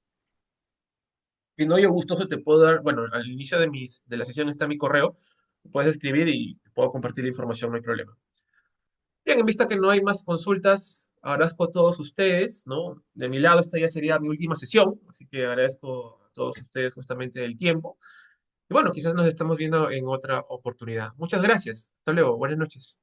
Si no, yo gustoso te puedo dar, bueno, al inicio de la sesión está mi correo, puedes escribir y puedo compartir la información, no hay problema. Bien, en vista que no hay más consultas, agradezco a todos ustedes, ¿no? De mi lado, esta ya sería mi última sesión, así que agradezco a todos ustedes justamente el tiempo. Y bueno, quizás nos estamos viendo en otra oportunidad. Muchas gracias. Hasta luego. Buenas noches.